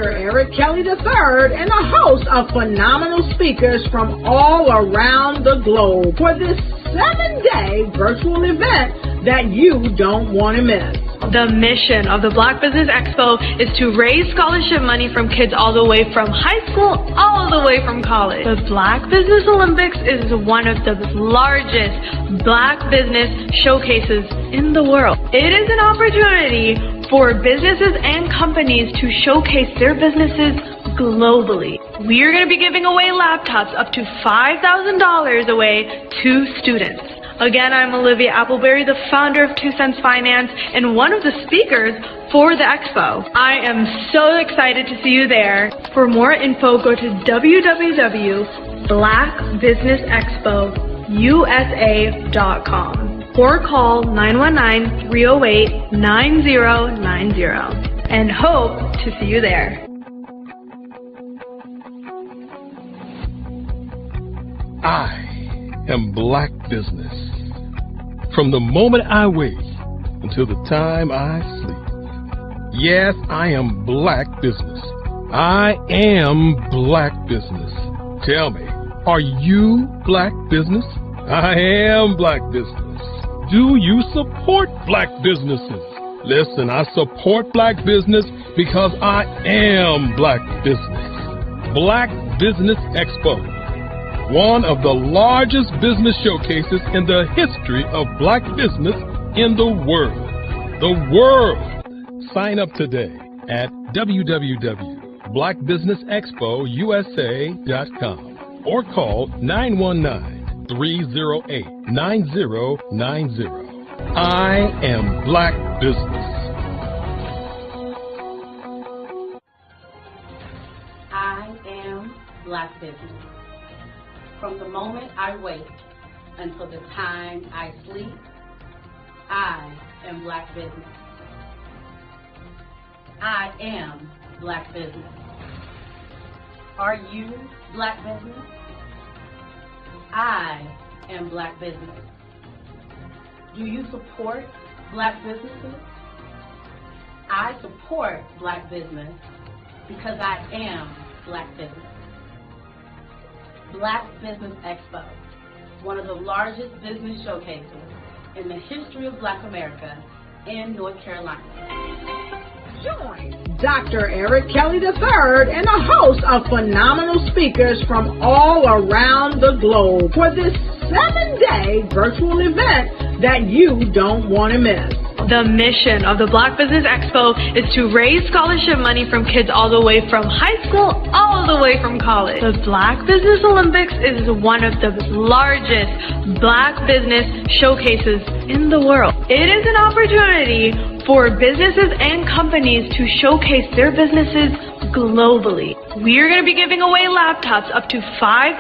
Dr. Eric Kelly III and a host of phenomenal speakers from all around the globe for this 7-day virtual event that you don't want to miss. The mission of the Black Business Expo is to raise scholarship money from kids all the way from high school all the way from college. The Black Business Olympics is one of the largest Black business showcases in the world. It is an opportunity for businesses and companies to showcase their businesses globally. We are going to be giving away laptops up to $5,000 away to students. Again, I'm Olivia Appleberry, the founder of 2 Cents Finance and one of the speakers for the expo. I am so excited to see you there. For more info, go to www.blackbusinessexpousa.com or call 919-308-9090 and hope to see you there. I am Black Business. From the moment I wake until the time I sleep. Yes, I am Black Business. I am Black Business. Tell me, are you Black Business? I am Black Business. Do you support Black businesses? Listen, I support Black business because I am Black Business. Black Business Expo, one of the largest business showcases in the history of Black business in the world. The world! Sign up today at www.blackbusinessexpousa.com or call 919-308-9090. I am Black Business. I am Black Business. From the moment I wake until the time I sleep, I am Black Business. I am Black Business. Are you Black Business? I am Black Business. Do you support Black businesses? I support Black business because I am Black Business. Black Business Expo, one of the largest business showcases in the history of Black America in North Carolina. Join Dr. Eric Kelly III and a host of phenomenal speakers from all around the globe for this 7-day virtual event that you don't want to miss. The mission of the Black Business Expo is to raise scholarship money from kids all the way from high school all the way from college. The Black Business Olympics is one of the largest Black business showcases in the world. It is an opportunity for businesses and companies to showcase their businesses globally. We are going to be giving away laptops up to $5,000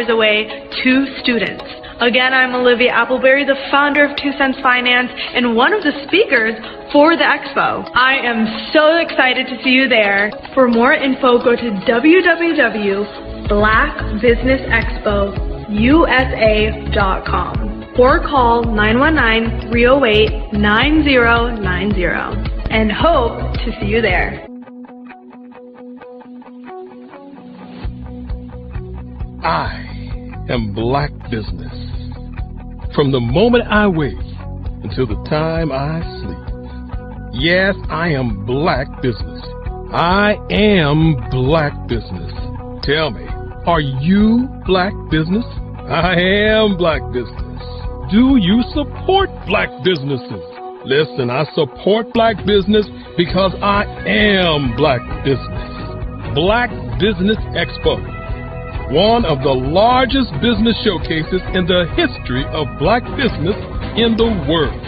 away to students. Again, I'm Olivia Appleberry, the founder of 2 Cents Finance and one of the speakers for the expo. I am so excited to see you there. For more info, go to www.blackbusinessexpousa.com or call 919-308-9090 and hope to see you there. I am Black Business. From the moment I wake until the time I sleep. Yes, I am Black Business. I am Black Business. Tell me, are you Black Business? I am Black Business. Do you support Black businesses? Listen, I support Black business because I am Black Business. Black Business Expo, one of the largest business showcases in the history of Black business in the world.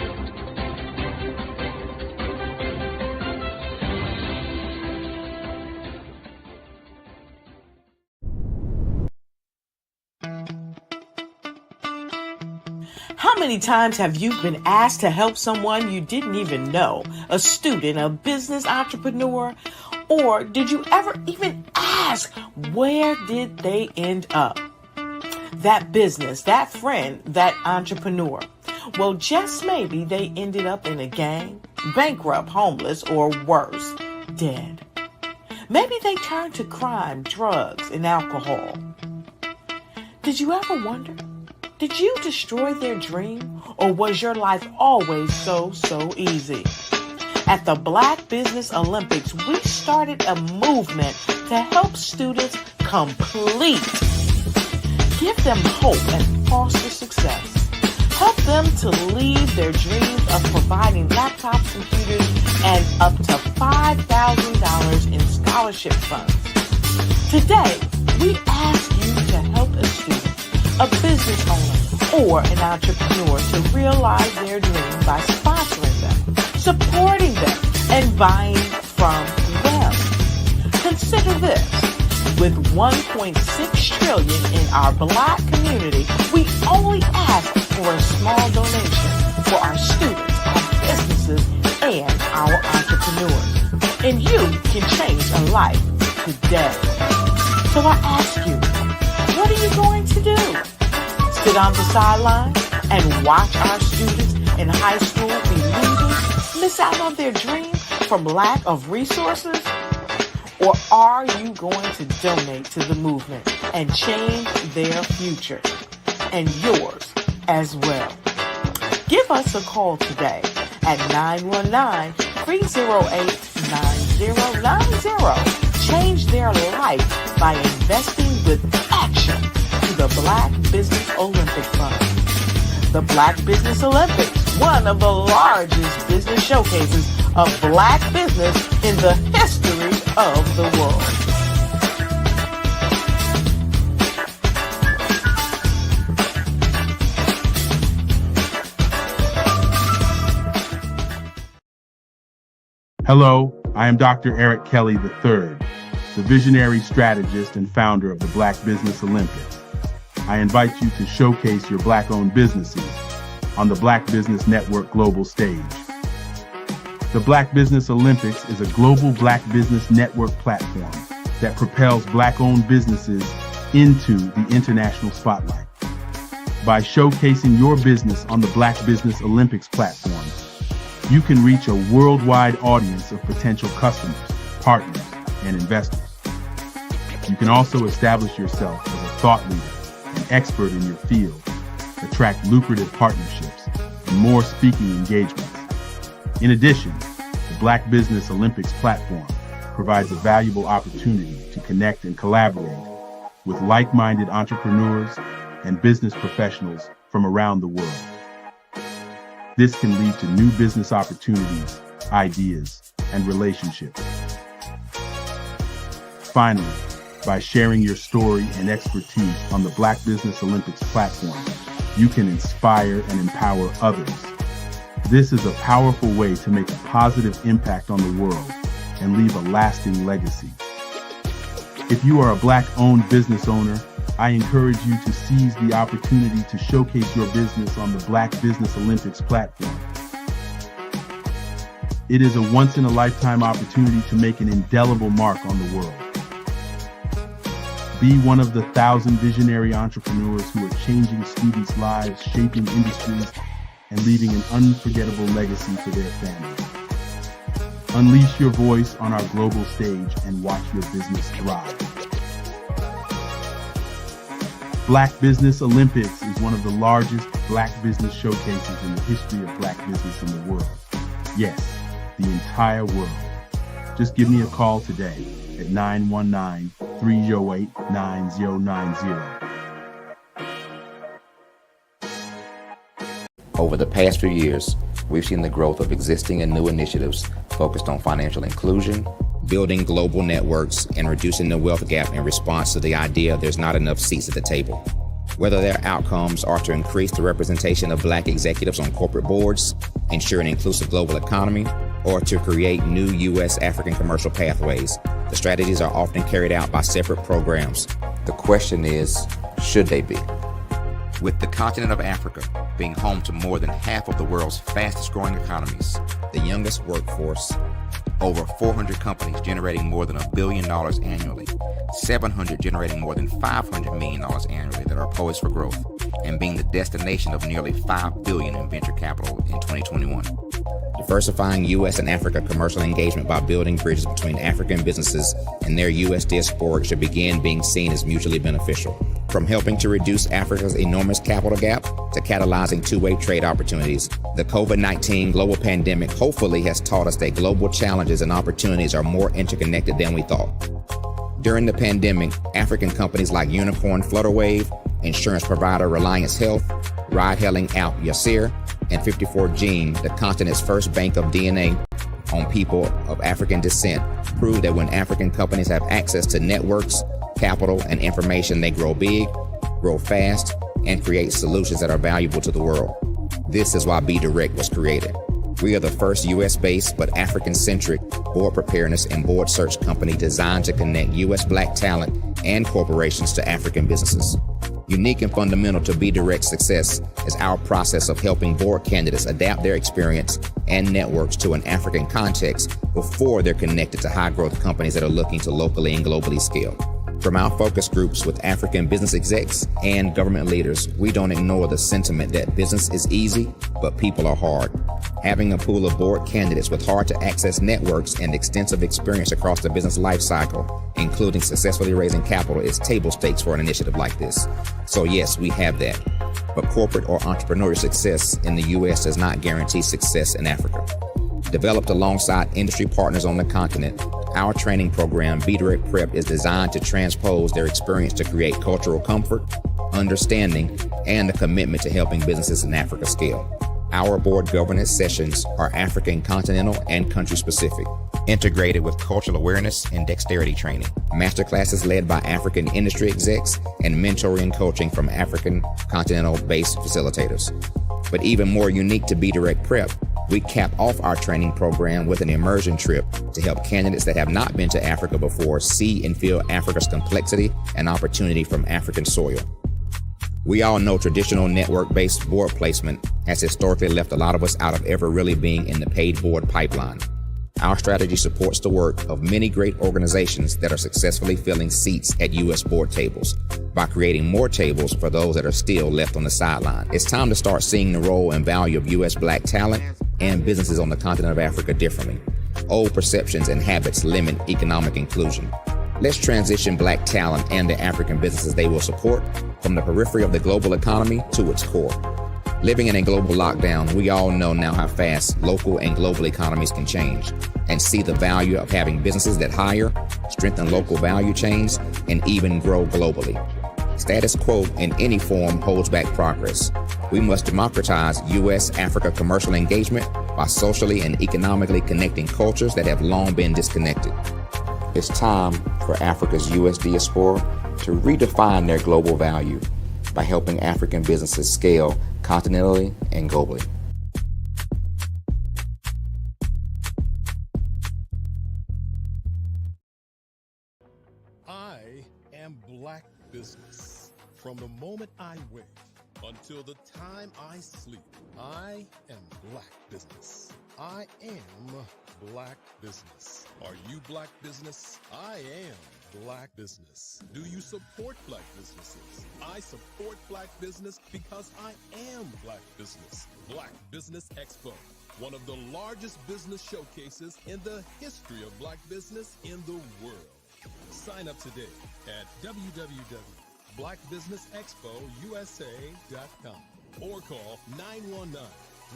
How many times have you been asked to help someone you didn't even know, a student, a business entrepreneur? Or did you ever even ask, where did they end up? That business, that friend, that entrepreneur. Well, just maybe they ended up in a gang, bankrupt, homeless, or worse, dead. Maybe they turn to crime, drugs, and alcohol. Did you ever wonder? Did you destroy their dream, or was your life always so easy? At the Black Business Olympics, we started a movement to help students complete. Give them hope and foster success. Help them to leave their dreams of providing laptops, computers, and up to $5,000 in scholarship funds. Today, we ask you to help a student, a business owner, or an entrepreneur to realize their dream by sponsoring them, supporting them, and buying from them. Consider this. With $1.6 trillion in our Black community, we only ask for a small donation for our students, our businesses, and our entrepreneurs. And you can change a life today. So I ask you, what are you going to do? Sit on the sidelines and watch our students in high school be losers, miss out on their dream from lack of resources? Or are you going to donate to the movement and change their future and yours as well? Give us a call today at 919-308-9090. Change their life by investing with action to the Black Business Olympic Fund. The Black Business Olympics, one of the largest business showcases of Black business in the history of the world. Hello, I am Dr. Eric Kelly III, the visionary strategist and founder of the Black Business Olympics. I invite you to showcase your Black-owned businesses on the Black Business Network global stage. The Black Business Olympics is a global Black Business Network platform that propels Black-owned businesses into the international spotlight. By showcasing your business on the Black Business Olympics platform, you can reach a worldwide audience of potential customers, partners, and investors. You can also establish yourself as a thought leader, an expert in your field, attract lucrative partnerships, and more speaking engagements. In addition, the Black Business Olympics platform provides a valuable opportunity to connect and collaborate with like-minded entrepreneurs and business professionals from around the world. This can lead to new business opportunities, ideas, and relationships. Finally, by sharing your story and expertise on the Black Business Olympics platform, you can inspire and empower others. This is a powerful way to make a positive impact on the world and leave a lasting legacy. If you are a Black-owned business owner, I encourage you to seize the opportunity to showcase your business on the Black Business Olympics platform. It is a once-in-a-lifetime opportunity to make an indelible mark on the world. Be one of the 1,000 visionary entrepreneurs who are changing students' lives, shaping industries, and leaving an unforgettable legacy for their families. Unleash your voice on our global stage and watch your business thrive. Black Business Olympics is one of the largest Black business showcases in the history of Black business in the world. Yes, the entire world. Just give me a call today at 919-308-9090. Over the past few years, we've seen the growth of existing and new initiatives focused on financial inclusion, building global networks, and reducing the wealth gap in response to the idea there's not enough seats at the table. Whether their outcomes are to increase the representation of Black executives on corporate boards, ensure an inclusive global economy, or to create new U.S.-African commercial pathways, the strategies are often carried out by separate programs. The question is, should they be? With the continent of Africa being home to more than half of the world's fastest growing economies, the youngest workforce, over 400 companies generating more than $1 billion annually, 700 generating more than $500 million annually that are poised for growth, and being the destination of nearly $5 billion in venture capital in 2021. Diversifying U.S. and Africa commercial engagement by building bridges between African businesses and their U.S. diaspora should begin being seen as mutually beneficial. From helping to reduce Africa's enormous capital gap to catalyzing two-way trade opportunities, the COVID-19 global pandemic hopefully has taught us that global challenges and opportunities are more interconnected than we thought. During the pandemic, African companies like Unicorn Flutterwave, insurance provider Reliance Health, ride-hailing app Yasir, and 54Gene, the continent's first bank of DNA on people of African descent, proved that when African companies have access to networks, capital, and information, they grow big, grow fast, and create solutions that are valuable to the world. This is why Be Direct was created. We are the first U.S.-based but African-centric board preparedness and board search company designed to connect U.S. Black talent and corporations to African businesses. Unique and fundamental to Be Direct's success is our process of helping board candidates adapt their experience and networks to an African context before they're connected to high-growth companies that are looking to locally and globally scale. From our focus groups with African business execs and government leaders, we don't ignore the sentiment that business is easy, but people are hard. Having a pool of board candidates with hard-to-access networks and extensive experience across the business life cycle, including successfully raising capital, is table stakes for an initiative like this. So yes, we have that. But corporate or entrepreneurial success in the U.S. does not guarantee success in Africa. Developed alongside industry partners on the continent, our training program, Be Direct Prep, is designed to transpose their experience to create cultural comfort, understanding, and a commitment to helping businesses in Africa scale. Our board governance sessions are African, continental, and country-specific, integrated with cultural awareness and dexterity training, masterclasses led by African industry execs, and mentoring and coaching from African continental-based facilitators. But even more unique to Be Direct Prep, we cap off our training program with an immersion trip to help candidates that have not been to Africa before see and feel Africa's complexity and opportunity from African soil. We all know traditional network-based board placement has historically left a lot of us out of ever really being in the paid board pipeline. Our strategy supports the work of many great organizations that are successfully filling seats at U.S. board tables by creating more tables for those that are still left on the sideline. It's time to start seeing the role and value of U.S. Black talent and businesses on the continent of Africa differently. Old perceptions and habits limit economic inclusion. Let's transition Black talent and the African businesses they will support from the periphery of the global economy to its core. Living in a global lockdown, we all know now how fast local and global economies can change, and see the value of having businesses that hire, strengthen local value chains, and even grow globally. Status quo in any form holds back progress. We must democratize U.S.-Africa commercial engagement by socially and economically connecting cultures that have long been disconnected. It's time for Africa's U.S. diaspora to redefine their global value by helping African businesses scale continentally and globally. I am Black Business. From the moment I wake until the time I sleep, I am Black Business. I am Black Business. Are you Black Business? I am Black Business. Do you support Black businesses? I support Black business because I am Black Business. Black Business Expo, one of the largest business showcases in the history of Black business in the world. Sign up today at www.blackbusinessexpousa.com or call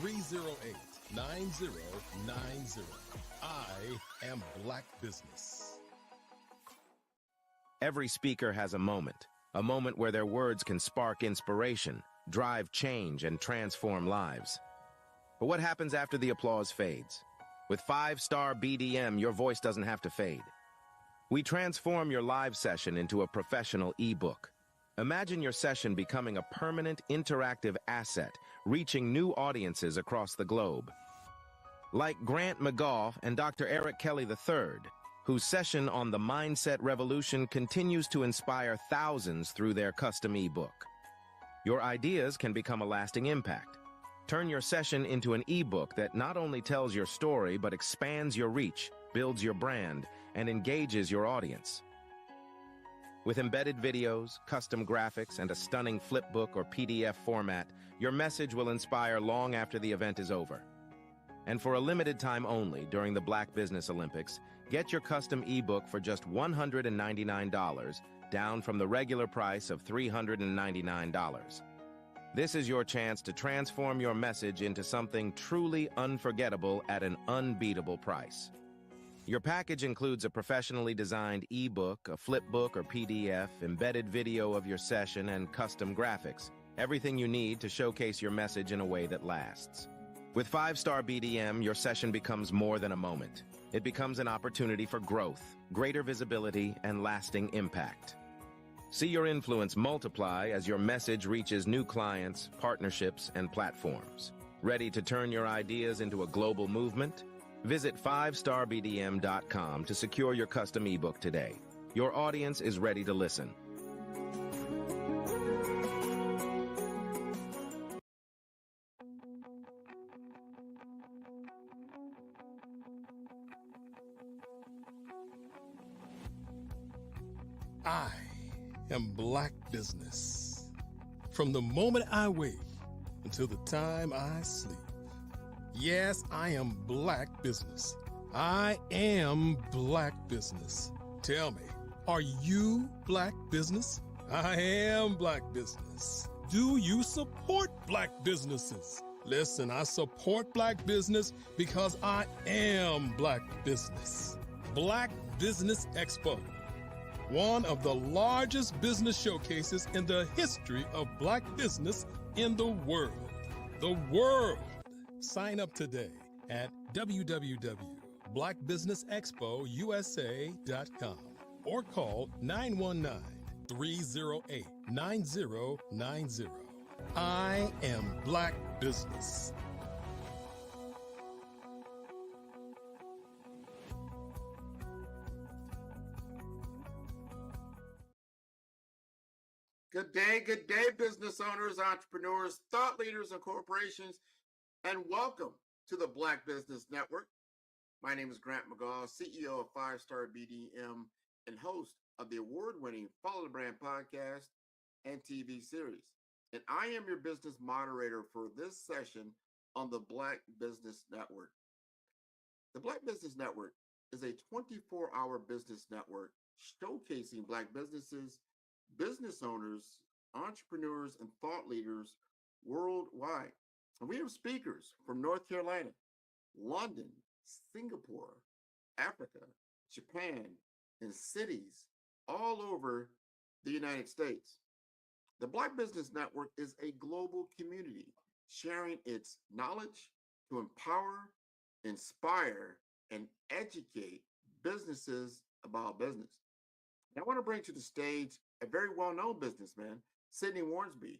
919-308-9090. I am Black Business. Every speaker has a moment where their words can spark inspiration, drive change, and transform lives. But what happens after the applause fades? With 5-star BDM, your voice doesn't have to fade. We transform your live session into a professional ebook. Imagine your session becoming a permanent, interactive asset, reaching new audiences across the globe. Like Grant McGaugh and Dr. Eric Kelly III, whose session on the Mindset Revolution continues to inspire thousands through their custom ebook. Your ideas can become a lasting impact. Turn your session into an ebook that not only tells your story, but expands your reach, builds your brand, and engages your audience. With embedded videos, custom graphics, and a stunning flipbook or PDF format, your message will inspire long after the event is over. And for a limited time only during the Black Business Olympics, get your custom ebook for just $199, down from the regular price of $399. This is your chance to transform your message into something truly unforgettable at an unbeatable price. Your package includes a professionally designed ebook, a flipbook or PDF, embedded video of your session, and custom graphics. Everything you need to showcase your message in a way that lasts. With 5-star BDM, your session becomes more than a moment. It becomes an opportunity for growth, greater visibility, and lasting impact. See your influence multiply as your message reaches new clients, partnerships, and platforms. Ready to turn your ideas into a global movement? Visit 5starbdm.com to secure your custom ebook today. Your audience is ready to listen. I am Black Business. From the moment I wake until the time I sleep. Yes, I am Black Business. I am Black Business. Tell me, are you Black Business? I am Black Business. Do you support Black businesses? Listen, I support Black business because I am Black Business. Black Business Expo, one of the largest business showcases in the history of Black business in the world. The world. Sign up today at www.blackbusinessexpousa.com or call 919-308-9090. I am Black Business. Good day, business owners, entrepreneurs, thought leaders, and corporations, and welcome to the Black Business Network. My name is Grant McGaugh, CEO of 5-Star BDM and host of the award-winning Follow the Brand podcast and TV series. And I am your business moderator for this session on the Black Business Network. The Black Business Network is a 24-hour business network showcasing Black businesses, business owners, entrepreneurs, and thought leaders worldwide. And we have speakers from North Carolina, London, Singapore, Africa, Japan, and cities all over the United States. The Black Business Network is a global community sharing its knowledge to empower, inspire, and educate businesses about business. And I want to bring to the stage a very well-known businessman, Sidney Warnsby.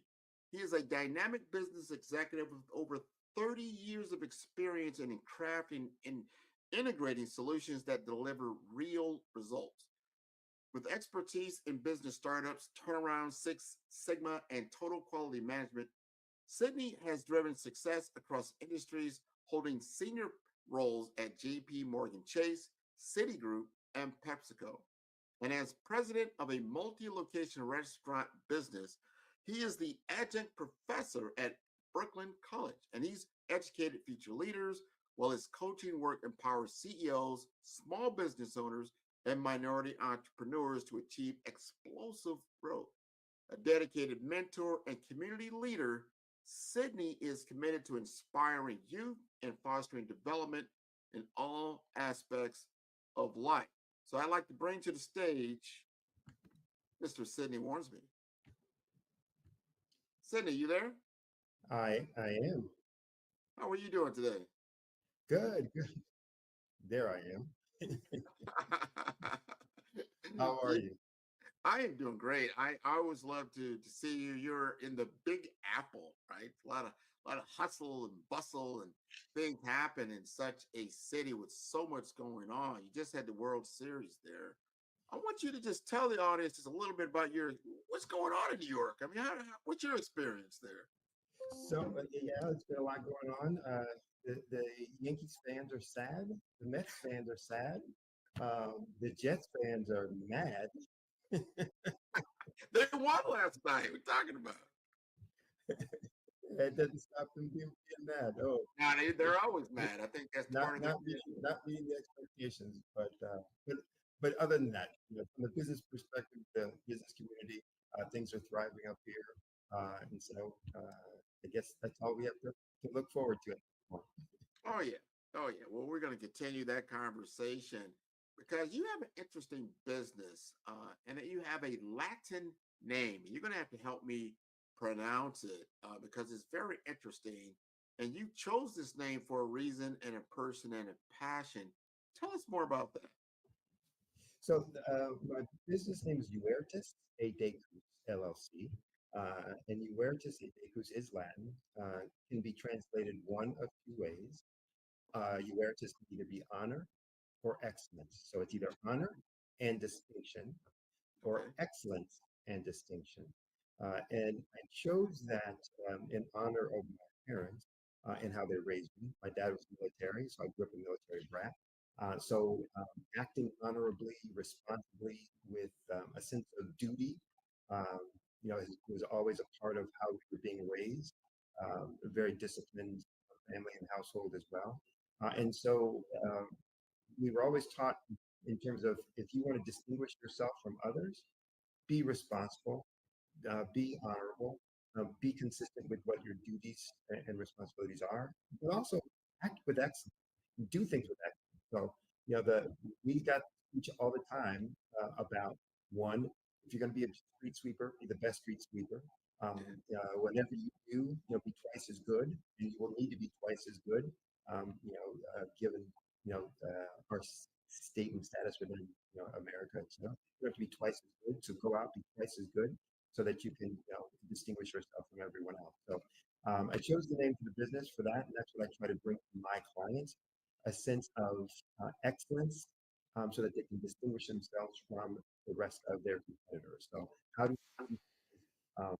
He is a dynamic business executive with over 30 years of experience in crafting and integrating solutions that deliver real results. With expertise in business startups, turnaround, Six Sigma, and total quality management, Sidney has driven success across industries, holding senior roles at JP Morgan Chase, Citigroup, and PepsiCo. And as president of a multi-location restaurant business, he is the adjunct professor at Brooklyn College, and he's educated future leaders, while his coaching work empowers CEOs, small business owners, and minority entrepreneurs to achieve explosive growth. A dedicated mentor and community leader, Sidney is committed to inspiring youth and fostering development in all aspects of life. So I'd like to bring to the stage Mr. Sidney Warnsby. Sidney, you there? I am. How are you doing today? Good. There I am. How are you? I am doing great. I always love to see you. You're in the Big Apple, right? A lot of hustle and bustle and things happen in such a city with so much going on. You just had the World Series there. I want you to just tell the audience just a little bit about what's going on in New York. I mean, what's your experience there? So, yeah, it's been a lot going on. The Yankees fans are sad. The Mets fans are sad. The Jets fans are mad. They won last night. We're talking about. It doesn't stop them being mad. Oh, Now they're always mad. I think that's part of their business. not meeting the expectations, but other than that, from the business perspective, the business community, things are thriving up here, and so I guess that's all we have to look forward to at this point. Oh yeah. Oh yeah. Well, we're going to continue that conversation because you have an interesting business, and that you have a Latin name. You're going to have to help me pronounce it because it's very interesting. And you chose this name for a reason and a person and a passion. Tell us more about that. So my business name is Huertas A Decus LLC, and Huertas A Decus is Latin. Can be translated one of two ways. Huertas can either be honor or excellence. So it's either honor and distinction or Okay. excellence and distinction. And I chose that in honor of my parents and how they raised me. My dad was military, so I grew up a military brat. Acting honorably, responsibly, with a sense of duty, um, was always a part of how we were being raised. A very disciplined family and household as well. And so we were always taught in terms of if you want to distinguish yourself from others, be responsible, be honorable, be consistent with what your duties and responsibilities are, but also act with excellence, do things with excellence. So, we got to teach all the time about one, if you're going to be a street sweeper, be the best street sweeper. Whenever you do, be twice as good, and you will need to be twice as good, given our state and status within America. So you have to be twice as good. So go out, be twice as good, so that you can distinguish yourself from everyone else. So I chose the name for the business for that, and that's what I try to bring to my clients, a sense of excellence, so that they can distinguish themselves from the rest of their competitors. So how do you um,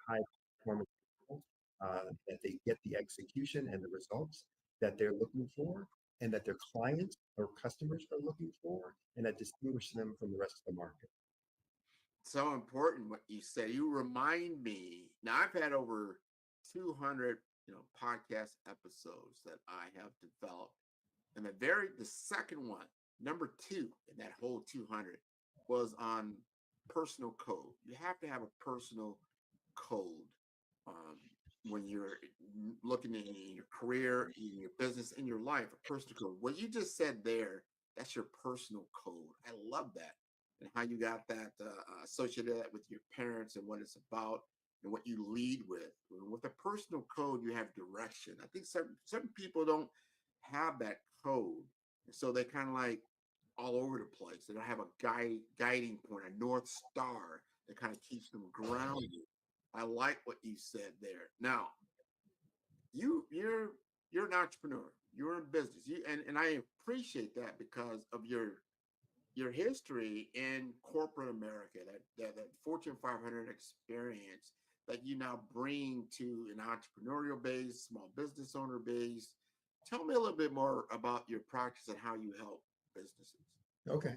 high performance people, that they get the execution and the results that they're looking for, and that their clients or customers are looking for, and that distinguish them from the rest of the market. So important what you say. You remind me. Now I've had over 200, podcast episodes that I have developed, and the second one, number 2 in that whole 200, was on personal code. You have to have a personal code um, when you're looking in your career, in your business, in your life. A personal code. What you just said there, that's your personal code. I love that, and how you got that associated that with your parents and what it's about and what you lead with. With a personal code, you have direction. I think certain people don't have that code, and so they kind of like all over the place. They don't have a guiding point, a north star that kind of keeps them grounded. I like what you said there. Now, you're an entrepreneur. You're in business. And I appreciate that because of your history in corporate America, that Fortune 500 experience that you now bring to an entrepreneurial base, small business owner base. Tell me a little bit more about your practice and how you help businesses. Okay.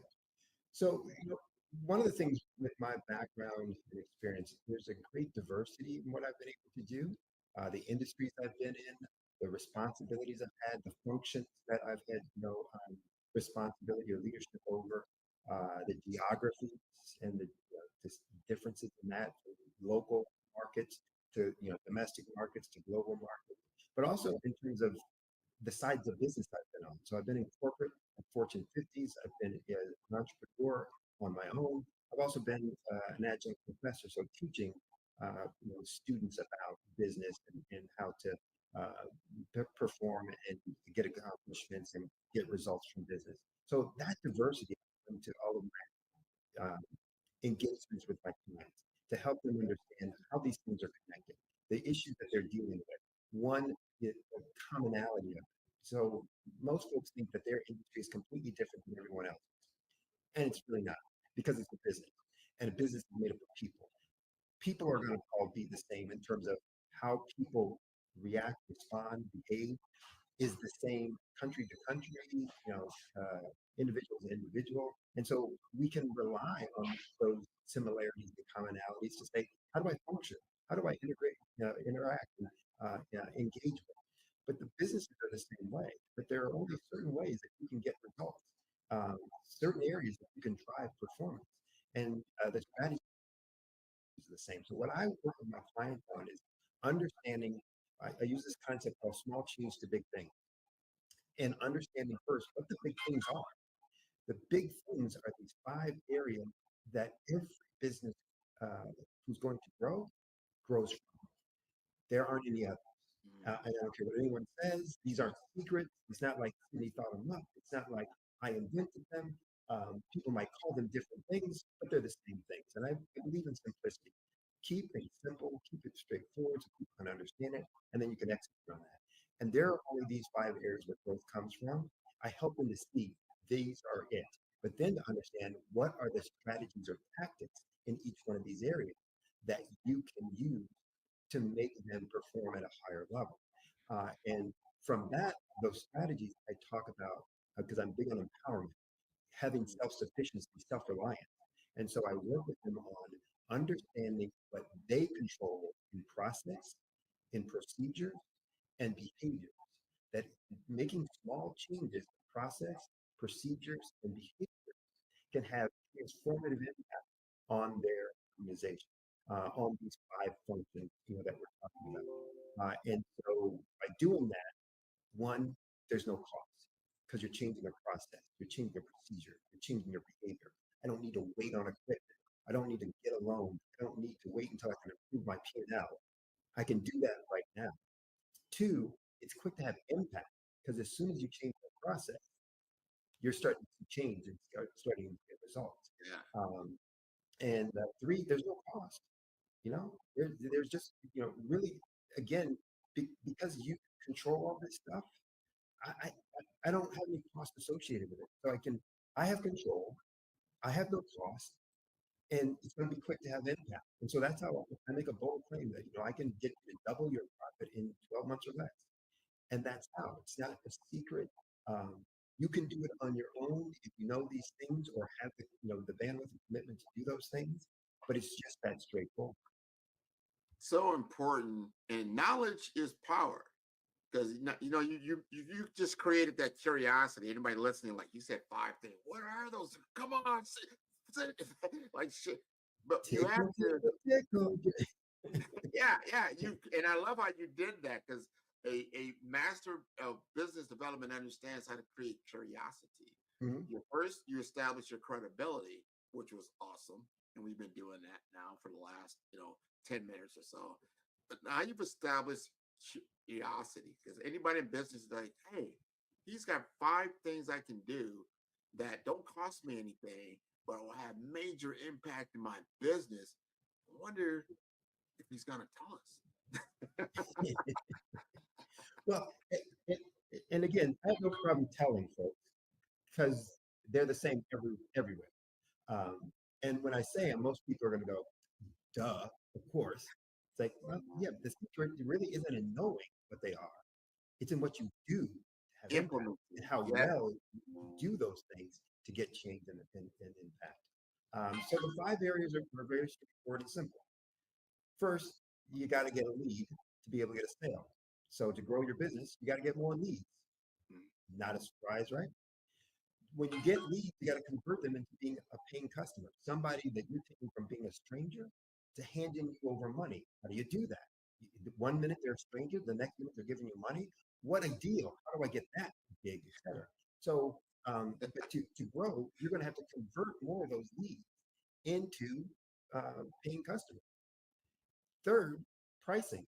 So, one of the things with my background and experience, there's a great diversity in what I've been able to do, the industries I've been in, the responsibilities I've had, the functions that I've had, responsibility or leadership over, the geographies and the differences in that, from local markets to domestic markets to global markets, but also in terms of the sides of business I've been on. So I've been in corporate at Fortune 50s. I've been an entrepreneur on my own. I've also been an adjunct professor, so teaching students about business and how to perform and get accomplishments and get results from business. So that diversity to all of my engagements with my clients to help them understand how these things are connected, the issues that they're dealing with. One, the commonality of it. So most folks think that their industry is completely different than everyone else, and it's really not, because it's a business, and a business is made up of people. People are going to all be the same in terms of how people react, respond, behave is the same country to country, individual to individual. And so we can rely on those similarities and commonalities to say, how do I function? How do I interact? engage with. But the businesses are the same way. But there are only certain ways that you can get results, certain areas that you can drive performance, and the strategy is the same. So what I work with my clients on is understanding. I use this concept called small change to big things, and understanding first what the big things are. The big things are these 5 areas that every business who's going to grow grows from. There aren't any others. I don't care what anyone says. These aren't secrets. It's not like Sydney thought them up. It's not like I invented them. People might call them different things, but they're the same things. And I believe in simplicity. Keep things simple, keep it straightforward so people can understand it, and then you can execute on that. And there are only these 5 areas where growth comes from. I help them to see these are it, but then to understand what are the strategies or tactics in each one of these areas that you can use to make them perform at a higher level. And from that, those strategies I talk about, because I'm big on empowerment, having self-sufficiency, self-reliance. And so I work with them on understanding what they control in process, in procedures, and behaviors. That making small changes in process, procedures, and behaviors can have transformative impact on their organization, on these 5 functions, that we're talking about. And so by doing that, one, there's no cost because you're changing a process, you're changing a procedure, you're changing your behavior. I don't need to wait on equipment. I don't need to get a loan. I don't need to wait until I can improve my P&L. I can do that right now. 2, it's quick to have impact because as soon as you change the process, you're starting to change and starting to get results. Yeah. And 3, there's no cost. There's just really, again, because you control all this stuff. I don't have any cost associated with it, so I have control. I have no cost, and it's going to be quick to have impact. And so that's how I make a bold claim that I can get you to double your profit in 12 months or less. And that's how. It's not a secret. You can do it on your own if you know these things or have the bandwidth and commitment to do those things. But it's just that straightforward. So important, and knowledge is power. Because you just created that curiosity. Anybody listening, like you said, 5 things. What are those? Come on, like shit. But you have to. Yeah. And I love how you did that because a master of business development understands how to create curiosity. Mm-hmm. You establish your credibility, which was awesome, and we've been doing that now for the last 10 minutes or so. But now you've established curiosity because anybody in business is like, hey, he's got 5 things I can do that don't cost me anything, but will have major impact in my business. I wonder if he's going to tell us. Well, and again, I have no problem telling folks because they're the same everywhere. And when I say them, most people are going to go, duh, of course. It's like, well, yeah, the secret really isn't in knowing what they are. It's in what you do to have impact and how well you do those things to get change and impact. So the 5 areas are very straightforward and simple. First, you got to get a lead to be able to get a sale. So to grow your business, you got to get more leads. Not a surprise, right? When you get leads, you got to convert them into being a paying customer, somebody that you're taking from being a stranger to handing you over money. How do you do that? 1 minute they're a stranger, the next minute they're giving you money. What a deal! How do I get that gig, etc. So, but to grow, you're going to have to convert more of those leads into paying customers. Third, pricing.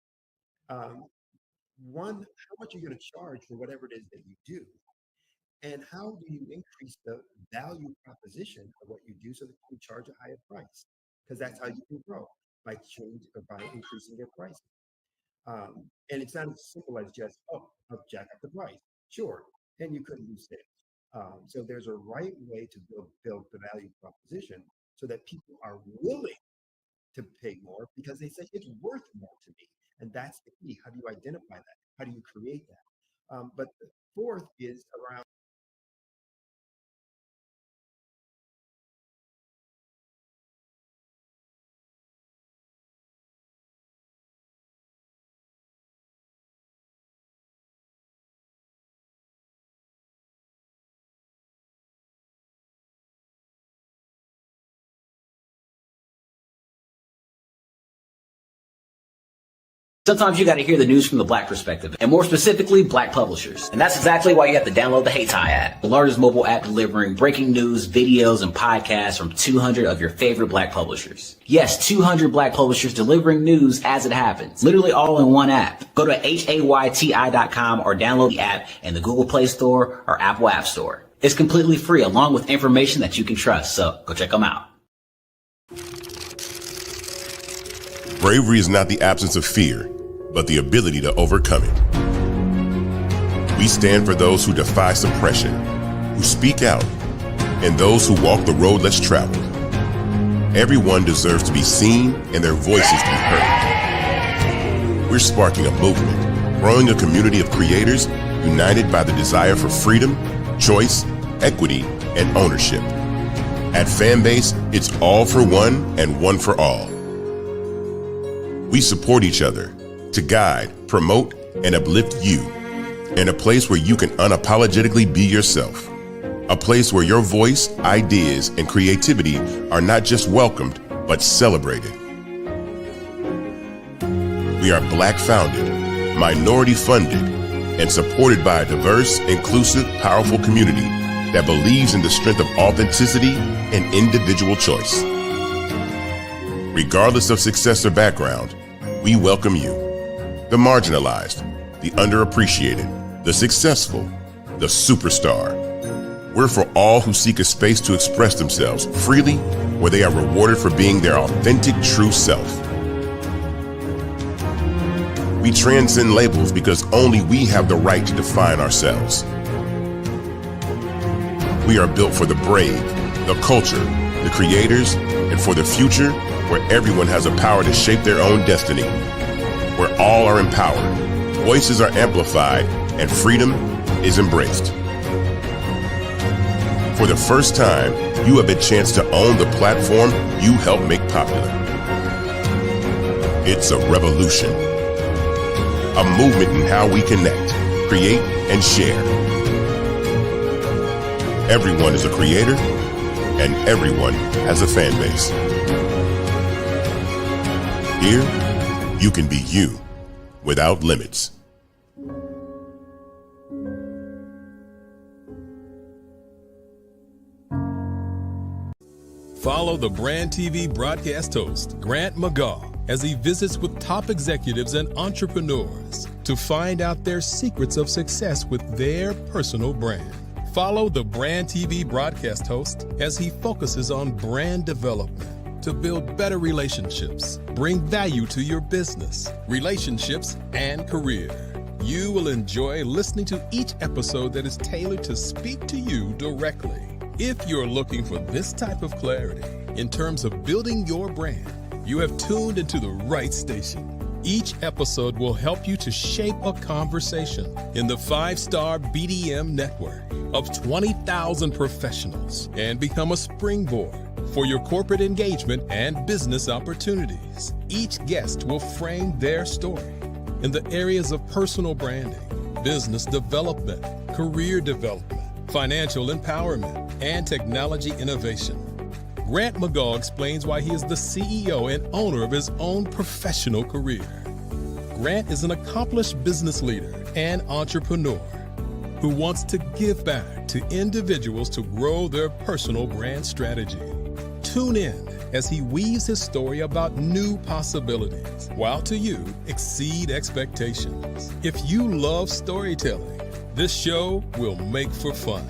One, how much are you going to charge for whatever it is that you do? And how do you increase the value proposition of what you do so that you can charge a higher price? Because that's how you can grow, by increasing your prices. And it's not as simple as just, I'll jack up the price. Sure, and you could lose sales. So there's a right way to build the value proposition so that people are willing to pay more because they say it's worth more to me. And that's the key. How do you identify that? How do you create that? But the 4th is around Sometimes you got to hear the news from the Black perspective, and more specifically, Black publishers. And that's exactly why you have to download the HeyTie app, the largest mobile app delivering breaking news, videos, and podcasts from 200 of your favorite Black publishers. Yes, 200 Black publishers delivering news as it happens, literally all in one app. Go to HAYTI.com or download the app in the Google Play Store or Apple App Store. It's completely free, along with information that you can trust, so go check them out. Bravery is not the absence of fear, but the ability to overcome it. We stand for those who defy suppression, who speak out, and those who walk the road less traveled. Everyone deserves to be seen and their voices to be heard. We're sparking a movement, growing a community of creators united by the desire for freedom, choice, equity, and ownership. At Fanbase, it's all for one and one for all. We support each other to guide, promote, and uplift you in a place where you can unapologetically be yourself. A place where your voice, ideas, and creativity are not just welcomed, but celebrated. We are Black founded, minority funded, and supported by a diverse, inclusive, powerful community that believes in the strength of authenticity and individual choice. Regardless of success or background, we welcome you. The marginalized, the underappreciated, the successful, the superstar. We're for all who seek a space to express themselves freely, where they are rewarded for being their authentic, true self. We transcend labels because only we have the right to define ourselves. We are built for the brave, the culture, the creators, and for the future where everyone has a power to shape their own destiny, where all are empowered, voices are amplified, and freedom is embraced. For the first time, you have a chance to own the platform you helped make popular. It's a revolution, a movement in how we connect, create, and share. Everyone is a creator, and everyone has a fan base. Here, you can be you without limits. Follow the Brand TV broadcast host, Grant McGaw, as he visits with top executives and entrepreneurs to find out their secrets of success with their personal brand. Follow the Brand TV broadcast host as he focuses on brand development to build better relationships, bring value to your business, relationships, and career. You will enjoy listening to each episode that is tailored to speak to you directly. If you're looking for this type of clarity in terms of building your brand, you have tuned into the right station. Each episode will help you to shape a conversation in the 5-star BDM network of 20,000 professionals and become a springboard for your corporate engagement and business opportunities. Each guest will frame their story in the areas of personal branding, business development, career development, financial empowerment, and technology innovation. Grant McGaw explains why he is the CEO and owner of his own professional career. Grant is an accomplished business leader and entrepreneur who wants to give back to individuals to grow their personal brand strategy. Tune in as he weaves his story about new possibilities, while to you exceed expectations. If you love storytelling, this show will make for fun.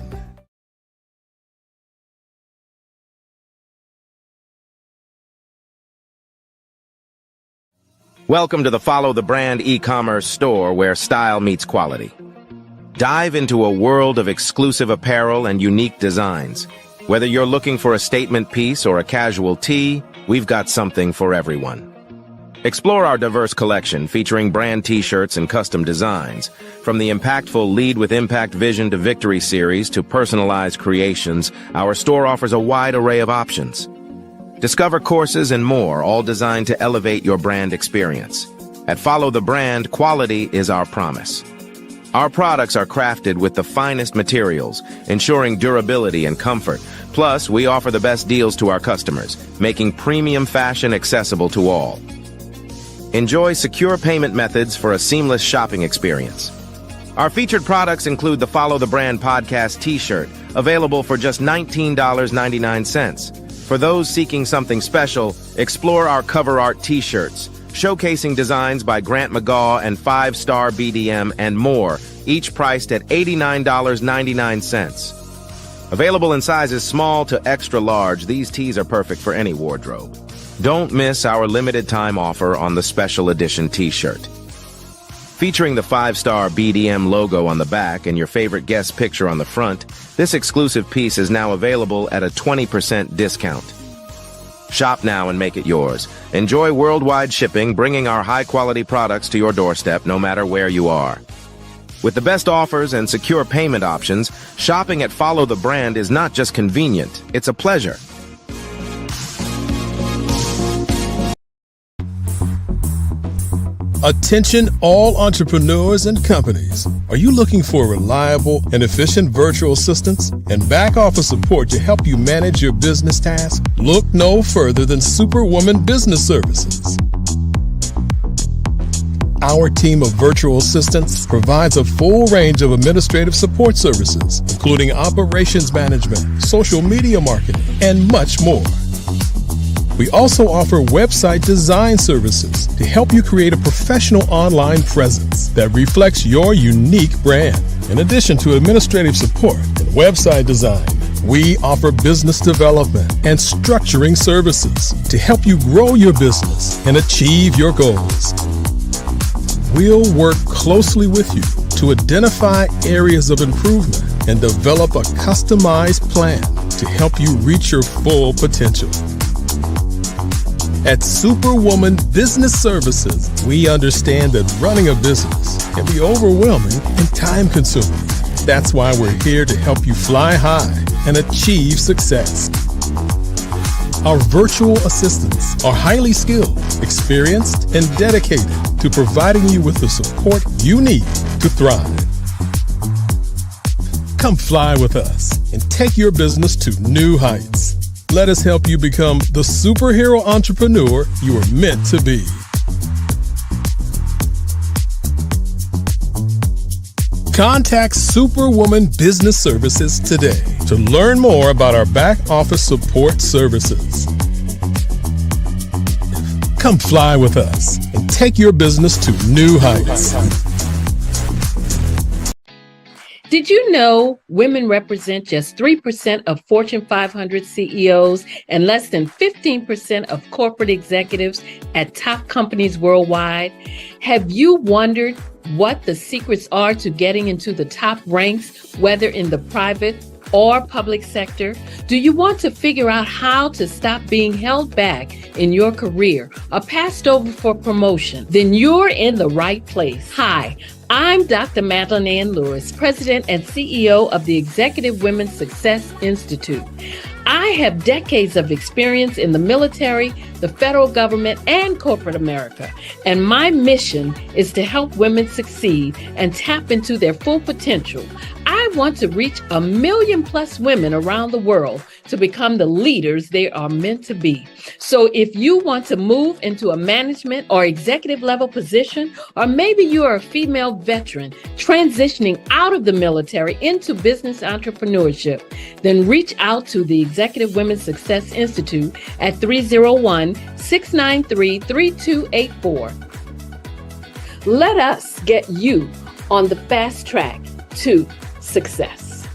Welcome to the Follow the Brand e-commerce store where style meets quality. Dive into a world of exclusive apparel and unique designs. Whether you're looking for a statement piece or a casual tee, we've got something for everyone. Explore our diverse collection featuring brand t-shirts and custom designs. From the impactful Lead with Impact Vision to Victory series to personalized creations, our store offers a wide array of options. Discover courses and more, all designed to elevate your brand experience. At Follow the Brand, quality is our promise. Our products are crafted with the finest materials, ensuring durability and comfort. Plus, we offer the best deals to our customers, making premium fashion accessible to all. Enjoy secure payment methods for a seamless shopping experience. Our featured products include the Follow the Brand Podcast t-shirt, available for just $19.99. For those seeking something special, explore our cover art t-shirts, showcasing designs by Grant McGaw and 5-Star BDM and more, each priced at $89.99. Available in sizes small to extra large, these tees are perfect for any wardrobe. Don't miss our limited time offer on the special edition t-shirt. Featuring the 5-Star BDM logo on the back and your favorite guest picture on the front, this exclusive piece is now available at a 20% discount. Shop now and make it yours. Enjoy worldwide shipping, bringing our high-quality products to your doorstep no matter where you are. With the best offers and secure payment options, shopping at Follow the Brand is not just convenient, it's a pleasure. Attention all entrepreneurs and companies. Are you looking for reliable and efficient virtual assistants and back office support to help you manage your business tasks? Look no further than Superwoman Business Services. Our team of virtual assistants provides a full range of administrative support services, including operations management, social media marketing, and much more. We also offer website design services to help you create a professional online presence that reflects your unique brand. In addition to administrative support and website design, we offer business development and structuring services to help you grow your business and achieve your goals. We'll work closely with you to identify areas of improvement and develop a customized plan to help you reach your full potential. At Superwoman Business Services, we understand that running a business can be overwhelming and time-consuming. That's why we're here to help you fly high and achieve success. Our virtual assistants are highly skilled, experienced, and dedicated to providing you with the support you need to thrive. Come fly with us and take your business to new heights. Let us help you become the superhero entrepreneur you are meant to be. Contact Superwoman Business Services today to learn more about our back office support services. Come fly with us and take your business to new heights. Did you know women represent just 3% of Fortune 500 CEOs and less than 15% of corporate executives at top companies worldwide? Have you wondered what the secrets are to getting into the top ranks, whether in the private or public sector? Do you want to figure out how to stop being held back in your career or passed over for promotion? Then you're in the right place. Hi, I'm Dr. Madeline Ann Lewis, President and CEO of the Executive Women's Success Institute. I have decades of experience in the military, the federal government, and corporate America, and my mission is to help women succeed and tap into their full potential. I want to reach 1 million+ women around the world to become the leaders they are meant to be. So if you want to move into a management or executive level position, or maybe you are a female veteran transitioning out of the military into business entrepreneurship, then reach out to the Executive Women's Success Institute at 301-693-3284. Let us get you on the fast track to success.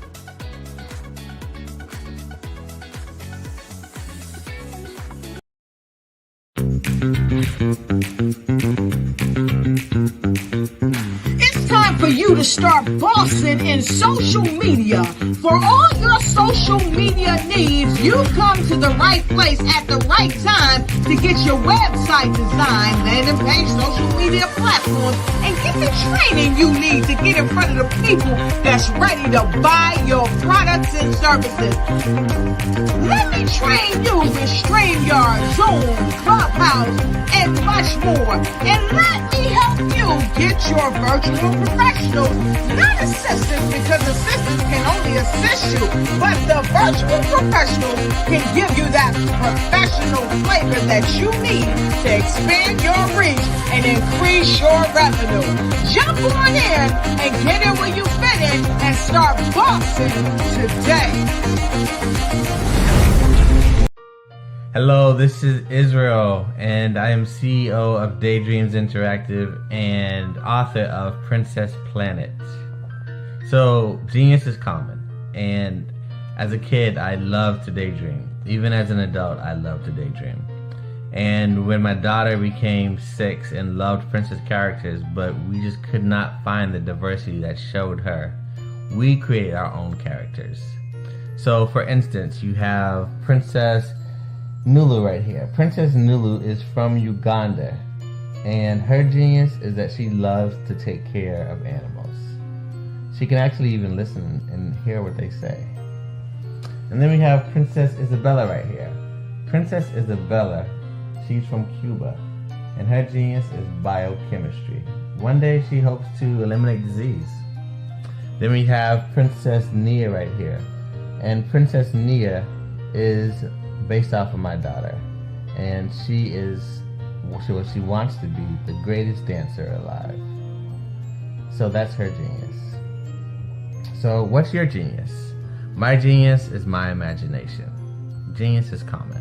It's time for you to start bossing in social media. For all your social media needs, you've come to the right place at the right time to get your website designed, landing page, social media platforms, and get the training you need to get in front of the people that's ready to buy your products and services. Let me train you with StreamYard, Zoom, Clubhouse, and much more. And let me help you get your virtual professional Not assistants, because assistants can only assist you, but the virtual professional can give you that professional flavor that you need to expand your reach and increase your revenue. Jump on in and get in where you fit in and start bossing today. Hello, this is Israel, and I am CEO of Daydreams Interactive and author of Princess Planet. So, genius is common, and as a kid, I loved to daydream. Even as an adult, I love to daydream. And when my daughter became 6 and loved princess characters, but we just could not find the diversity that showed her, we created our own characters. So, for instance, you have Princess Nulu right here. Princess Nulu is from Uganda, and her genius is that she loves to take care of animals. She can actually even listen and hear what they say. And then we have Princess Isabella right here. Princess Isabella, she's from Cuba, and her genius is biochemistry. One day she hopes to eliminate disease. Then we have Princess Nia right here, and Princess Nia is based off of my daughter, and she is what she wants to be, the greatest dancer alive. So that's her genius. So what's your genius? My genius is my imagination. Genius is common.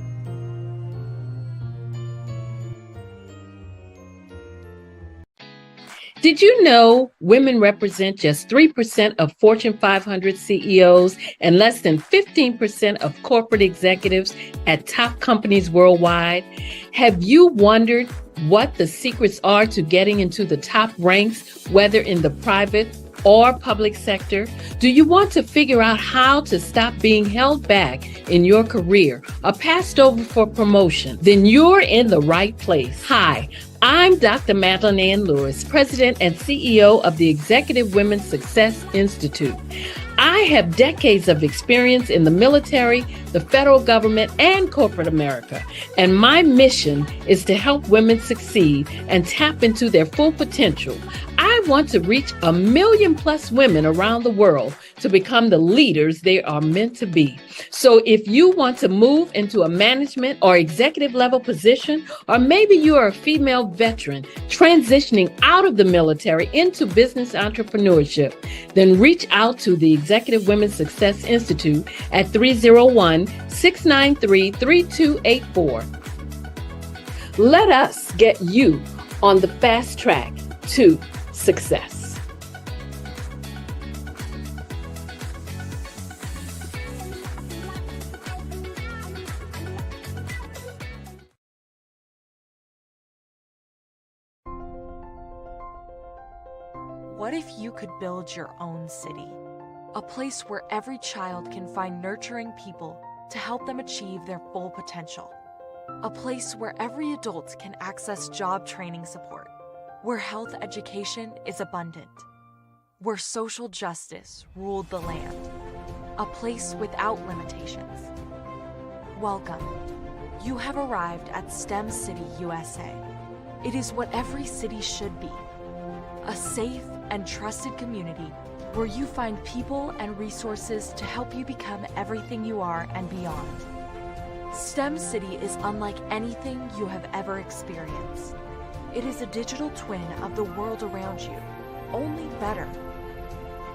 Did you know women represent just 3% of Fortune 500 CEOs and less than 15% of corporate executives at top companies worldwide? Have you wondered what the secrets are to getting into the top ranks, whether in the private or public sector? Do you want to figure out how to stop being held back in your career or passed over for promotion? Then you're in the right place. Hi, I'm Dr. Madeline Ann Lewis, President and CEO of the Executive Women's Success Institute. I have decades of experience in the military, the federal government, and corporate America, and my mission is to help women succeed and tap into their full potential. I want to reach 1 million+ women around the world to become the leaders they are meant to be. So if you want to move into a management or executive level position, or maybe you are a female veteran transitioning out of the military into business entrepreneurship, then reach out to the Executive Women's Success Institute at 301-693-3284. Let us get you on the fast track to success. What if you could build your own city? A place where every child can find nurturing people to help them achieve their full potential. A place where every adult can access job training support. Where health education is abundant. Where social justice ruled the land. A place without limitations. Welcome. You have arrived at STEM City USA. It is what every city should be. A safe and trusted community where you find people and resources to help you become everything you are and beyond. STEM City is unlike anything you have ever experienced. It is a digital twin of the world around you, only better.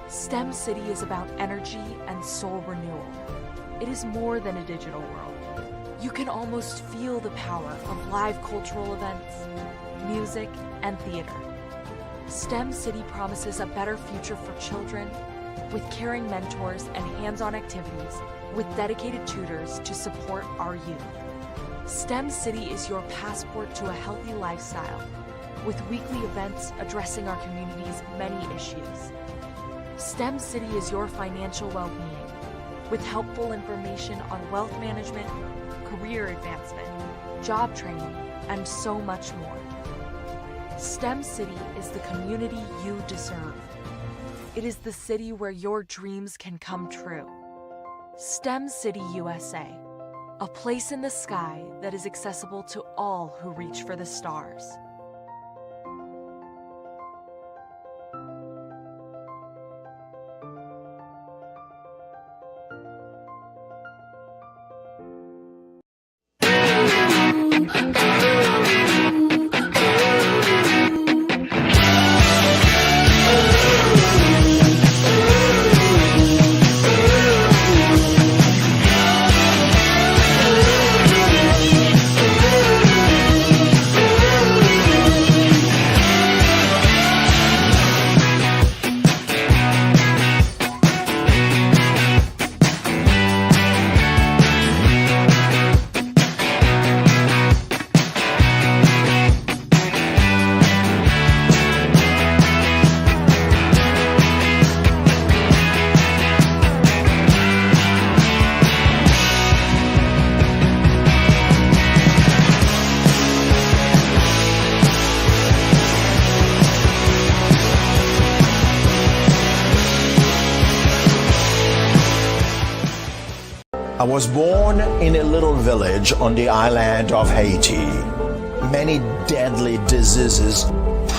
STEM City is about energy and soul renewal. It is more than a digital world. You can almost feel the power of live cultural events, music, and theater. STEM City promises a better future for children with caring mentors and hands-on activities with dedicated tutors to support our youth. STEM City is your passport to a healthy lifestyle with weekly events addressing our community's many issues. STEM City is your financial well-being with helpful information on wealth management, career advancement, job training, and so much more. STEM City is the community you deserve. It is the city where your dreams can come true. STEM City USA, a place in the sky that is accessible to all who reach for the stars. was born in a little village on the island of Haiti. Many deadly diseases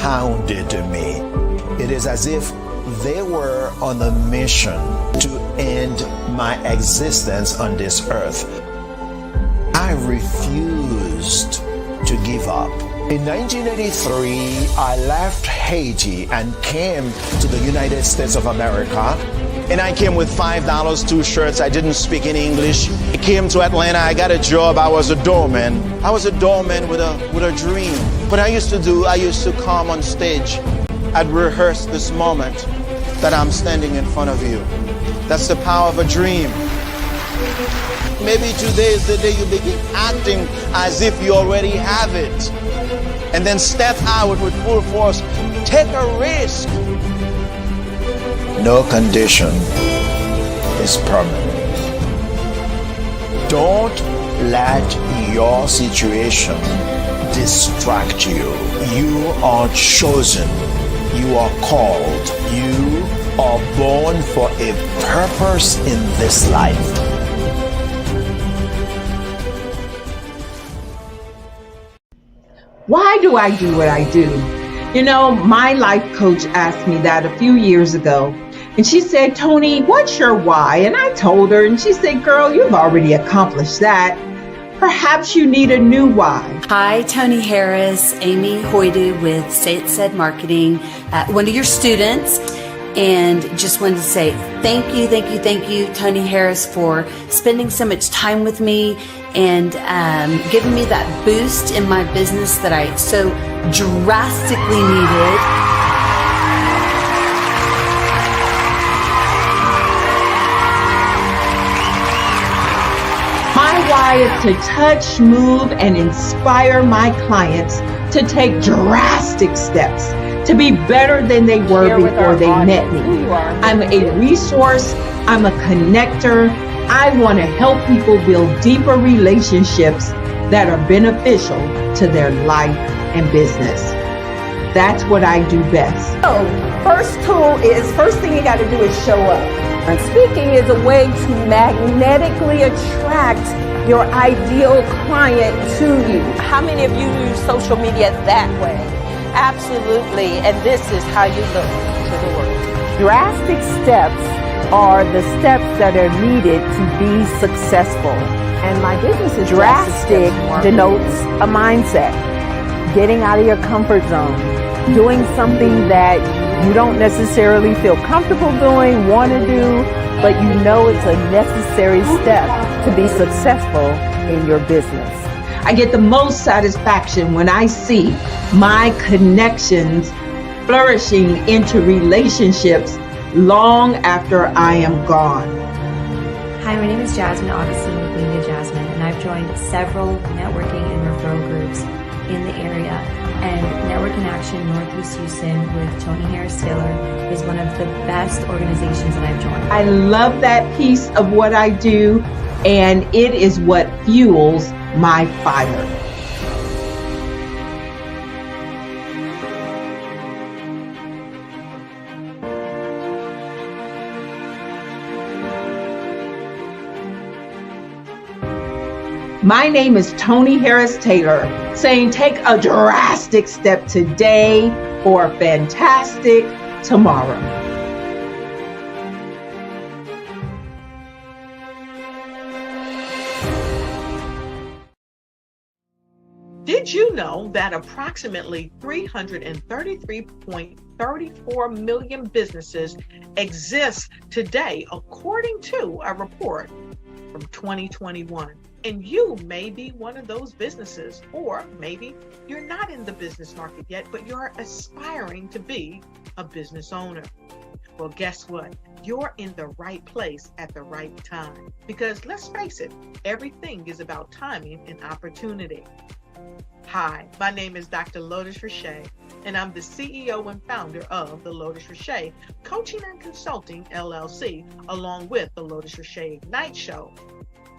pounded me. It is as if they were on a mission to end my existence on this earth. I refused to give up. In 1983, I left Haiti and came to the United States of America. And I came with $5, 2 shirts. I didn't speak any English. I came to Atlanta. I got a job. I was a doorman. I was a doorman with a dream. What I used to come on stage. I'd rehearse this moment that I'm standing in front of you. That's the power of a dream. Maybe today is the day you begin acting as if you already have it. And then step out with full force. Take a risk. No condition is permanent. Don't let your situation distract you. You are chosen. You are called. You are born for a purpose in this life. Why do I do what I do? You know, my life coach asked me that a few years ago. And she said, Tony, what's your why? And I told her, and she said, girl, you've already accomplished that. Perhaps you need a new why. Hi, Tony Harris, Amy Hoydu with Say It Said Marketing, one of your students. And just wanted to say thank you, Tony Harris, for spending so much time with me and giving me that boost in my business that I so drastically needed. My why is to touch, move, and inspire my clients to take drastic steps to be better than they were before they met me. I'm a resource. I'm a connector. I want to help people build deeper relationships that are beneficial to their life and business. That's what I do best. So, first thing you got to do is show up. And speaking is a way to magnetically attract your ideal client to you. How many of you use social media that way? Absolutely, and this is how you look to the world. Drastic steps are the steps that are needed to be successful. And my business is drastic denotes a mindset. Getting out of your comfort zone. Doing something that you don't necessarily feel comfortable doing, want to do, but you know it's a necessary step to be successful in your business. I get the most satisfaction when I see my connections flourishing into relationships long after I am gone. Hi, my name is Jasmine Augustine with Linda Jasmine, and I've joined several networking and referral groups in the area. And Network in Action Northeast Houston with Tony Harris Taylor is one of the best organizations that I've joined. I love that piece of what I do, and it is what fuels my fire. My name is Tony Harris Taylor, saying take a drastic step today for a fantastic tomorrow. Did you know that approximately 333.34 million businesses exist today, according to a report from 2021? And you may be one of those businesses, or maybe you're not in the business market yet, but you're aspiring to be a business owner. Well, guess what? You're in the right place at the right time. Because let's face it, everything is about timing and opportunity. Hi, my name is Dr. Lotus Richey, and I'm the CEO and founder of the Lotus Richey Coaching and Consulting LLC, along with the Lotus Richey Ignite Show.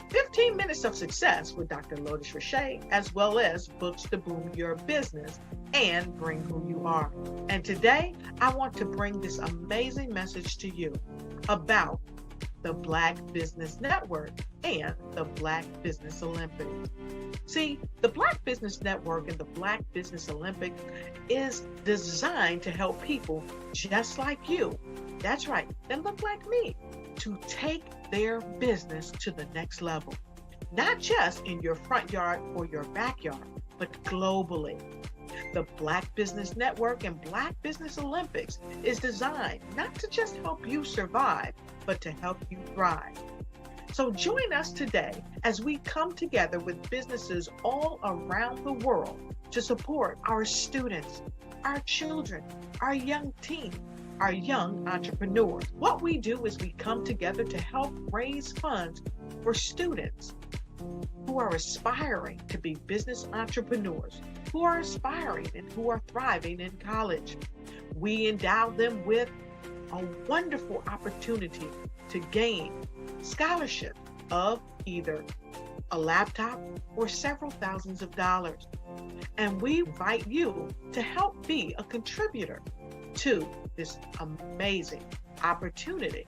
15 minutes of success with Dr. Lotus Richey, as well as books to boom your business and bring who you are. And today, I want to bring this amazing message to you about the Black Business Network, and the Black Business Olympics. See, the Black Business Network and the Black Business Olympics is designed to help people just like you, that's right, that look like me, to take their business to the next level. Not just in your front yard or your backyard, but globally. The Black Business Network and Black Business Olympics is designed not to just help you survive, but to help you thrive. So join us today as we come together with businesses all around the world to support our students, our children, our young teens, our young entrepreneurs. What we do is we come together to help raise funds for students who are aspiring to be business entrepreneurs, who are aspiring and who are thriving in college. We endow them with a wonderful opportunity to gain scholarship of either a laptop or several thousands of dollars. And we invite you to help be a contributor to this amazing opportunity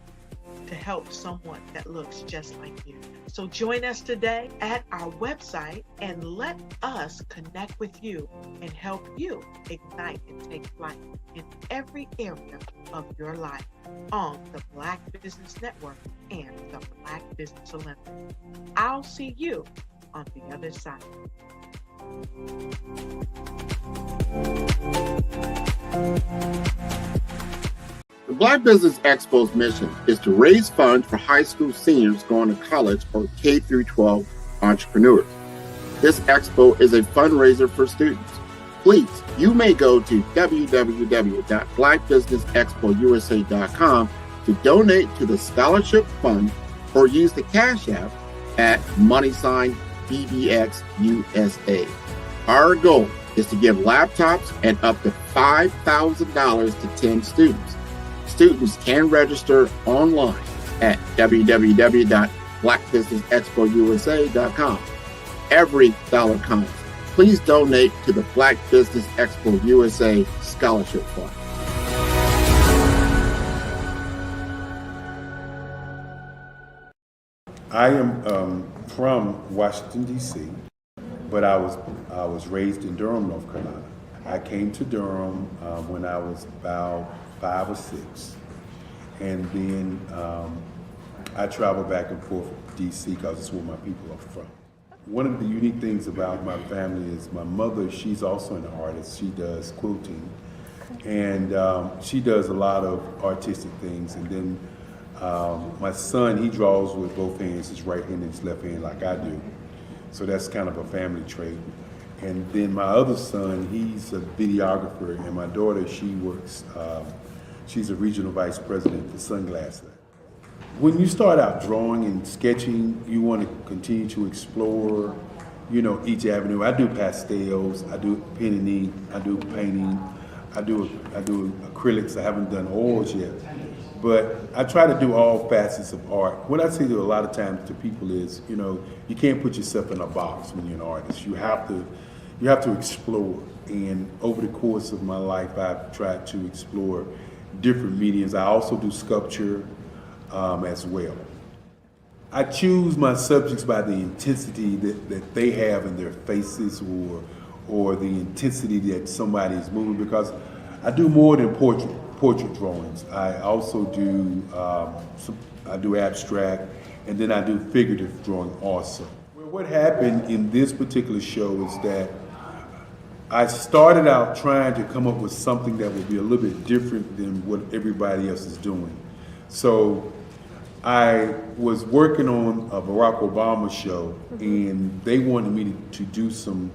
to help someone that looks just like you. So join us today at our website and let us connect with you and help you ignite and take flight in every area of your life on the Black Business Network and the Black Business Olympics. I'll see you on the other side. The Black Business Expo's mission is to raise funds for high school seniors going to college or K-12 entrepreneurs. This expo is a fundraiser for students. Please, you may go to www.blackbusinessexpousa.com to donate to the scholarship fund or use the Cash App at $BBXUSA. Our goal is to give laptops and up to $5,000 to 10 students. Students can register online at www.blackbusinessexpousa.com. Every dollar counts. Please donate to the Black Business Expo USA Scholarship Fund. I am from Washington, D.C., but I was raised in Durham, North Carolina. I came to Durham when I was about 5 or 6, and then I traveled back and forth to D.C. because it's where my people are from. One of the unique things about my family is my mother, she's also an artist. She does quilting, and she does a lot of artistic things. And then my son, he draws with both hands, his right hand and his left hand like I do. So that's kind of a family trait. And then my other son, he's a videographer, and my daughter, she works, she's a regional vice president for Sunglass Lab. When you start out drawing and sketching, you want to continue to explore, each avenue. I do pastels, I do pen and ink, I do painting, I do acrylics. I haven't done oils yet, but I try to do all facets of art. What I say to a lot of times to people is, you can't put yourself in a box when you're an artist. You have to explore. And over the course of my life, I've tried to explore different mediums. I also do sculpture as well. I choose my subjects by the intensity that they have in their faces, or the intensity that somebody is moving, because I do more than portrait drawings. I also do I do abstract, and then I do figurative drawing also. Well, what happened in this particular show is that I started out trying to come up with something that would be a little bit different than what everybody else is doing. So I was working on a Barack Obama show, and they wanted me to do some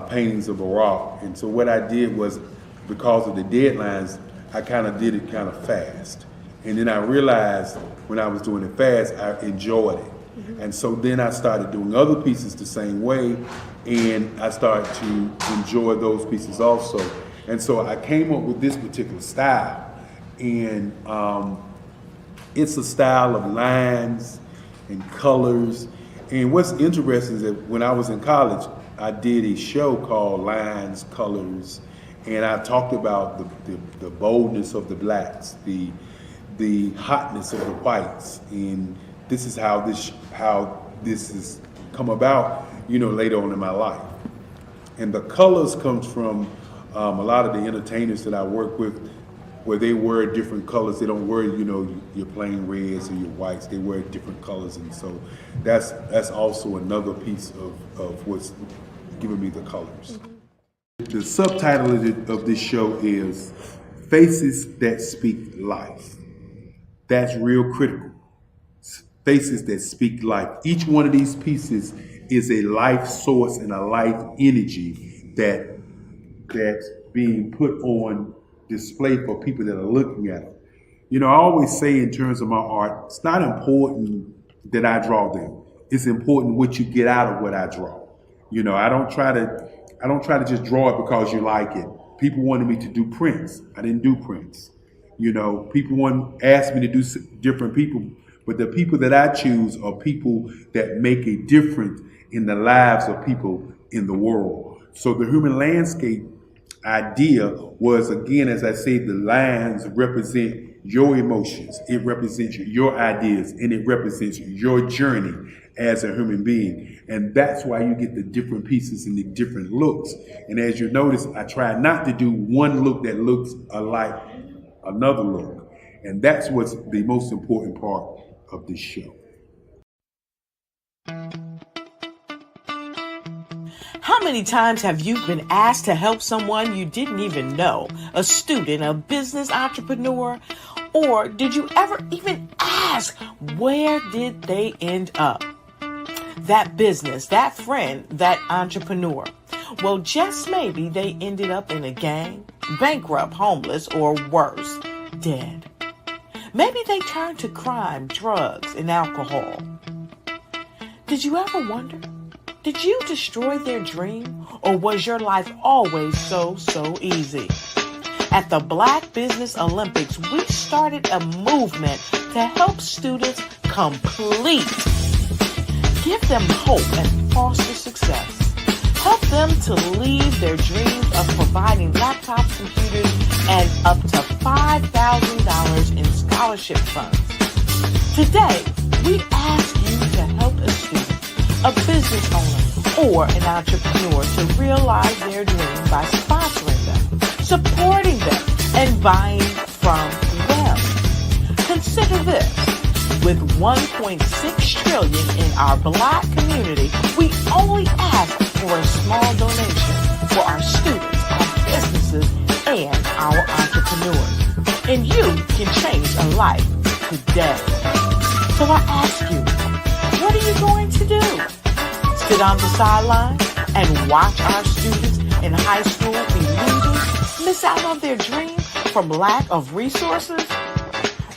paintings of Barack. And so what I did was, because of the deadlines, I kind of did it kind of fast. And then I realized when I was doing it fast, I enjoyed it. And so then I started doing other pieces the same way, and I started to enjoy those pieces also. And so I came up with this particular style, and it's a style of lines and colors. And what's interesting is that when I was in college, I did a show called Lines, Colors, and I talked about the boldness of the blacks, the the hotness of the whites, and this is how this has come about, later on in my life. And the colors comes from a lot of the entertainers that I work with, where they wear different colors. They don't wear, your plain reds or your whites. They wear different colors, and so that's also another piece of what's giving me the colors. The subtitle of this show is Faces That Speak Life. That's real critical. Faces that speak life. Each one of these pieces is a life source and a life energy that's being put on display for people that are looking at it. I always say in terms of my art, it's not important that I draw them. It's important what you get out of what I draw. I don't try to just draw it because you like it. People wanted me to do prints. I didn't do prints. People asked me to do different people, but the people that I choose are people that make a difference in the lives of people in the world. So the human landscape idea was, again, as I say, the lines represent your emotions, it represents your ideas, and it represents your journey as a human being. And that's why you get the different pieces and the different looks. And as you notice, I try not to do one look that looks alike another look. And that's what's the most important part of this show. How many times have you been asked to help someone you didn't even know, a student, a business entrepreneur, or did you ever even ask, where did they end up? That business, that friend, that entrepreneur. Well, just maybe they ended up in a gang, bankrupt, homeless, or worse, dead. Maybe they turned to crime, drugs, and alcohol. Did you ever wonder? Did you destroy their dream, or was your life always so easy? At the Black Business Olympics, we started a movement to help students complete. Give them hope and foster success. Help them to leave their dreams of providing laptops, computers, and up to $5,000 in scholarship funds. Today, we ask you to help a student, a business owner, or an entrepreneur to realize their dream by sponsoring them, supporting them, and buying from them. Consider this. With $1.6 trillion in our Black community, we only ask for a small donation for our students, our businesses, and our entrepreneurs. And you can change a life today. So I ask you, what are you going to do? Sit on the sideline and watch our students in high school be losers, miss out on their dream from lack of resources?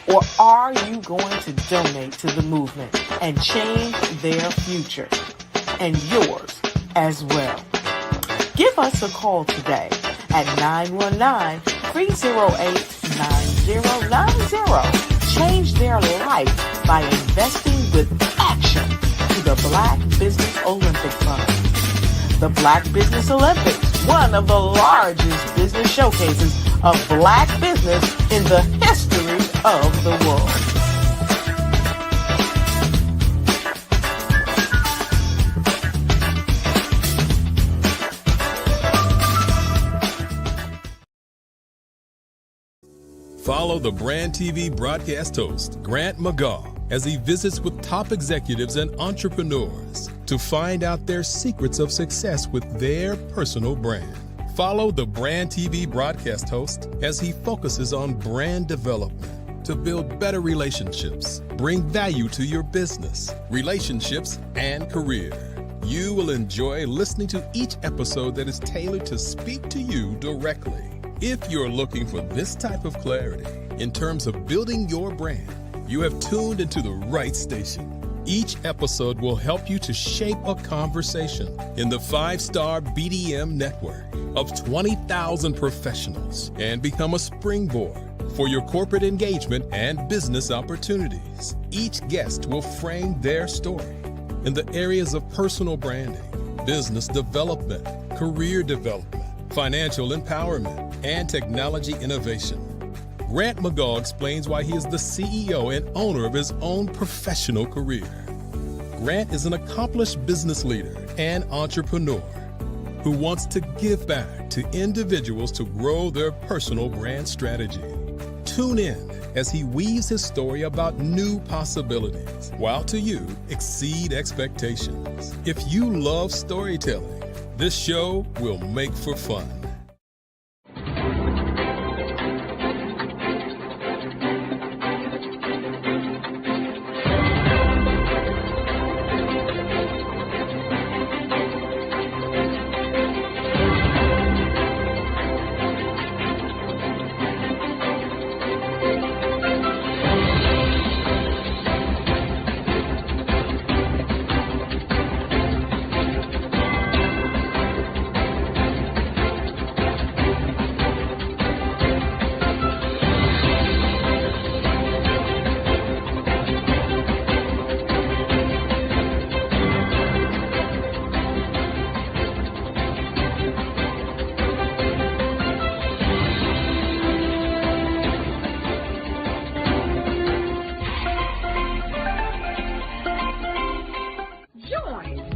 Or are you going to donate to the movement and change their future and yours as well? Give us a call today at 919-308-9090. Change their life by investing with action to the Black Business Olympic Fund. The Black Business Olympics, one of the largest business showcases of Black business in the history of the world. Follow the Brand TV broadcast host, Grant McGaw, as he visits with top executives and entrepreneurs to find out their secrets of success with their personal brand. Follow the Brand TV broadcast host as he focuses on brand development to build better relationships, bring value to your business, relationships, and career. You will enjoy listening to each episode that is tailored to speak to you directly. If you're looking for this type of clarity in terms of building your brand, you have tuned into the right station. Each episode will help you to shape a conversation in the 5-star BDM network of 20,000 professionals and become a springboard for your corporate engagement and business opportunities. Each guest will frame their story in the areas of personal branding, business development, career development, financial empowerment, and technology innovation. Grant McGaugh explains why he is the CEO and owner of his own professional career. Grant is an accomplished business leader and entrepreneur who wants to give back to individuals to grow their personal brand strategy. Tune in as he weaves his story about new possibilities, while to you exceed expectations. If you love storytelling, this show will make for fun.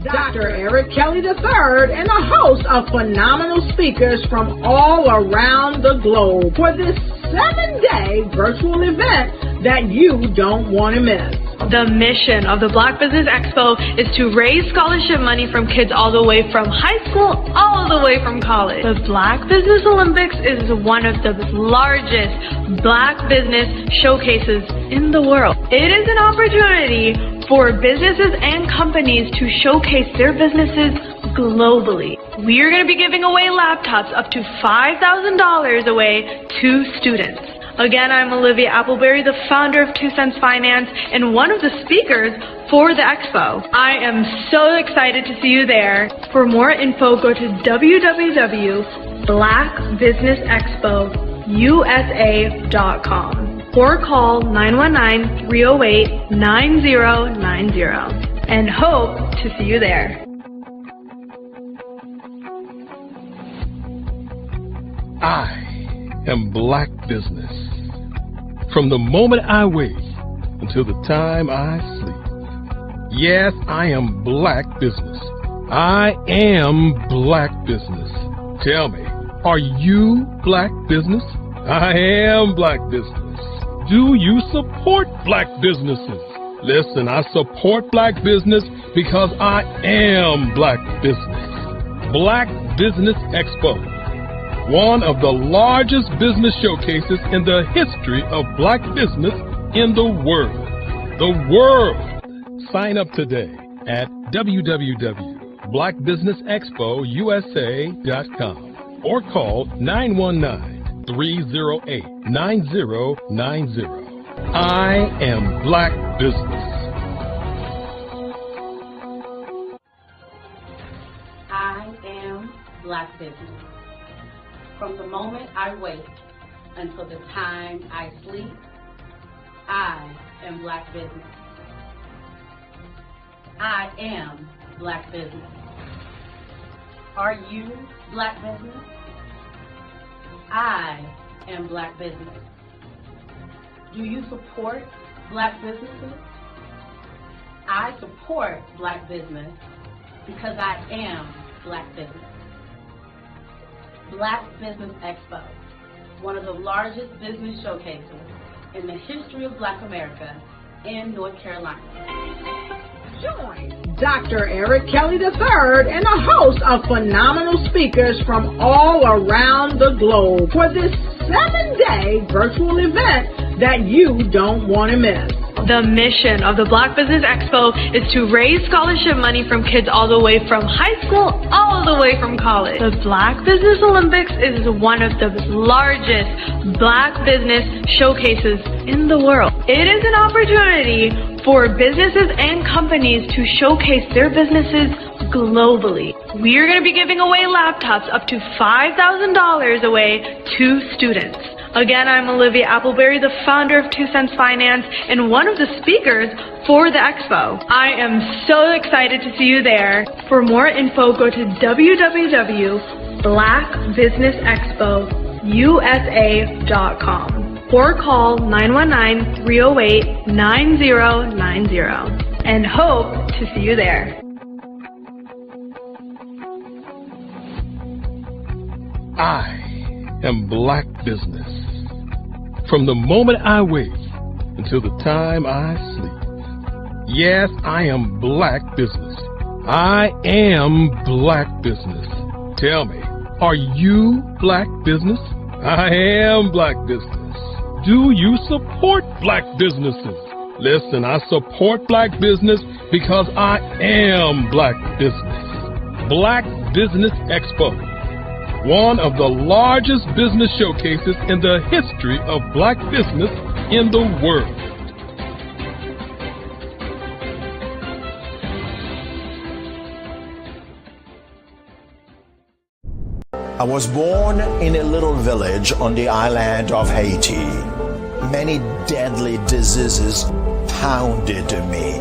Dr. Eric Kelly III and a host of phenomenal speakers from all around the globe for this 7-day virtual event that you don't want to miss. The mission of the Black Business Expo is to raise scholarship money from kids all the way from high school, all the way from college. The Black Business Olympics is one of the largest Black business showcases in the world. It is an opportunity for businesses and companies to showcase their businesses globally. We are going to be giving away laptops up to $5,000 away to students. Again, I'm Olivia Appleberry, the founder of 2 Cents Finance and one of the speakers for the expo. I am so excited to see you there. For more info, go to www.blackbusinessexpousa.com or call 919-308-9090 and hope to see you there. I am Black Business. From the moment I wake until the time I sleep. Yes, I am Black Business. I am Black Business. Tell me, are you Black Business? I am Black Business. Do you support Black businesses? Listen, I support Black business because I am Black Business. Black Business Expo, one of the largest business showcases in the history of Black business in the world. The world! Sign up today at www.blackbusinessexpousa.com or call 919-308-9090. I am Black Business. I am Black Business. From the moment I wake until the time I sleep, I am Black Business. I am Black Business. Are you Black Business? I am Black Business. Do you support Black businesses? I support Black business because I am Black Business. Black Business Expo, one of the largest business showcases in the history of Black America in North Carolina. Join Dr. Eric Kelly III and a host of phenomenal speakers from all around the globe for this 7-day virtual event that you don't want to miss. The mission of the Black Business Expo is to raise scholarship money from kids all the way from high school, all the way from college. The Black Business Olympics is one of the largest Black business showcases in the world. It is an opportunity for businesses and companies to showcase their businesses globally. We are going to be giving away laptops up to $5,000 away to students. Again, I'm Olivia Appleberry, the founder of 2 Cents Finance and one of the speakers for the expo. I am so excited to see you there. For more info, go to www.blackbusinessexpousa.com or call 919-308-9090 and hope to see you there. I am Black Business. From the moment I wake until the time I sleep. Yes, I am Black Business. I am Black Business. Tell me, are you Black Business? I am Black Business. Do you support Black businesses? Listen, I support Black business because I am Black Business. Black Business Expo, one of the largest business showcases in the history of Black business in the world. I was born in a little village on the island of Haiti. Many deadly diseases pounded me.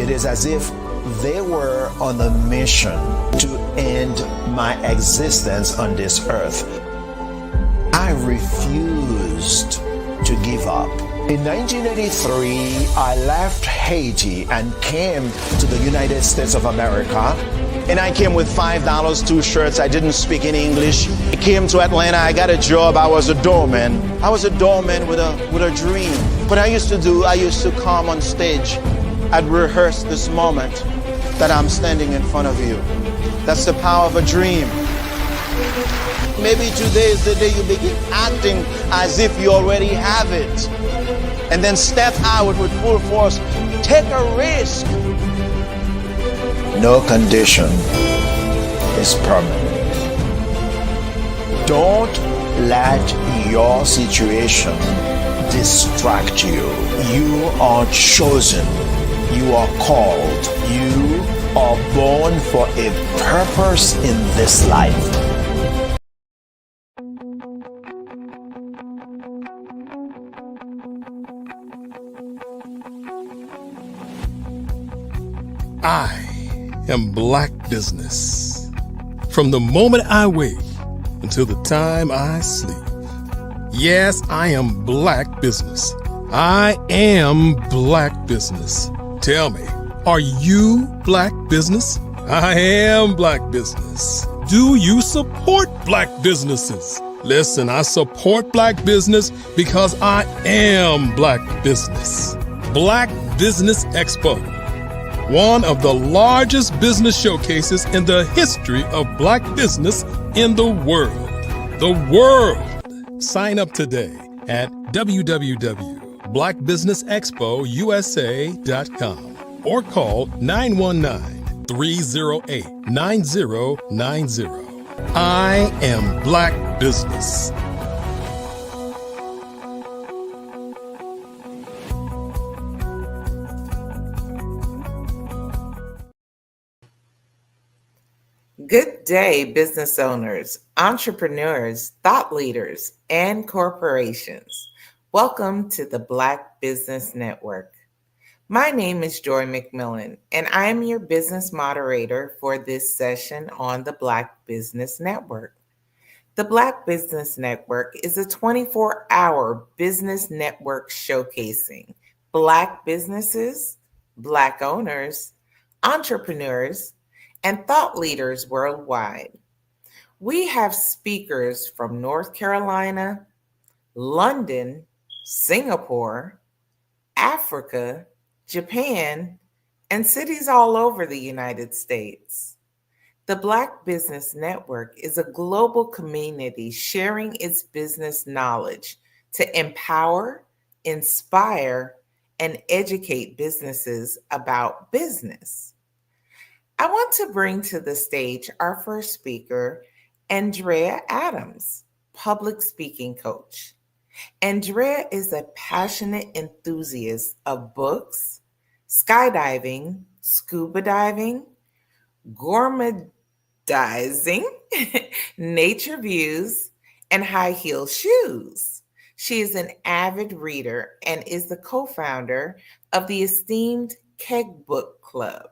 It is as if they were on a mission to end my existence on this earth. I refused to give up. In 1983, I left Haiti and came to the United States of America. And I came with $5, 2 shirts. I didn't speak any English. I came to Atlanta. I got a job. I was a doorman. I was a doorman with a dream. What I used to come on stage. I'd rehearse this moment that I'm standing in front of you. That's the power of a dream. Maybe today is the day you begin acting as if you already have it. And then step out with full force. Take a risk. No condition is permanent. Don't let your situation distract you. You are chosen. You are called. You are born for a purpose in this life. I am Black Business. From the moment I wake until the time I sleep. Yes, I am Black Business. I am Black Business. Tell me, are you Black Business? I am Black Business. Do you support Black businesses? Listen, I support Black business because I am Black Business. Black Business Expo, one of the largest business showcases in the history of Black business in the world. The world! Sign up today at www.blackbusinessexpousa.com or call 919-308-9090. I am Black Business. Good day, business owners, entrepreneurs, thought leaders, and corporations. Welcome to the Black Business Network. My name is Joy McMillan, and I am your business moderator for this session on the Black Business Network. The Black Business Network is a 24-hour business network showcasing Black businesses, Black owners, entrepreneurs, and thought leaders worldwide. We have speakers from North Carolina, London, Singapore, Africa, Japan, and cities all over the United States. The Black Business Network is a global community sharing its business knowledge to empower, inspire, and educate businesses about business. I want to bring to the stage our first speaker, Andrea Adams, public speaking coach. Andrea is a passionate enthusiast of books, skydiving, scuba diving, gourmetizing, nature views, and high heel shoes. She is an avid reader and is the co-founder of the esteemed Keg Book Club.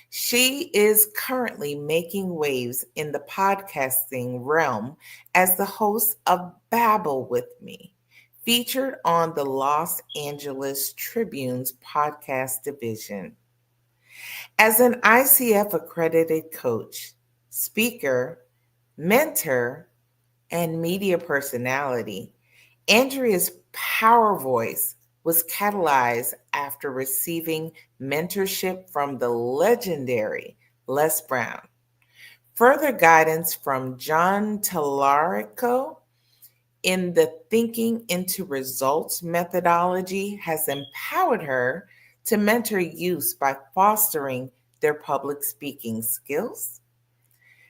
She is currently making waves in the podcasting realm as the host of Babble with Me, featured on the Los Angeles Tribune's podcast division. As an ICF accredited coach, speaker, mentor, and media personality, Andrea's power voice was catalyzed after receiving mentorship from the legendary Les Brown. Further guidance from John Tallarico in the Thinking into Results methodology has empowered her to mentor youth by fostering their public speaking skills,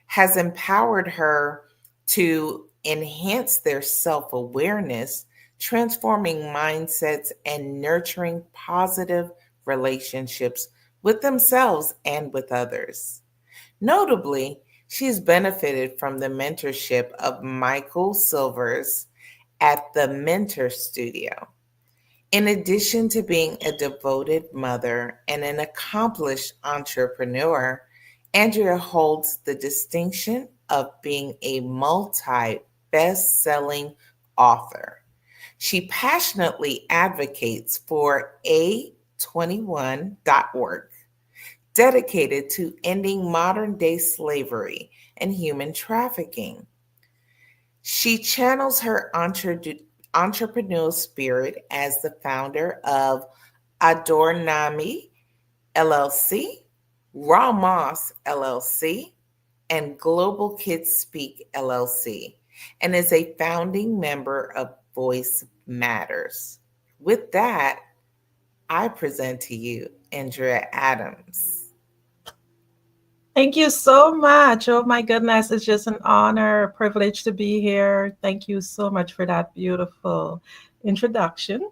has empowered her to enhance their self-awareness, transforming mindsets and nurturing positive relationships with themselves and with others. Notably, she's benefited from the mentorship of Michael Silvers at the Mentor Studio. In addition to being a devoted mother and an accomplished entrepreneur, Andrea holds the distinction of being a multi-best-selling author. She passionately advocates for A21.org, dedicated to ending modern-day slavery and human trafficking. She channels her entrepreneurial spirit as the founder of Adornami LLC, Raw Moss LLC, and Global Kids Speak LLC, and is a founding member of Voice Matters. With that, I present to you Andrea Adams. Thank you so much. Oh my goodness, it's just an honor, a privilege to be here. Thank you so much for that beautiful introduction.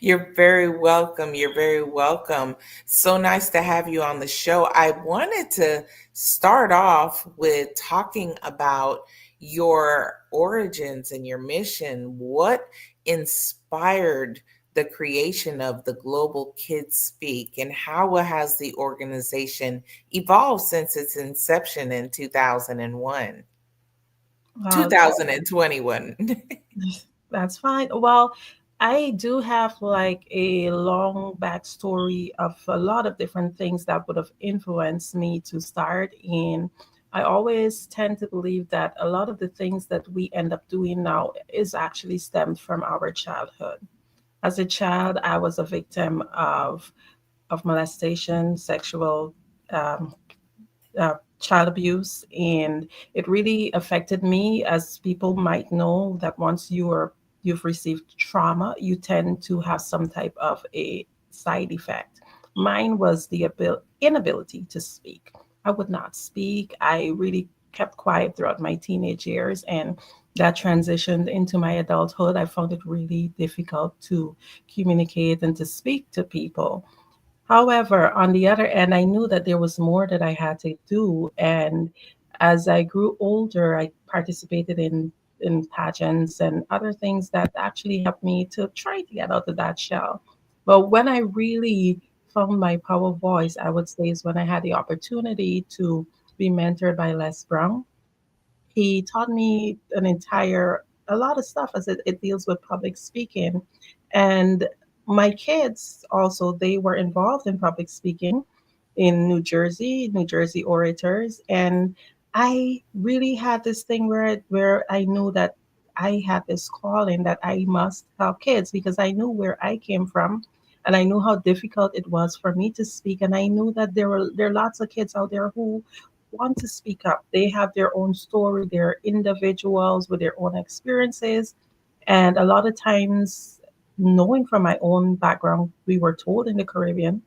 You're very welcome. You're very welcome. So nice to have you on the show. I wanted to start off with talking about your origins and your mission. What inspired the creation of the Global Kids Speak, and how has the organization evolved since its inception in 2001? 2021. That's fine. Well, I do have like a long backstory of a lot of different things that would have influenced me to start. And I always tend to believe that a lot of the things that we end up doing now is actually stemmed from our childhood. As a child, I was a victim of molestation, sexual child abuse, and it really affected me. As people might know, that once you've received trauma, you tend to have some type of a side effect. Mine was the inability to speak. I would not speak. I really kept quiet throughout my teenage years, and that transitioned into my adulthood. I found it really difficult to communicate and to speak to people. However, on the other end, I knew that there was more that I had to do. And as I grew older, I participated in pageants and other things that actually helped me to try to get out of that shell. But when I really found my power voice, I would say, is when I had the opportunity to be mentored by Les Brown. He taught me a lot of stuff as it deals with public speaking. And my kids also, they were involved in public speaking in New Jersey orators. And I really had this thing where I knew that I had this calling that I must help kids, because I knew where I came from and I knew how difficult it was for me to speak. And I knew that there are lots of kids out there who want to speak up. They have their own story, they're individuals with their own experiences. And a lot of times, knowing from my own background, we were told in the Caribbean,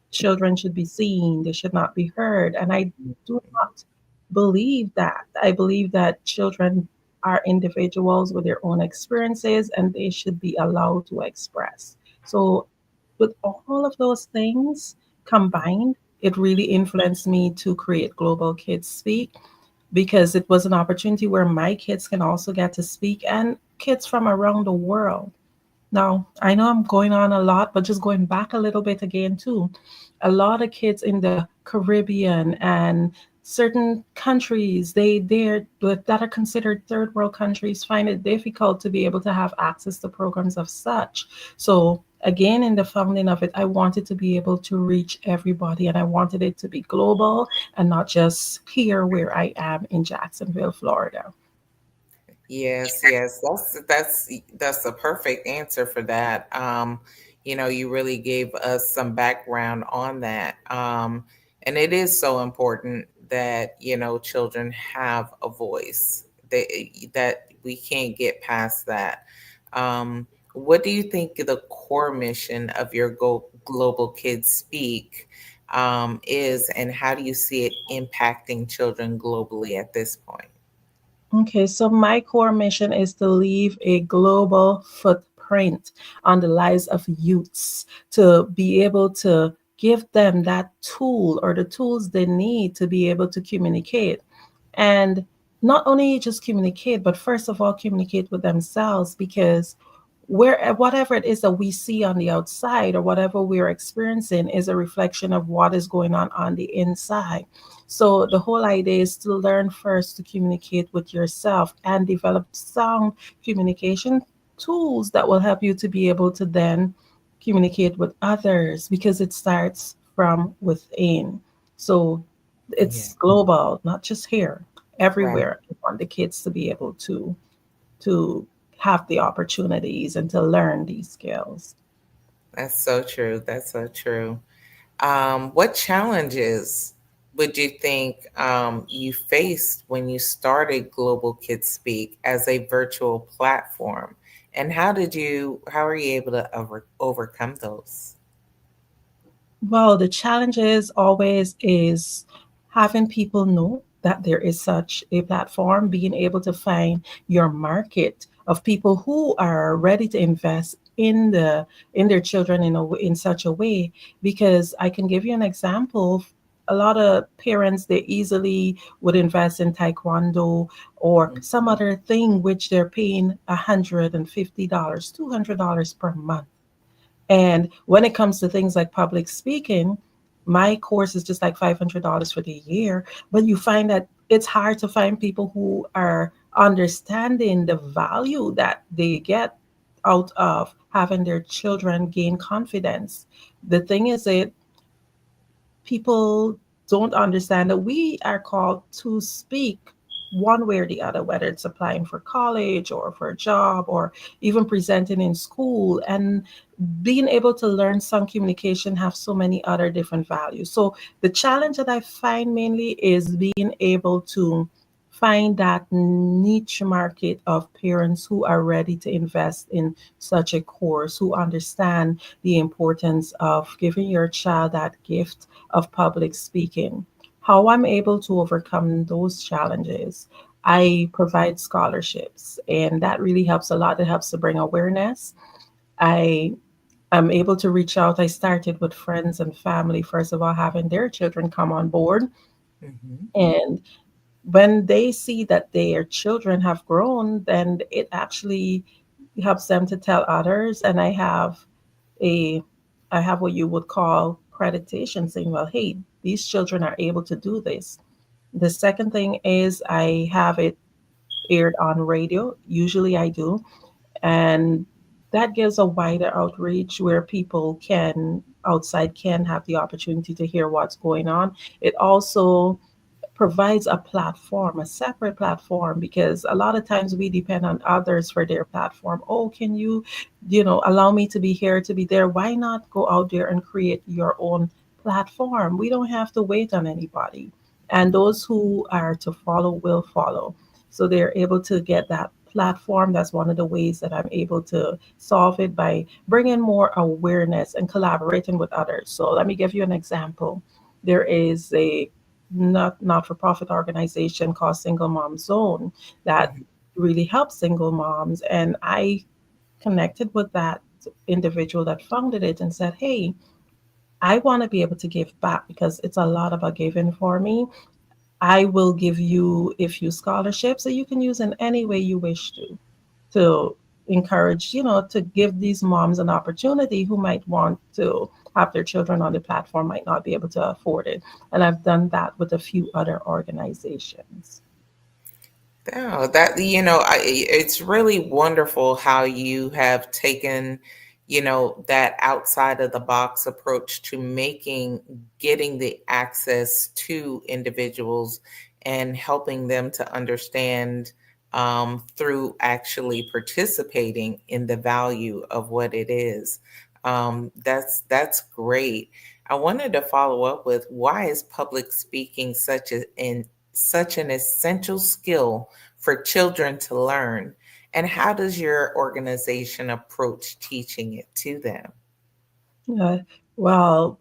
children should be seen, they should not be heard. And I do not believe that. I believe that children are individuals with their own experiences and they should be allowed to express. So, with all of those things combined, it really influenced me to create Global Kids Speak, because it was an opportunity where my kids can also get to speak, and kids from around the world. Now, I know I'm going on a lot, but just going back a little bit again, too. A lot of kids in the Caribbean and certain countries, that are considered third world countries, find it difficult to be able to have access to programs of such. So again, in the founding of it, I wanted to be able to reach everybody, and I wanted it to be global and not just here where I am in Jacksonville, Florida. Yes, yes, that's the perfect answer for that. You really gave us some background on that. And it is so important that, children have a voice. That we can't get past that. What do you think the core mission of your Global Kids Speak is, and how do you see it impacting children globally at this point? Okay, so my core mission is to leave a global footprint on the lives of youths, to be able to give them that tool or the tools they need to be able to communicate. And not only just communicate, but first of all, communicate with themselves, because whatever it is that we see on the outside or whatever we're experiencing is a reflection of what is going on the inside. So the whole idea is to learn first to communicate with yourself and develop sound communication tools that will help you to be able to then communicate with others, because it starts from within. So Yeah. it's global, not just here, Right. everywhere. I want the kids to be able to have the opportunities and to learn these skills. That's so true. That's so true. What challenges would you think you faced when you started Global Kids Speak as a virtual platform? And how are you able to overcome those? Well, the challenge is always is having people know that there is such a platform, being able to find your market of people who are ready to invest in their children in such a way. Because I can give you an example. A lot of parents, they easily would invest in taekwondo or some other thing which they're paying $150, $200 per month. And when it comes to things like public speaking, my course is just like $500 for the year. But you find that it's hard to find people who are understanding the value that they get out of having their children gain confidence. The thing is that people don't understand that we are called to speak one way or the other, whether it's applying for college or for a job or even presenting in school. And being able to learn some communication have so many other different values. So the challenge that I find mainly is being able to find that niche market of parents who are ready to invest in such a course, who understand the importance of giving your child that gift of public speaking. How I'm able to overcome those challenges, I provide scholarships, and that really helps a lot. It helps to bring awareness. I am able to reach out. I started with friends and family, first of all, having their children come on board. Mhm. And when they see that their children have grown, then it actually helps them to tell others. And a I have what you would call accreditation, saying, well, hey, these children are able to do this. The second thing is I have it aired on radio. Usually I do. And that gives a wider outreach where people can outside can have the opportunity to hear what's going on. It also provides a platform, a separate platform, because a lot of times we depend on others for their platform. Oh, can you, allow me to be here, to be there? Why not go out there and create your own platform? We don't have to wait on anybody. And those who are to follow will follow. So they're able to get that platform. That's one of the ways that I'm able to solve it, by bringing more awareness and collaborating with others. So let me give you an example. There is a not for profit organization called Single Mom Zone that really helps single moms. And I connected with that individual that founded it and said, hey, I want to be able to give back because it's a lot about giving for me. I will give you a few scholarships that you can use in any way you wish to encourage, to give these moms an opportunity who might want to have their children on the platform, might not be able to afford it. And I've done that with a few other organizations. Oh, that, it's really wonderful how you have taken, that outside of the box approach to getting the access to individuals and helping them to understand through actually participating in the value of what it is. That's great. I wanted to follow up with, why is public speaking such an essential skill for children to learn? And how does your organization approach teaching it to them? Well,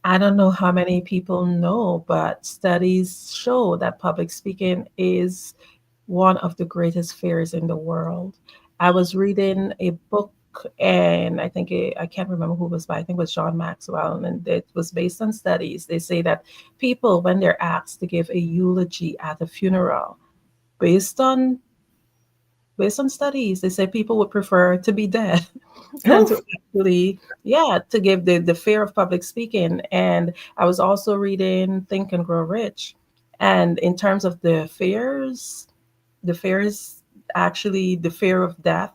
I don't know how many people know, but studies show that public speaking is one of the greatest fears in the world. I was reading a book, and I can't remember who it was by. I think it was John Maxwell, and it was based on studies. They say that people, when they're asked to give a eulogy at a funeral, based on studies, they say people would prefer to be dead than to actually, to give the fear of public speaking. And I was also reading Think and Grow Rich. And in terms of the fears, actually, the fear of death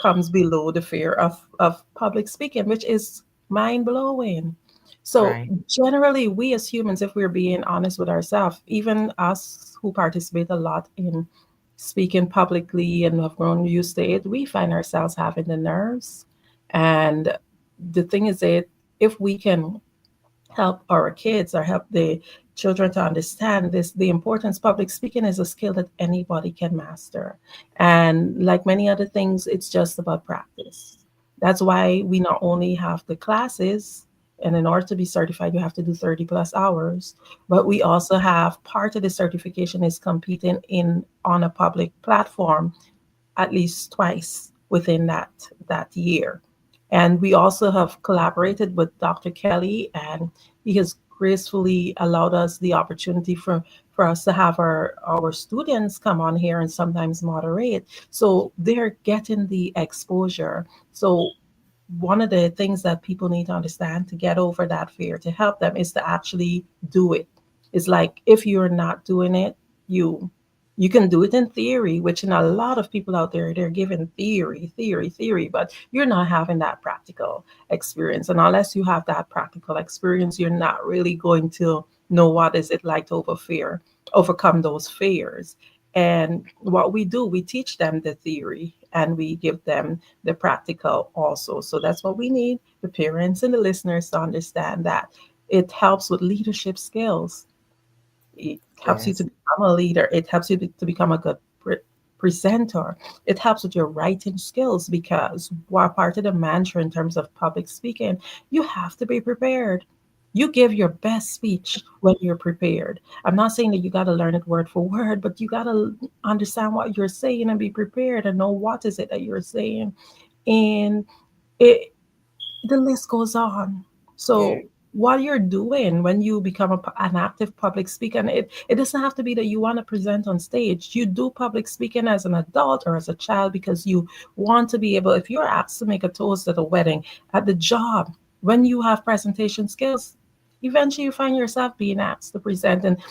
comes below the fear of public speaking, which is mind blowing. So Right. generally, we as humans, if we're being honest with ourselves, even us who participate a lot in speaking publicly and have grown used to it, we find ourselves having the nerves. And the thing is that if we can help our kids or help the children to understand this, the importance, public speaking is a skill that anybody can master. And like many other things, it's just about practice. That's why we not only have the classes, and in order to be certified, you have to do 30 plus hours, but we also have part of the certification is competing in on a public platform at least twice within that year. And we also have collaborated with Dr. Kelly, and he has gracefully allowed us the opportunity for us to have our students come on here and sometimes moderate. So they're getting the exposure. So one of the things that people need to understand to get over that fear, to help them, is to actually do it. It's like, if you're not doing it, you can do it in theory, which in a lot of people out there, they're given theory, but you're not having that practical experience. And unless you have that practical experience, you're not really going to know what is it like to overcome those fears. And what we do, we teach them the theory and we give them the practical also. So that's what we need the parents and the listeners to understand, that it helps with leadership skills. It helps you to Yes. become a leader. It helps you to become a good presenter. It helps with your writing skills, because while part of the mantra in terms of public speaking, you have to be prepared. You give your best speech when you're prepared. I'm not saying that you got to learn it word for word, but you got to understand what you're saying and be prepared and know what is it that you're saying. And it the list goes on. Yeah. So what you're doing when you become an active public speaker, and it doesn't have to be that you want to present on stage. You do public speaking as an adult or as a child because you want to be able, if you're asked to make a toast at a wedding, at the job, when you have presentation skills, eventually you find yourself being asked to present and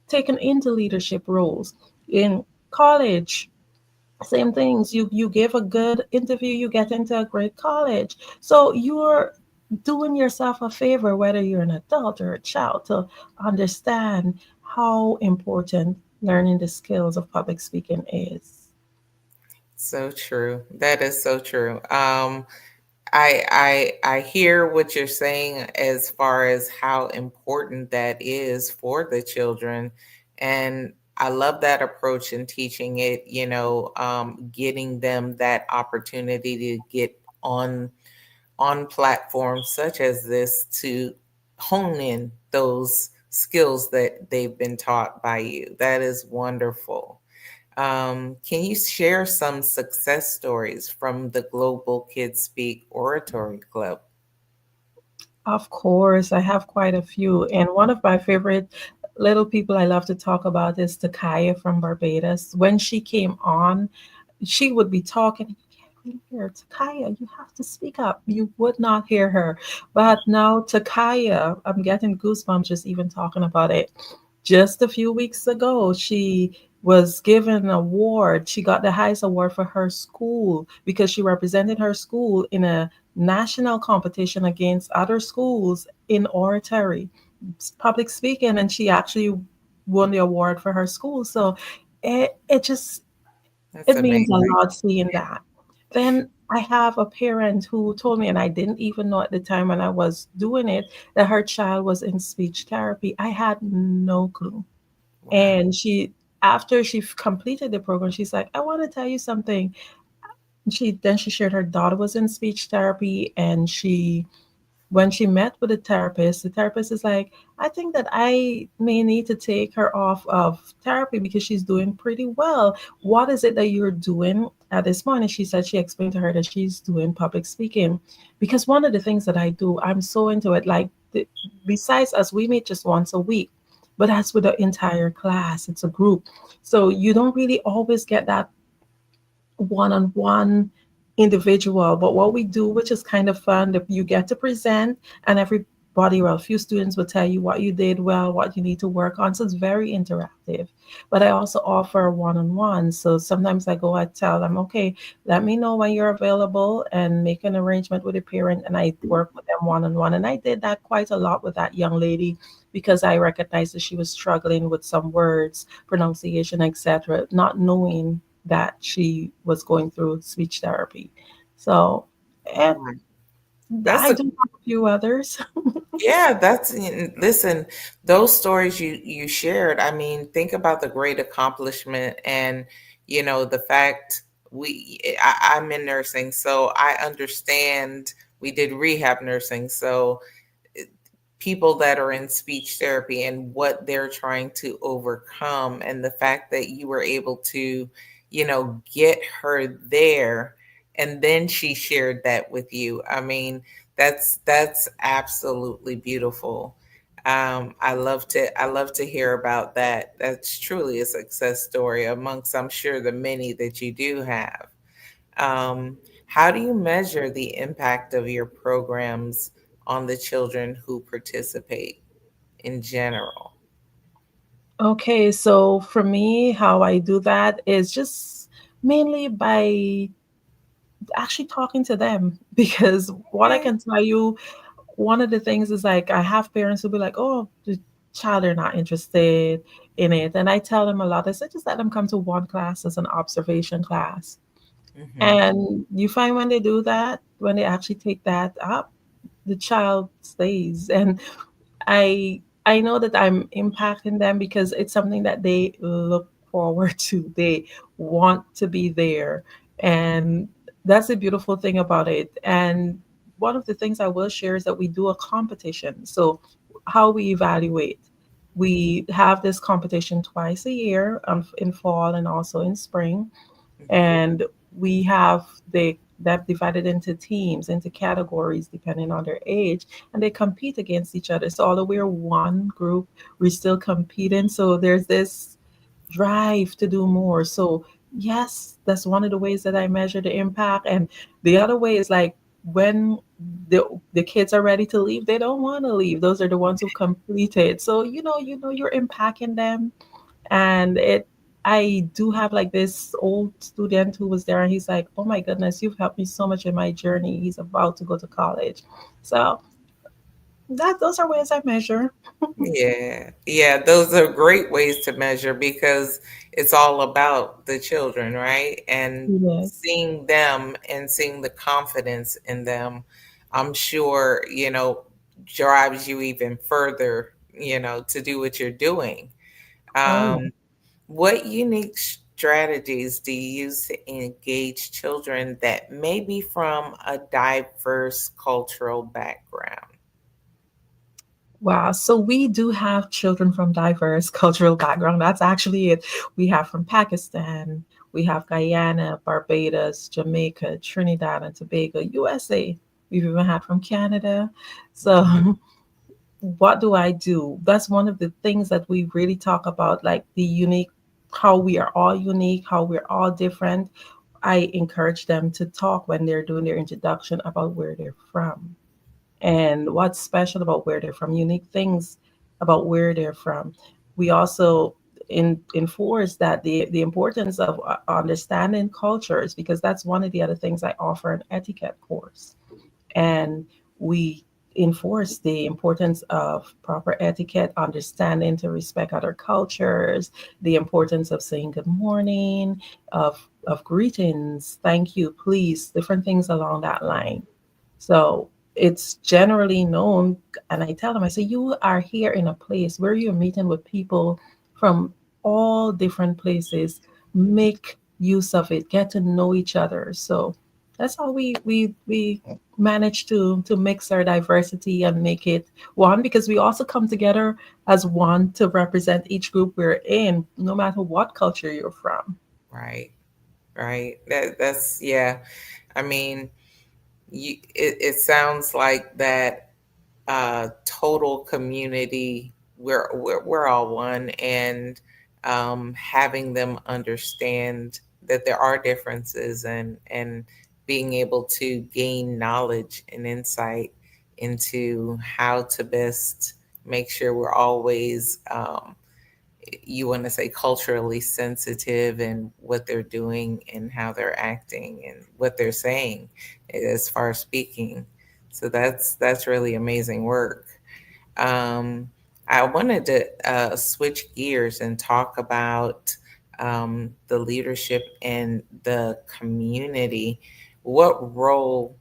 taken into leadership roles. In college, same things. You give a good interview, you get into a great college. So you're doing yourself a favor, whether you're an adult or a child, to understand how important learning the skills of public speaking is. So true. That is so true. I hear what you're saying as far as how important that is for the children, and I love that approach in teaching it. Getting them that opportunity to get on platforms such as this to hone in those skills that they've been taught by you. That is wonderful. Can you share some success stories from the Global Kids Speak Oratory Club? Of course, I have quite a few. And one of my favorite little people I love to talk about is Takaya from Barbados. When she came on, she would be talking. You can't really hear Takaya. You have to speak up. You would not hear her. But now Takaya, I'm getting goosebumps just even talking about it. Just a few weeks ago, she was given an award. She got the highest award for her school because she represented her school in a national competition against other schools in oratory, public speaking, and she actually won the award for her school. So it just That's it means a amazing. lot seeing that. Then I have a parent who told me, and I didn't even know at the time when I was doing it, that her child was in speech therapy. I had no clue. Wow. And after she completed the program, she's like, I want to tell you something. She shared her daughter was in speech therapy, and when she met with the therapist is like, I think that I may need to take her off of therapy because she's doing pretty well. What is it that you're doing at this point? And she said, she explained to her that she's doing public speaking. Because one of the things that I do, I'm so into it. Like, besides us, we meet just once a week, but that's with the entire class. It's a group. So you don't really always get that one-on-one individual. But what we do, which is kind of fun, that you get to present, and everybody, well, a few students will tell you what you did well, what you need to work on. So it's very interactive. But I also offer one-on-one. So sometimes I tell them, okay, let me know when you're available and make an arrangement with a parent, and I work with them one-on-one. And I did that quite a lot with that young lady because I recognized that she was struggling with some words, pronunciation, etc., not knowing that she was going through speech therapy. So, and Right. That's I a do have a few others. Yeah, listen, those stories you shared, I mean, think about the great accomplishment and the fact I'm in nursing, so I understand. We did rehab nursing, so people that are in speech therapy and what they're trying to overcome, and the fact that you were able to get her there, and then she shared that with you. I mean, that's absolutely beautiful. I love to hear about that. That's truly a success story amongst, I'm sure, the many that you do have. How do you measure the impact of your programs on the children who participate in general? Okay, so for me, how I do that is just mainly by actually talking to them because what I Okay. can tell you, one of the things is like I have parents who be like, oh, the child are not interested in it. And I tell them a lot. I said, just let them come to one class as an observation class. Hmm. And you find when they do that, when they actually take that up, the child stays. And I know that I'm impacting them because it's something that they look forward to. They want to be there. And that's the beautiful thing about it. And one of the things I will share is that we do a competition. So how we evaluate. We have this competition twice a year in fall and also in spring, Hmm. and we have that divided into teams, into categories depending on their age, and they compete against each other. So although we're one group, we're still competing. So there's this drive to do more. So yes, that's one of the ways that I measure the impact. And the other way is like when the kids are ready to leave, they don't want to leave. Those are the ones who completed. So you're impacting them, and it I do have like this old student who was there, and he's like, oh my goodness, you've helped me so much in my journey. He's about to go to college. So those are ways I measure. Yeah, yeah, those are great ways to measure because it's all about the children, right? And Yes. seeing them and seeing the confidence in them, I'm sure, drives you even further, to do what you're doing. Oh yeah. Um, what unique strategies do you use to engage children that may be from a diverse cultural background? Wow. So we do have children from diverse cultural background. That's actually it. We have from Pakistan, we have Guyana, Barbados, Jamaica, Trinidad and Tobago, USA. We've even had from Canada. So what do I do? That's one of the things that we really talk about, like the unique, how we are all unique, how we're all different. I encourage them to talk when they're doing their introduction about where they're from and what's special about where they're from, unique things about where they're from. We also enforce that the importance of understanding cultures, because that's one of the other things I offer an etiquette course. And we enforce the importance of proper etiquette, understanding to respect other cultures, the importance of saying good morning, of greetings, thank you, please, different things along that line. So it's generally known, and I tell them, I say, you are here in a place where you're meeting with people from all different places. Make use of it, get to know each other. So that's how we manage to mix our diversity and make it one, because we also come together as one to represent each group we're in, no matter what culture you're from. Right, right. That's yeah. I mean, it sounds like that total community. We're all one, and having them understand that there are differences, and being able to gain knowledge and insight into how to best make sure we're always you want to say culturally sensitive in what they're doing and how they're acting and what they're saying as far as speaking. So that's really amazing work. Um, I wanted to switch gears and talk about the leadership in the community. What role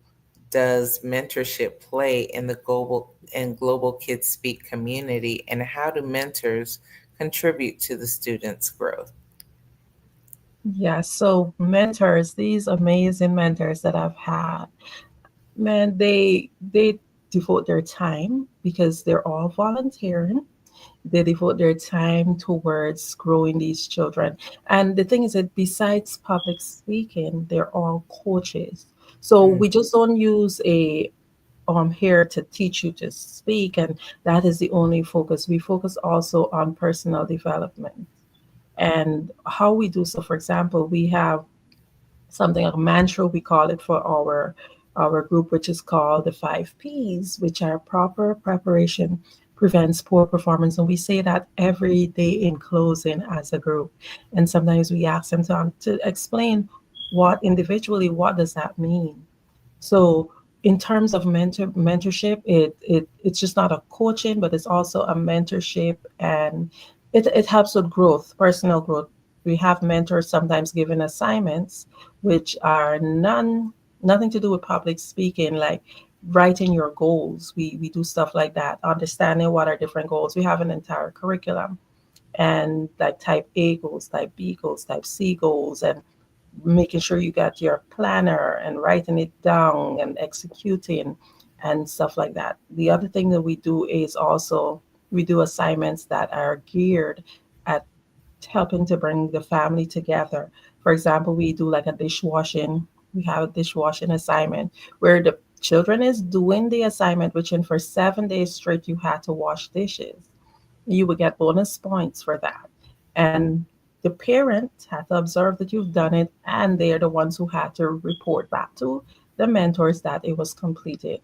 does mentorship play in the global Kids Speak community, and how do mentors contribute to the students' growth? Yeah, so mentors, these amazing mentors that I've had, man, they devote their time because they're all volunteering. They devote their time towards growing these children. And the thing is that besides public speaking, they're all coaches. So we just don't use a here to teach you to speak, and that is the only focus. We focus also on personal development and how we do so. For example, we have something like a mantra, we call it, for our group, which is called the 5 Ps, which are proper preparation prevents poor performance. And we say that every day in closing as a group. And sometimes we ask them to explain what individually, what does that mean? So in terms of mentorship, it's just not a coaching, but it's also a mentorship, and it helps with growth, personal growth. We have mentors sometimes given assignments which are nothing to do with public speaking, like writing your goals. We do stuff like that, understanding what are different goals. We have an entire curriculum, and like type A goals, type B goals, type C goals, and making sure you got your planner and writing it down and executing and stuff like that. The other thing that we do is also we do assignments that are geared at helping to bring the family together. For example, we do like a dishwashing. We have a dishwashing assignment where the children is doing the assignment, which in for 7 days straight you had to wash dishes. You would get bonus points for that. And the parent had to observe that you've done it, and they're the ones who had to report back to the mentors that it was completed.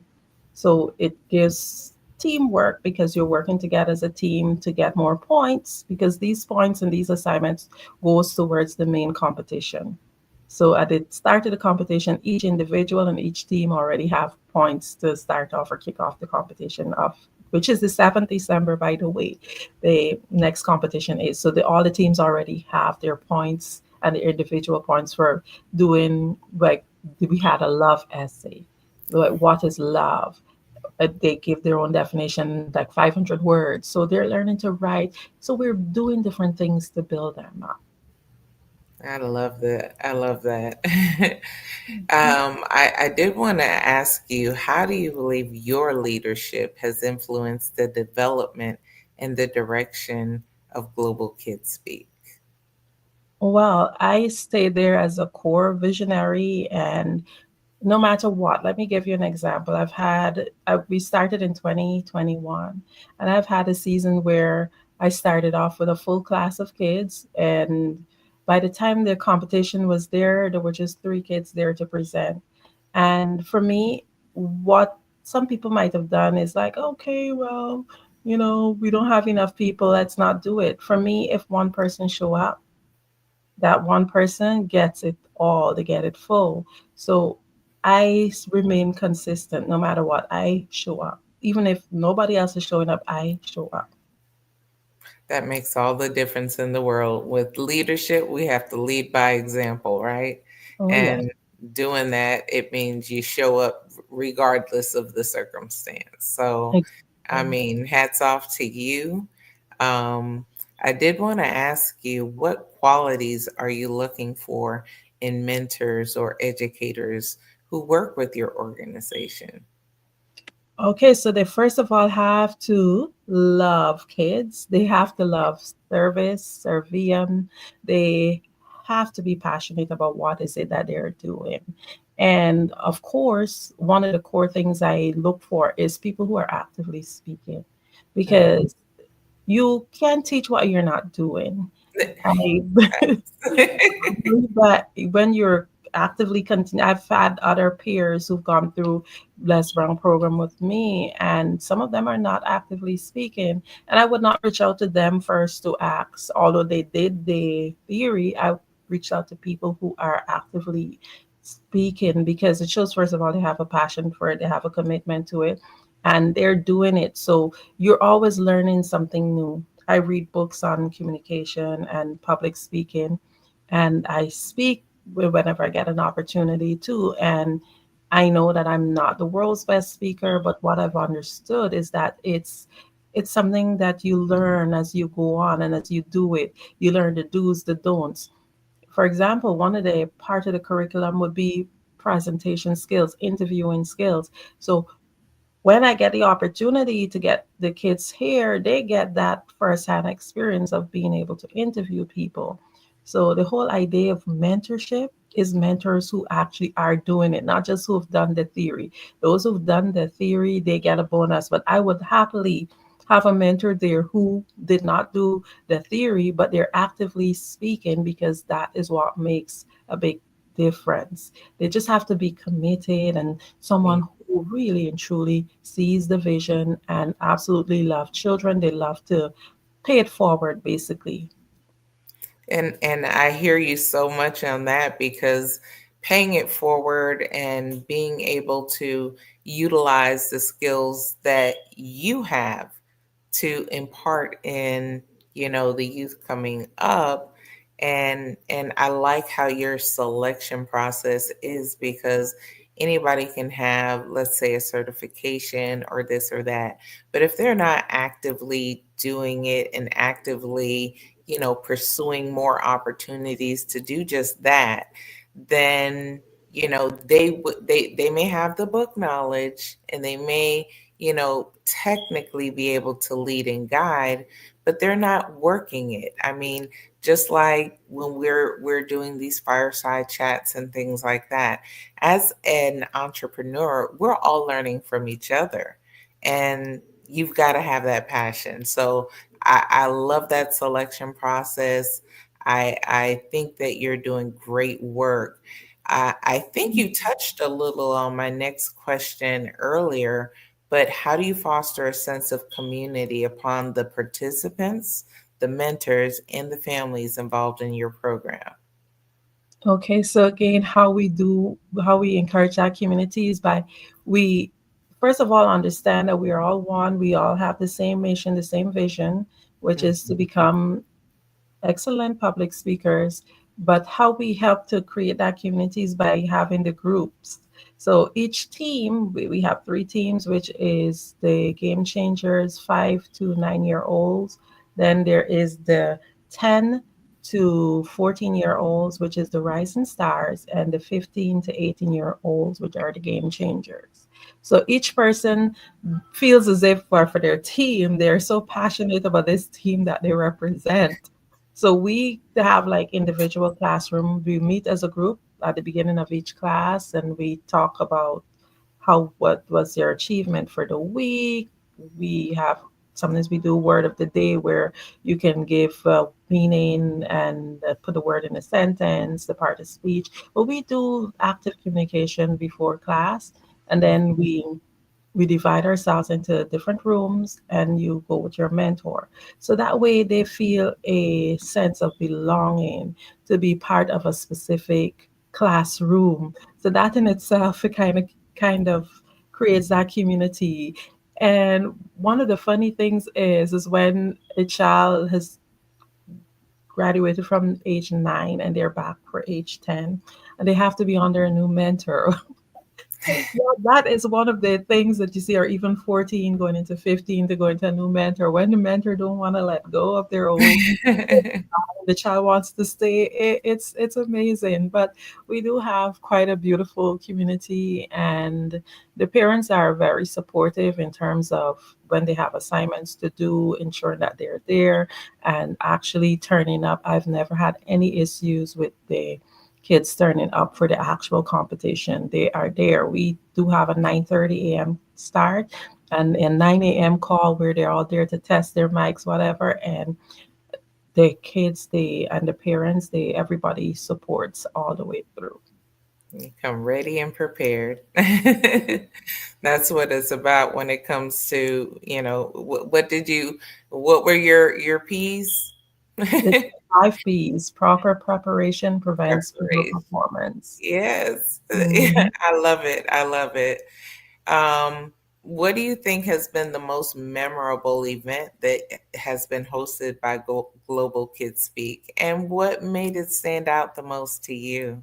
So it gives teamwork because you're working together as a team to get more points, because these points and these assignments goes towards the main competition. So at the start of the competition, each individual and each team already have points to start off or kick off the competition of, which is the 7th December, by the way. The next competition is. So all the teams already have their points and their individual points for doing, like, we had a love essay. Like, what is love? They give their own definition, like 500 words. So they're learning to write. So we're doing different things to build them up. I love that. I love that. I did want to ask you, how do you believe your leadership has influenced the development and the direction of Global Kids Speak? Well, I stay there as a core visionary, and no matter what, let me give you an example. We started in 2021, and I've had a season where I started off with a full class of kids, and by the time the competition was there were just 3 kids there to present. And for me, what some people might have done is like, okay, well, we don't have enough people, let's not do it. For me, if one person show up, that one person gets it all, they get it full. So remain consistent no matter what. I show up. Even if nobody else is showing up, I show up. That makes all the difference in the world. With leadership, we have to lead by example, right? Oh, yeah. And doing that, it means you show up regardless of the circumstance. So, I mean, hats off to you. I did want to ask you, what qualities are you looking for in mentors or educators who work with your organization? Okay, so they first of all have to love kids. They have to love service, servium. They have to be passionate about what is it that they're doing. And of course, one of the core things I look for is people who are actively speaking, because you can't teach what you're not doing. I believe that when you're actively continue, I've had other peers who've gone through Les Brown program with me, and some of them are not actively speaking. And I would not reach out to them first to ask, although they did the theory. I reached out to people who are actively speaking, because it shows, first of all, they have a passion for it, they have a commitment to it, and they're doing it. So you're always learning something new. I read books on communication and public speaking, and I speak whenever I get an opportunity to. And I know that I'm not the world's best speaker, but what I've understood is that it's something that you learn as you go on, and as you do it, you learn the do's, the don'ts. For example, one of the part of the curriculum would be presentation skills, interviewing skills. So when I get the opportunity to get the kids here, they get that firsthand experience of being able to interview people. So the whole idea of mentorship is mentors who actually are doing it, not just who've done the theory. Those who've done the theory, they get a bonus. But I would happily have a mentor there who did not do the theory, but they're actively speaking, because that is what makes a big difference. They just have to be committed, and someone who really and truly sees the vision and absolutely love children. They love to pay it forward, basically. And I hear you so much on that, because paying it forward and being able to utilize the skills that you have to impart in, the youth coming up. And I like how your selection process is, because anybody can have, let's say, a certification or this or that, but if they're not actively doing it and actively, pursuing more opportunities to do just that, then they may have the book knowledge, and they may, technically be able to lead and guide, but they're not working it. I mean, just like when we're doing these fireside chats and things like that, as an entrepreneur, we're all learning from each other, and you've got to have that passion. So I love that selection process. I think that you're doing great work. I think you touched a little on my next question earlier, but how do you foster a sense of community upon the participants, the mentors, and the families involved in your program? Okay, so again, how we encourage our community is by, we first of all understand that we are all one. We all have the same mission, the same vision, which is to become excellent public speakers. But how we help to create that community is by having the groups. So each team, we have 3 teams, which is the game changers, 5 to 9-year-olds. Then there is the 10 to 14-year-olds, which is the rising stars, and the 15 to 18-year-olds, which are the game changers. So each person feels as if for their team, they're so passionate about this team that they represent. So we have like individual classroom. We meet as a group at the beginning of each class, and we talk about what was their achievement for the week. We have sometimes we do word of the day where you can give meaning and put the word in a sentence, the part of speech. But we do active communication before class, and then we divide ourselves into different rooms and you go with your mentor. So that way they feel a sense of belonging to be part of a specific classroom. So that in itself it kind of creates that community. And one of the funny things is when a child has graduated from age 9 and they're back for age 10 and they have to be under a new mentor. Yeah, that is one of the things that you see, or even 14 going into 15 to go into a new mentor. When the mentor don't want to let go of their old, the child wants to stay. It's amazing. But we do have quite a beautiful community, and the parents are very supportive in terms of when they have assignments to do, ensuring that they're there and actually turning up. I've never had any issues with the kids turning up for the actual competition. They are there. We do have a 9:30 a.m. start and a 9 a.m. call where they're all there to test their mics, whatever. And the kids, they and the parents, they everybody supports all the way through. You come ready and prepared. That's what it's about when it comes to, what were your P's? It's 5 P's. Proper preparation prevents poor Preparation. performance. Yes. Mhm. I love it. I love it. What do you think has been the most memorable event that has been hosted by Global Kids Speak, and what made it stand out the most to you?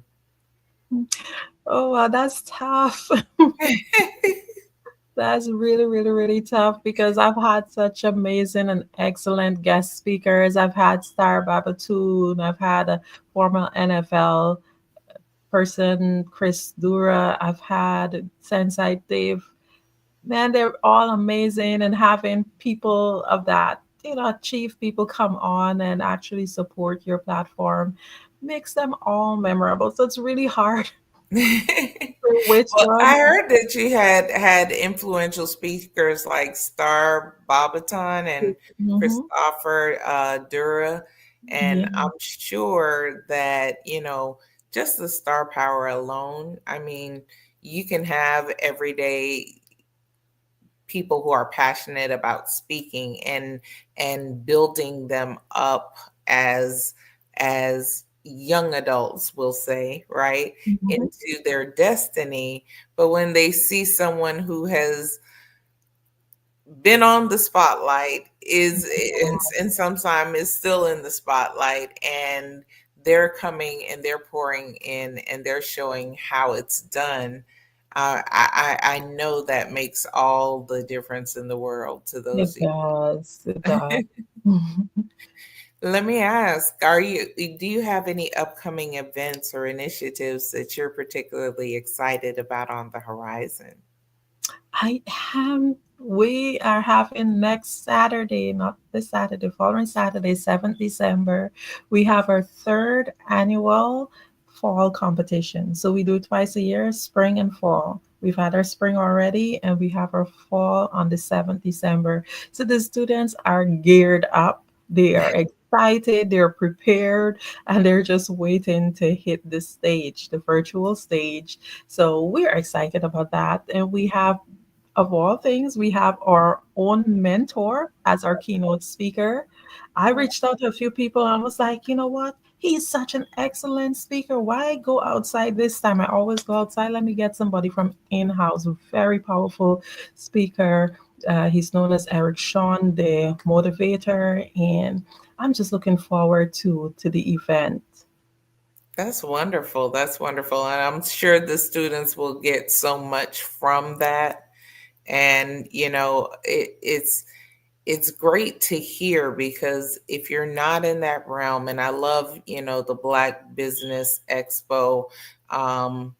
Oh, wow, that's tough. That's really, really, really tough because I've had such amazing and excellent guest speakers. I've had Star Babatoon, I've had a former NFL person, Chris Dura, I've had Sensei Dave. Man, they're all amazing, and having people of that, chief people come on and actually support your platform makes them all memorable. So it's really hard which Well, one. I heard that you had influential speakers like Star Bobaton and Mhm. Christopher Dura, and Yeah. I'm sure that just the star power alone. I mean, you can have everyday people who are passionate about speaking and building them up as young adults, will say, right, Mhm. into their destiny. But when they see someone who has been on the spotlight, is and sometimes is still in the spotlight, and they're coming and they're pouring in and they're showing how it's done, I know that makes all the difference in the world to those. It does. It does. Let me ask, do you have any upcoming events or initiatives that you're particularly excited about on the horizon? I am. We are having next Saturday, not this Saturday, following Saturday, 7th December. We have our third annual fall competition. So we do it twice a year, spring and fall. We've had our spring already, and we have our fall on the 7th December. So the students are geared up. They are excited, they're prepared, and they're just waiting to hit the stage, the virtual stage. So we're excited about that. And we have, of all things, we have our own mentor as our keynote speaker. I reached out to a few people and was like, you know what? He's such an excellent speaker. Why go outside this time? I always go outside. Let me get somebody from in-house, a very powerful speaker. He's known as Eric Sean, the motivator, and I'm just looking forward to the event. That's wonderful. That's wonderful. And I'm sure the students will get so much from that. And, it's great to hear, because if you're not in that realm, and I love, the Black Business Expo,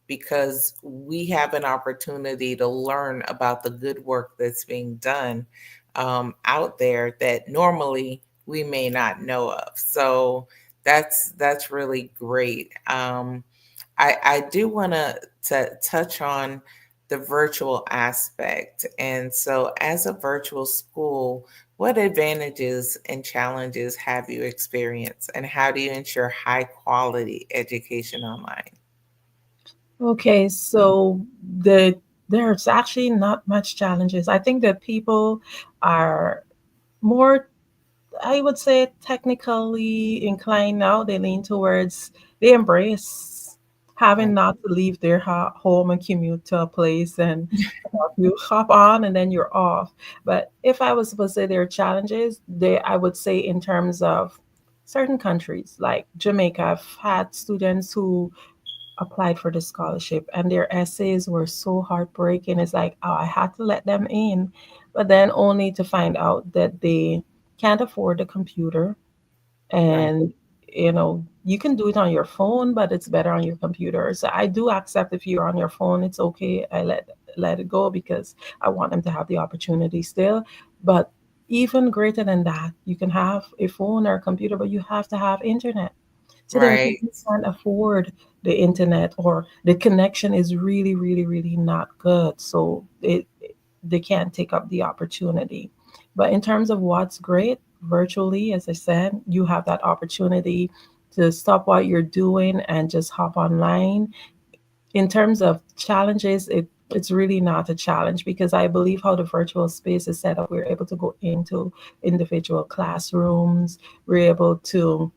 because we have an opportunity to learn about the good work that's being done out there that normally we may not know of. So that's really great. I do want to touch on the virtual aspect. And so, as a virtual school, What advantages and challenges have you experienced, and how do you ensure high quality education online? Okay, so there's actually not much challenges. I think that people are more, I would say, technically inclined now. They lean towards, they embrace having Right. not to leave their home and commute to a place, and you hop on and then you're off. But if I was supposed to say there are challenges, I would say in terms of certain countries like Jamaica, I've had students who applied for the scholarship and their essays were so heartbreaking. It's like, oh, I had to let them in, but then only to find out that they can't afford a computer. Right. And you can do it on your phone, but it's better on your computer. So I do accept if you're on your phone, it's okay. I let it go because I want them to have the opportunity still. But even greater than that, you can have a phone or a computer, but you have to have internet. So then Right. people can't afford the internet, or the connection is really, really, really not good. So they can't take up the opportunity. But in terms of what's great, virtually, as I said, you have that opportunity to stop what you're doing and just hop online. In terms of challenges, it's really not a challenge because I believe how the virtual space is set up, we're able to go into individual classrooms. We're able to,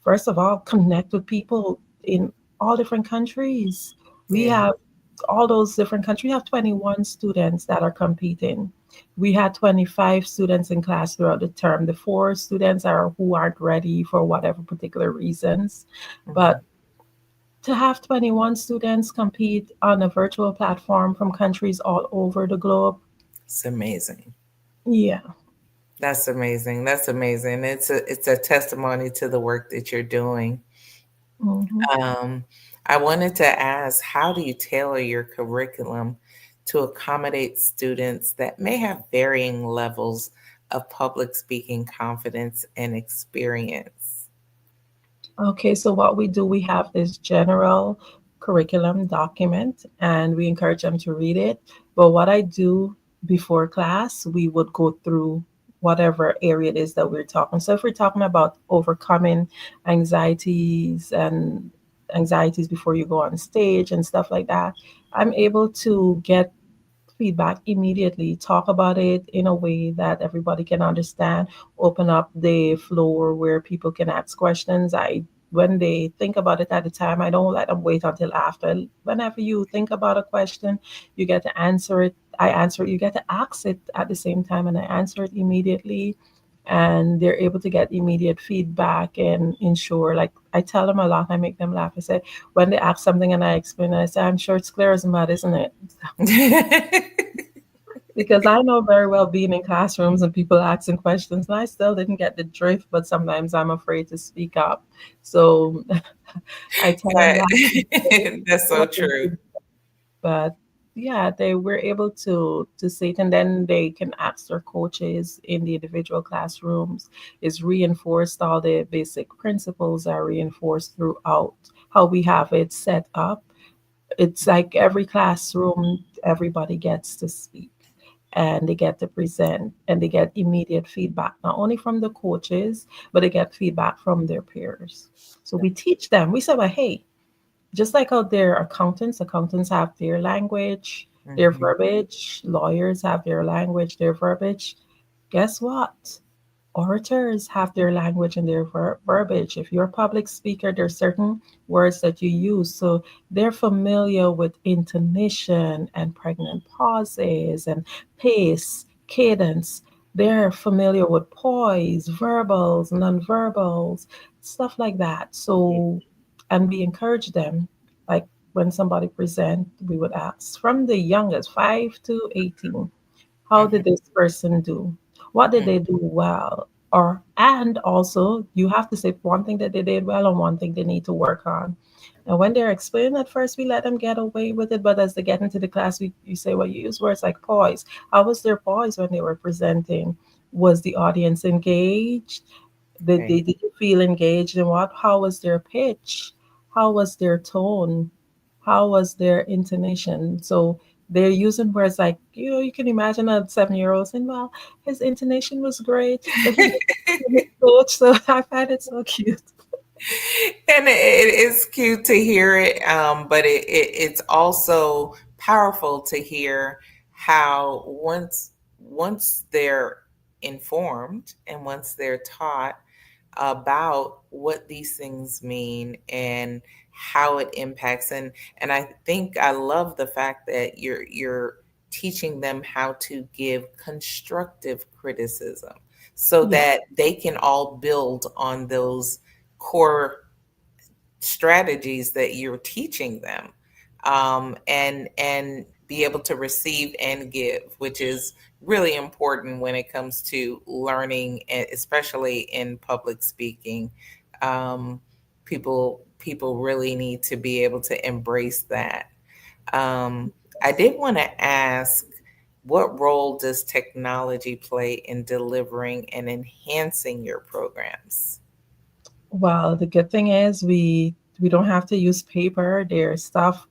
first of all, connect with people in all different countries. We Yeah. have all those different countries. We have 21 students that are competing. We had 25 students in class throughout the term. The 4 students are who aren't ready for whatever particular reasons. But to have 21 students compete on a virtual platform from countries all over the globe, It's amazing. yeah. That's amazing. That's amazing. It's a testimony to the work that you're doing. Mhm. I wanted to ask, how do you tailor your curriculum to accommodate students that may have varying levels of public speaking confidence and experience? Okay, so what we do, we have this general curriculum document and we encourage them to read it. But what I do before class, we would go through whatever area it is that we're talking. So if we're talking about overcoming anxieties and anxieties before you go on stage and stuff like that, I'm able to get feedback immediately, talk about it in a way that everybody can understand, open up the floor where people can ask questions. When they think about it at the time, I don't let them wait until after. Whenever you think about a question, you get to answer it. I answer it. You get to ask it at the same time, and I answer it immediately. And they're able to get immediate feedback and ensure, like I tell them a lot, I make them laugh. I say, when they ask something and I explain, I say, I'm sure it's clear as mud, isn't it? Because I know very well being in classrooms and people asking questions, and I still didn't get the drift, but sometimes I'm afraid to speak up. So I tell them that. That's so true. But yeah, they were able to see it, and then they can ask their coaches in the individual classrooms. Is reinforced, all the basic principles are reinforced throughout how we have it set up. It's like every classroom, everybody gets to speak and they get to present and they get immediate feedback, not only from the coaches, but they get feedback from their peers. So we teach them, we say, well, hey, just like out there, accountants have their language, their verbiage, lawyers have their language, their verbiage. Guess what? Orators have their language and their verbiage. If you're a public speaker, there's certain words that you use. So they're familiar with intonation and pregnant pauses and pace, cadence. They're familiar with poise, verbals, nonverbals, stuff like that. So, and we encourage them, like when somebody present, we would ask from the youngest, 5 to 18, how did this person do? What did they do well? And also you have to say one thing that they did well and one thing they need to work on. And when they're explaining at first, we let them get away with it. But as they get into the class, you say, well, you use words like poise. How was their poise when they were presenting? Was the audience engaged? Did you feel engaged in what? How was their pitch? How was their tone? How was their intonation? So they're using words like, you can imagine a 7-year-old saying, well, his intonation was great, but he coach. So I find it so cute. And it is cute to hear it, but it's also powerful to hear how once they're informed and once they're taught about what these things mean and how it impacts, and I think I love the fact that you're teaching them how to give constructive criticism so Yeah. that they can all build on those core strategies that you're teaching them, and be able to receive and give, which is really important when it comes to learning, especially in public speaking. um, people really need to be able to embrace that. I did want to ask, what role does technology play in delivering and enhancing your programs? Well, the good thing is we don't have to use paper. There's stuff.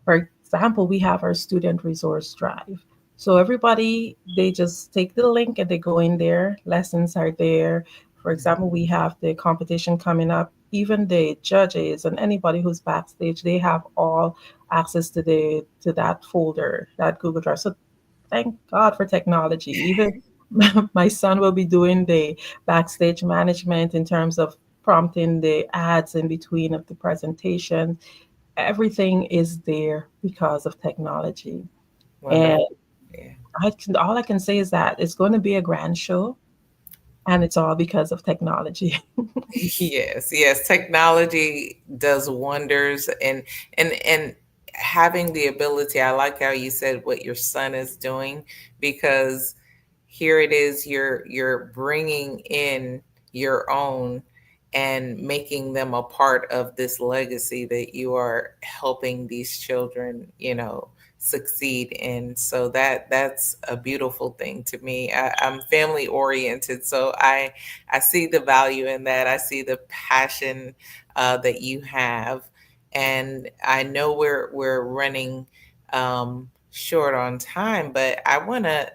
For example, we have our student resource drive. So everybody, they just take the link and they go in there. Lessons are there. For example, we have the competition coming up. Even the judges and anybody who's backstage, they have all access to the to that folder, that Google Drive. So thank God for technology. Even my son will be doing the backstage management in terms of prompting the ads in between of the presentation. Everything is there because of technology. And Wonderful. Yeah. all I can say is that it's going to be a grand show, and it's all because of technology. Yes, yes, technology does wonders, and having the ability. I like how you said what your son is doing, because here it is, you're bringing in your own and making them a part of this legacy that you are helping these children, succeed in. So that's a beautiful thing to me. I'm family oriented, so I see the value in that. I see the passion that you have, and I know we're running short on time, but I want to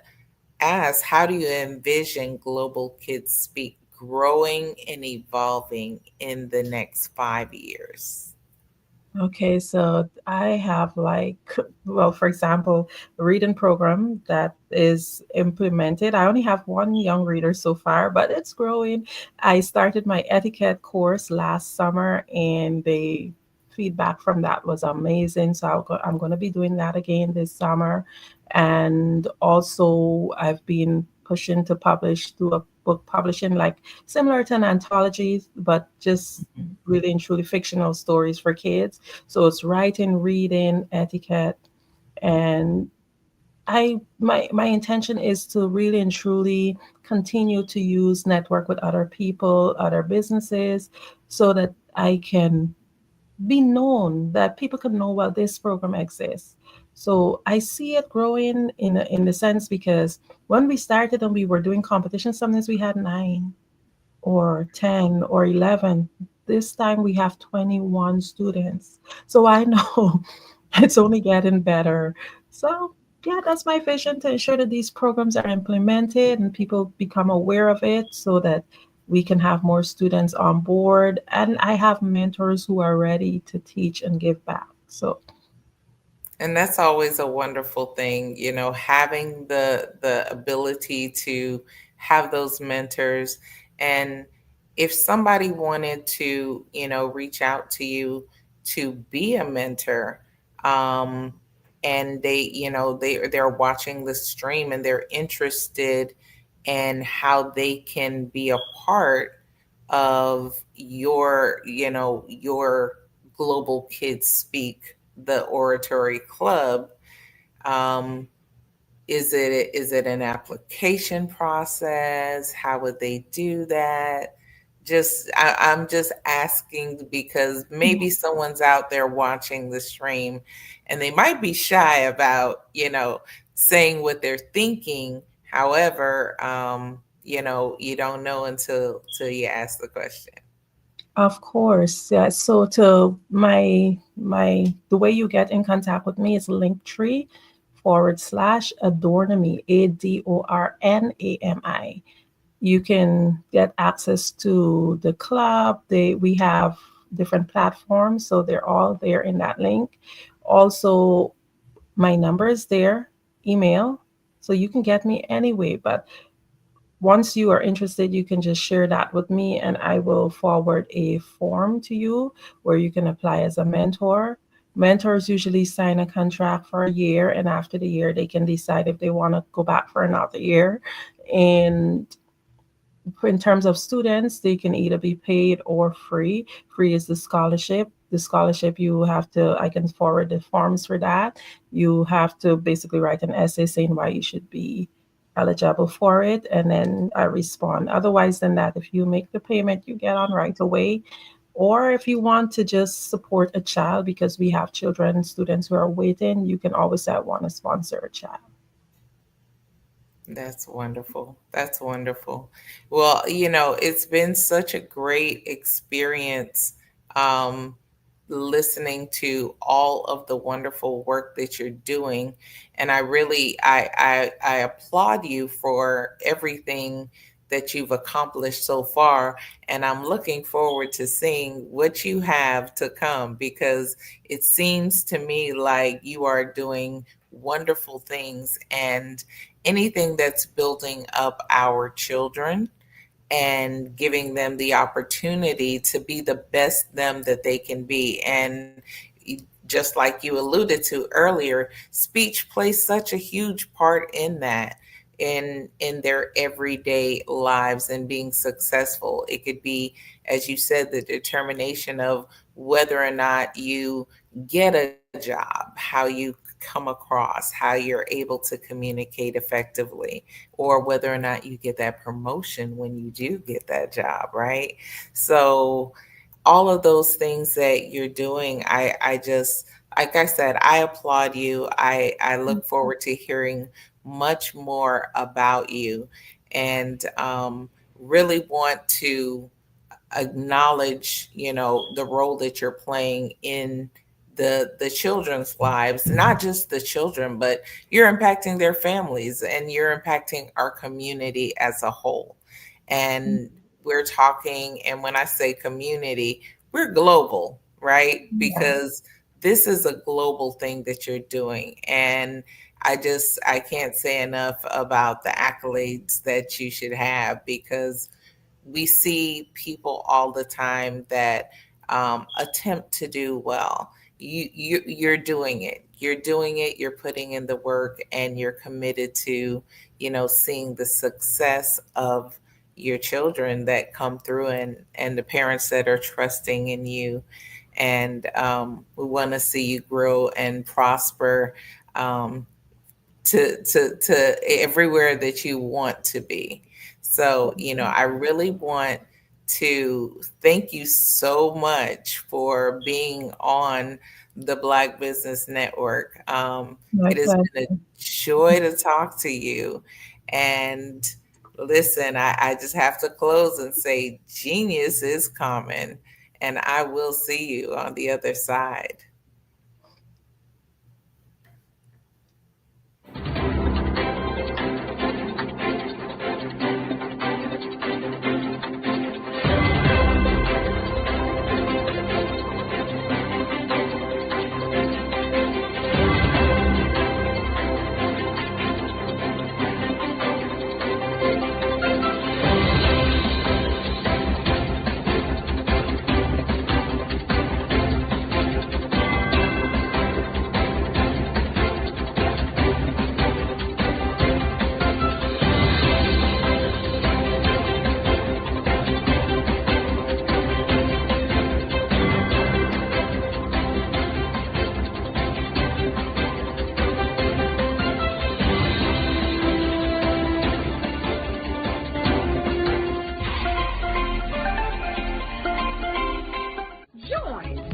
ask, how do you envision Global Kids Speak growing and evolving in the next 5 years? Okay, so I have well, for example, a reading program that is implemented. I only have one young reader so far, but it's growing. I started my etiquette course last summer, and the feedback from that was amazing. So I'm going to be doing that again this summer. And also, I've been pushing to publish, do a book publishing, like similar to an anthology, but just really and truly fictional stories for kids. So it's writing, reading, etiquette, and my intention is to really and truly continue to use network with other people, other businesses, so that I can be known, that people can know, well, this program exists. So I see it growing in the sense, because when we started and we were doing competitions, sometimes we had 9 or 10 or 11. This time we have 21 students. So I know it's only getting better. So, yeah, that's my vision, to ensure that these programs are implemented and people become aware of it, so that we can have more students on board. And I have mentors who are ready to teach and give back. So, And that's always a wonderful thing, having the ability to have those mentors. And if somebody wanted to, reach out to you to be a mentor, and they're watching the stream and they're interested in how they can be a part of your Global Kids Speak, the Oratory Club. um, is it an application process? How would they do that? I'm just asking, because maybe someone's out there watching the stream and they might be shy about, saying what they're thinking. However, you don't know until you ask the question. of course, yeah. So to my the way you get in contact with me is Linktree /Adornami, ADORNAMI. You can get access to the club. We have different platforms, so they're all there in that link. Also, my number is there, email, so you can get me anyway. But once you are interested, you can just share that with me, and I will forward a form to you where you can apply as a mentor. Mentors usually sign a contract for a year, and after the year, they can decide if they want to go back for another year. And in terms of students, they can either be paid or free. Free is the scholarship. The scholarship, I can forward the forms for that. You have to basically write an essay saying why you should be eligible for it, and then I respond. Otherwise than that, if you make the payment, you get on right away. Or if you want to just support a child, because we have students who are waiting, you can always want to sponsor a child. That's wonderful. That's wonderful. Well, it's been such a great experience listening to all of the wonderful work that you're doing. And I applaud you for everything that you've accomplished so far. And I'm looking forward to seeing what you have to come, because it seems to me like you are doing wonderful things, and anything that's building up our children and giving them the opportunity to be the best them that they can be. And just like you alluded to earlier, speech plays such a huge part in that, in their everyday lives and being successful. It could be, as you said, the determination of whether or not you get a job, how you come across, how you're able to communicate effectively, or whether or not you get that promotion when you do get that job, right? So all of those things that you're doing, I just, like I said, I applaud you. I look forward to hearing much more about you, and really want to acknowledge, the role that you're playing in the children's lives, not just the children, but you're impacting their families, and you're impacting our community as a whole. And we're talking, and when I say community, we're global, right? Because this is a global thing that you're doing. And I can't say enough about the accolades that you should have, because we see people all the time that attempt to do well. You're doing it. You're doing it. You're putting in the work, and you're committed to, seeing the success of your children that come through, and the parents that are trusting in you. And we want to see you grow and prosper to everywhere that you want to be. So, I really want to thank you so much for being on the Black Business Network. It has been a joy to talk to you. And listen, I just have to close and say, genius is coming, and I will see you on the other side.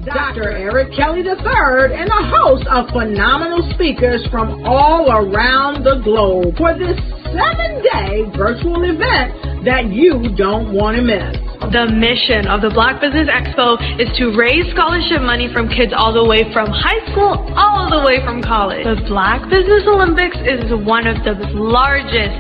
Dr. Eric Kelly III and a host of phenomenal speakers from all around the globe for this 7-day virtual event that you don't want to miss. The mission of the Black Business Expo is to raise scholarship money from kids all the way from high school, all the way from college. The Black Business Olympics is one of the largest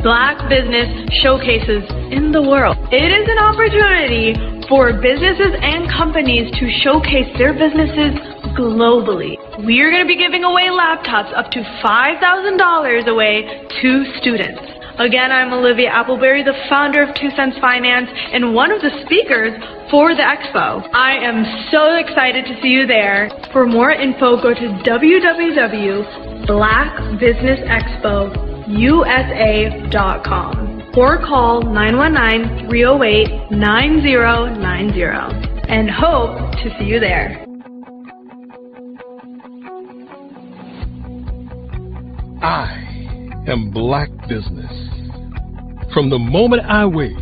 Black business showcases in the world. It is an opportunity for businesses and companies to showcase their businesses globally. We are going to be giving away laptops up to $5,000 away to students. Again, I'm Olivia Appleberry, the founder of 2 Cents Finance and one of the speakers for the expo. I am so excited to see you there. For more info, go to www.blackbusinessexpousa.com or call 919-308-9090 and hope to see you there. I am Black Business. From the moment I wake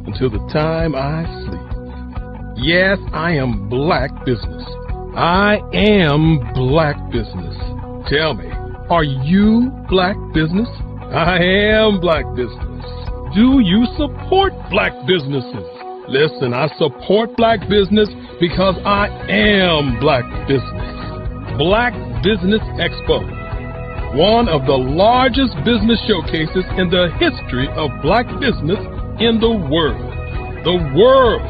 until the time I sleep. Yes, I am Black Business. I am Black Business. Tell me, are you Black Business? I am Black Business. Do you support Black businesses? Listen, I support Black business because I am Black Business. Black Business Expo, one of the largest business showcases in the history of Black business in the world. The world!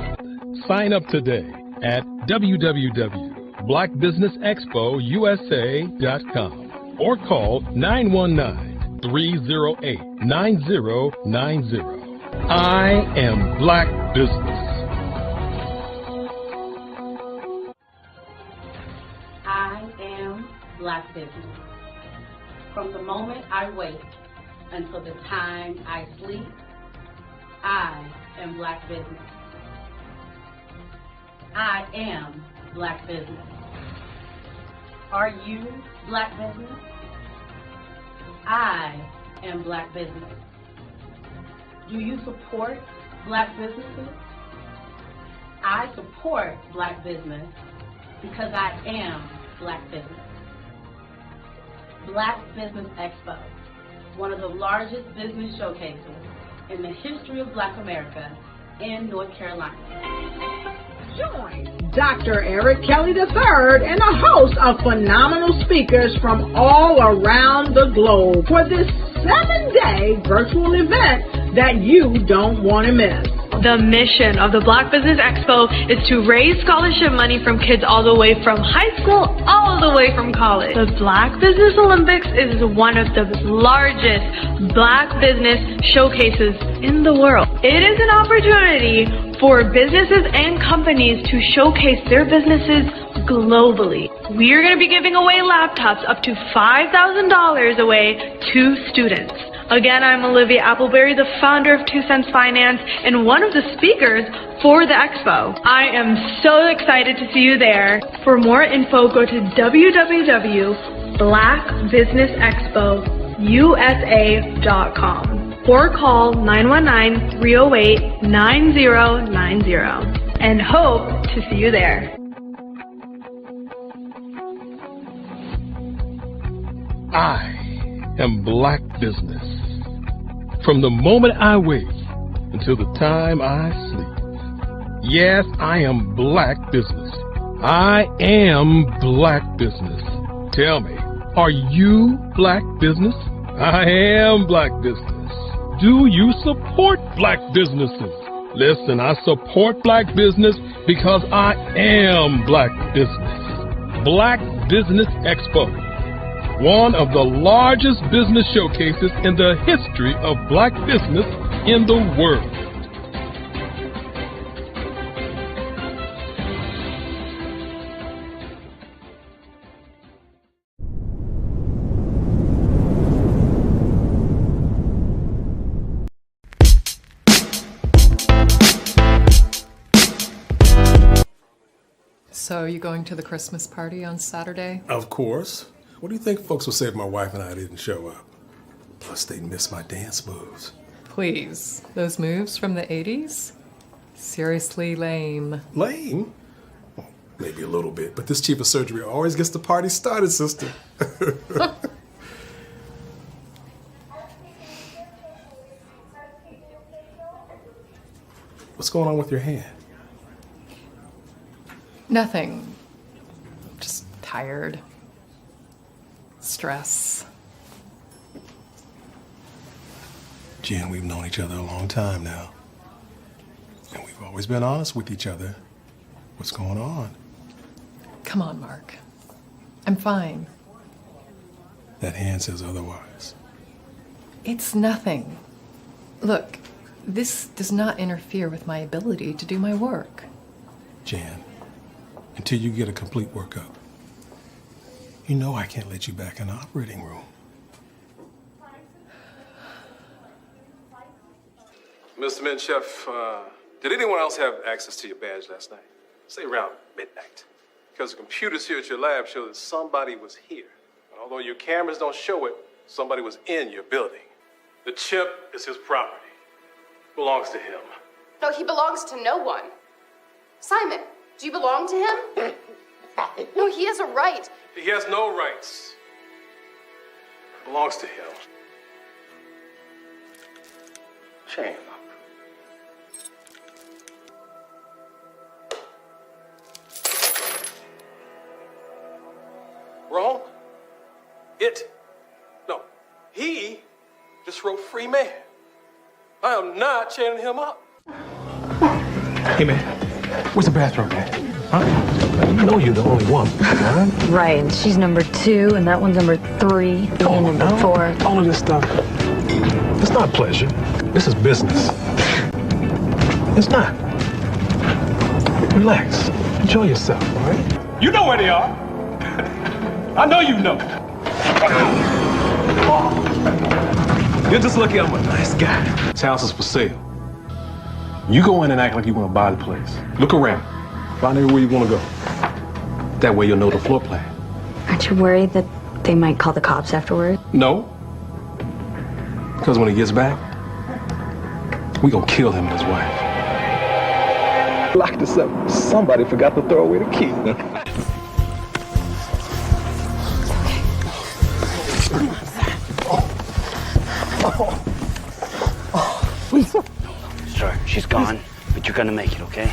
Sign up today at www.blackbusinessexpousa.com or call 919-308-9090. I am Black Business. I am Black Business. From the moment I wake until the time I sleep, I am Black Business. I am Black Business. Are you Black Business? I am Black Business. Do you support Black businesses? I support Black business because I am Black Business. Black Business Expo, one of the largest business showcases in the history of Black America in North Carolina. Join Dr. Eric Kelly III and a host of phenomenal speakers from all around the globe for this 7-day virtual event that you don't want to miss. The mission of the Black Business Expo is to raise scholarship money from kids all the way from high school, all the way from college. The Black Business Olympics is one of the largest Black business showcases in the world. It is an opportunity for businesses and companies to showcase their businesses globally. We are going to be giving away laptops up to $5,000 away to students. Again, I'm Olivia Appleberry, the founder of 2 Cents Finance and one of the speakers for the expo. I am so excited to see you there. For more info, go to www.blackbusinessexpousa.com or call 919-308-9090 and hope to see you there. I am Black Business. From the moment I wake until the time I sleep. Yes, I am Black Business. I am Black Business. Tell me, are you Black Business? I am Black Business. Do you support Black businesses? Listen, I support Black business because I am Black Business. Black Business Expo, one of the largest business showcases in the history of Black business in the world. So, are you going to the Christmas party on Saturday? Of course. What do you think folks will say if my wife and I didn't show up? Plus, they miss my dance moves. Please, those moves from the 80s? Seriously lame. Lame? Well, maybe a little bit, but this cheap of surgery always gets the party started, sister. What's going on with your hand? Nothing. Just tired. Stress. Jen, we've known each other a long time now. And we've always been honest with each other. What's going on? Come on, Mark. I'm fine. That hand says otherwise. It's nothing. Look, this does not interfere with my ability to do my work. Jan, until you get a complete workup, you know I can't let you back in the operating room. Mr. Menchef, did anyone else have access to your badge last night? Say around midnight. Because the computers here at your lab show that somebody was here. And although your cameras don't show it, somebody was in your building. The chip is his property. Belongs to him. No, he belongs to no one. Simon, do you belong to him? No, he has a right. He has no rights. It belongs to him. Shame. Wrong? He just wrote free man. I am not chaining him up. Hey, man, where's the bathroom, man? Huh? You know you're the only one, right? Right, and she's number 2, and that one's number 3, and number 4. All of this stuff, it's not pleasure. This is business. It's not. Relax. Enjoy yourself, all right? You know where they are. I know you know. You're just lucky I'm a nice guy. This house is for sale. You go in and act like you want to buy the place. Look around. Find everywhere you want to go. That way you'll know the floor plan. Aren't you worried that they might call the cops afterward? No. Because when he gets back, we gonna kill him and his wife. Locked us up. Somebody forgot to throw away the key. Sir, she's gone, but you're gonna make it, okay?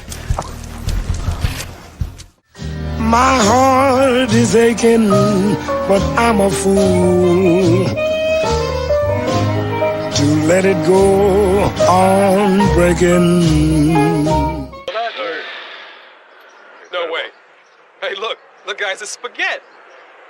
My heart is aching, but I'm a fool to let it go on breaking. No way. Hey, look, guys, it's spaghetti.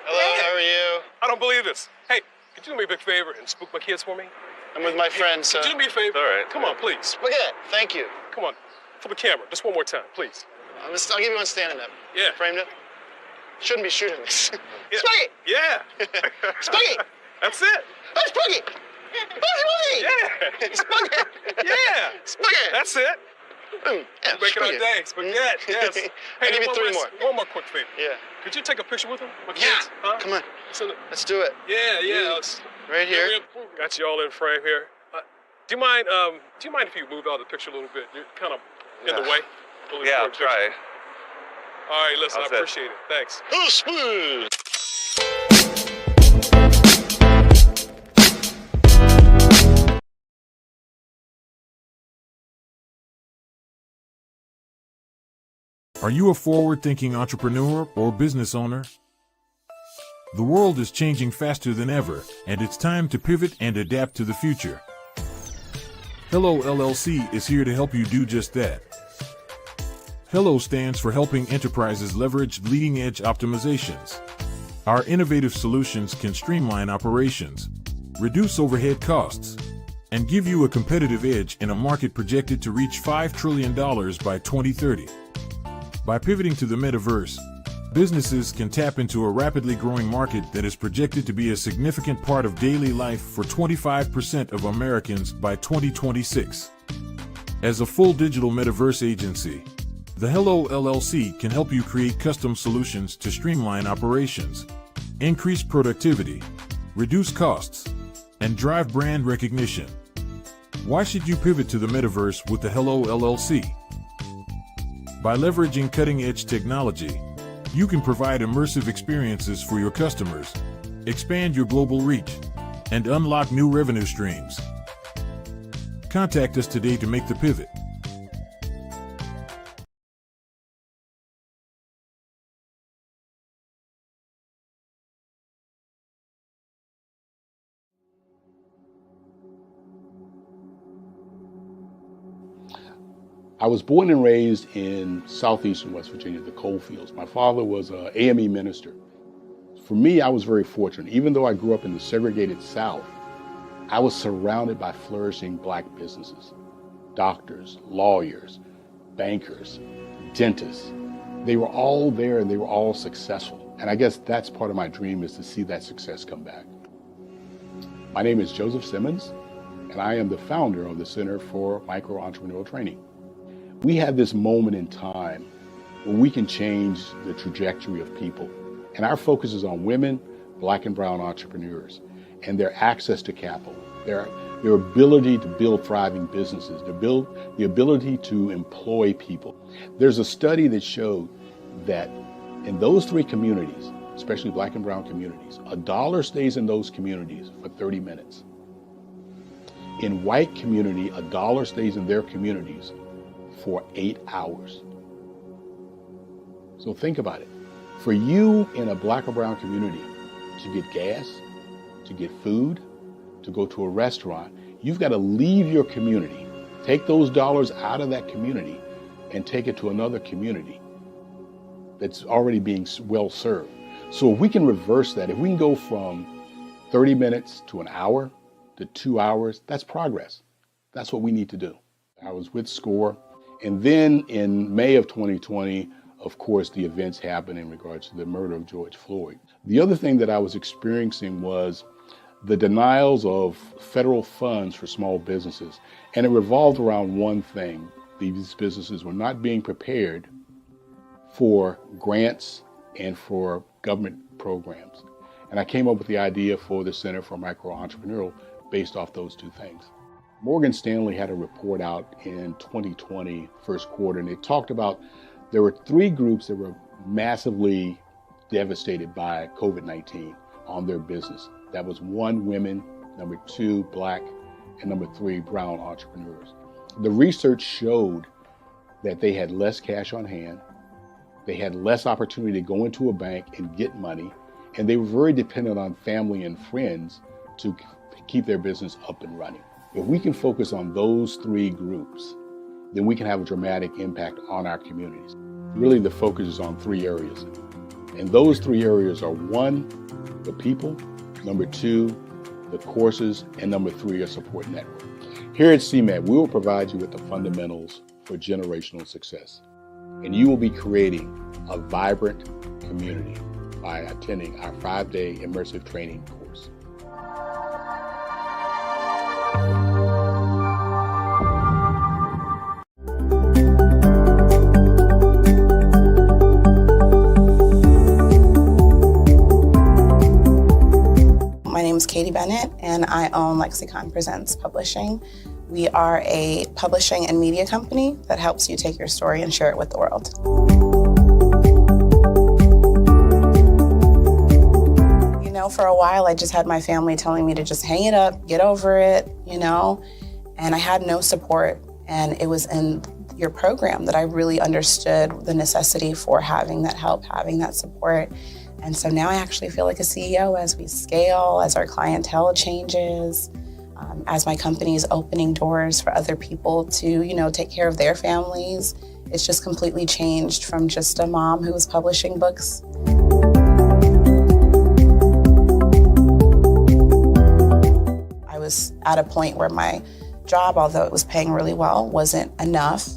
Hello, how are you? I don't believe this. Hey, could you do me a big favor and spook my kids for me? I'm with my friends, so... Could you do me a favor? All right. Come on, please. Spaghetti, thank you. Come on, for the camera, just one more time, please. I'll give you one standing up. Yeah. Framed up. Shouldn't be shooting this. Yeah. Spaghetti! Yeah. Spaghetti! That's it. Oh, spaghetti! Oh, Yeah. Spaghetti! Yeah. Spaghetti! That's it. Yeah, Making our day. Spaghetti, yes. Hey, I'll give you 3 more. One more quick favor. Yeah. Could you take a picture with them? My Yeah. kids? Huh? Come on. Let's do it. Yeah. Right here. Got you all in frame here. Do you mind if you move out of the picture a little bit? You're kind of in the way. Yeah, I'll try. All right, listen, I appreciate it. Thanks. Oh, smooth! Are you a forward-thinking entrepreneur or business owner? The world is changing faster than ever, and it's time to pivot and adapt to the future. Hello LLC is here to help you do just that. Hello stands for helping enterprises leverage leading-edge optimizations. Our innovative solutions can streamline operations, reduce overhead costs, and give you a competitive edge in a market projected to reach $5 trillion by 2030. By pivoting to the metaverse, businesses can tap into a rapidly growing market that is projected to be a significant part of daily life for 25% of Americans by 2026. As a full digital metaverse agency, the Hello LLC can help you create custom solutions to streamline operations, increase productivity, reduce costs, and drive brand recognition. Why should you pivot to the metaverse with the Hello LLC? By leveraging cutting-edge technology, you can provide immersive experiences for your customers, expand your global reach, and unlock new revenue streams. Contact us today to make the pivot. I was born and raised in southeastern West Virginia, the coal fields. My father was an AME minister. For me, I was very fortunate. Even though I grew up in the segregated South, I was surrounded by flourishing Black businesses, doctors, lawyers, bankers, dentists. They were all there and they were all successful. And I guess that's part of my dream, is to see that success come back. My name is Joseph Simmons, and I am the founder of the Center for Micro-Entrepreneurial Training. We have this moment in time where we can change the trajectory of people. And our focus is on women, Black and brown entrepreneurs, and their access to capital, their ability to build thriving businesses, the ability to employ people. There's a study that showed that in those three communities, especially Black and brown communities, $1 stays in those communities for 30 minutes. In white community, $1 stays in their communities for 8 hours. So think about it. For you in a Black or brown community to get gas, to get food, to go to a restaurant, you've got to leave your community, take those dollars out of that community and take it to another community that's already being well served. So if we can reverse that, if we can go from 30 minutes to an hour to 2 hours, that's progress. That's what we need to do. I was with SCORE. And then in May of 2020, of course, the events happened in regards to the murder of George Floyd. The other thing that I was experiencing was the denials of federal funds for small businesses. And it revolved around one thing. These businesses were not being prepared for grants and for government programs. And I came up with the idea for the Center for Micro-Entrepreneurial based off those two things. Morgan Stanley had a report out in 2020, first quarter, and it talked about there were 3 groups that were massively devastated by COVID-19 on their business. That was 1, women, number 2, Black, and number 3, brown entrepreneurs. The research showed that they had less cash on hand, they had less opportunity to go into a bank and get money, and they were very dependent on family and friends to keep their business up and running. If we can focus on those 3 groups, then we can have a dramatic impact on our communities. Really, the focus is on 3 areas. And those 3 areas are 1, the people, number 2, the courses, and number 3, a support network. Here at CMAT, we will provide you with the fundamentals for generational success. And you will be creating a vibrant community by attending our 5-day immersive training course. My name is Katie Bennett, and I own Lexicon Presents Publishing. We are a publishing and media company that helps you take your story and share it with the world. You know, for a while, I just had my family telling me to just hang it up, get over it, and I had no support. And it was in your program that I really understood the necessity for having that help, having that support. And so now I actually feel like a CEO as we scale, as our clientele changes, as my company is opening doors for other people to, take care of their families. It's just completely changed from just a mom who was publishing books. I was at a point where my job, although it was paying really well, wasn't enough.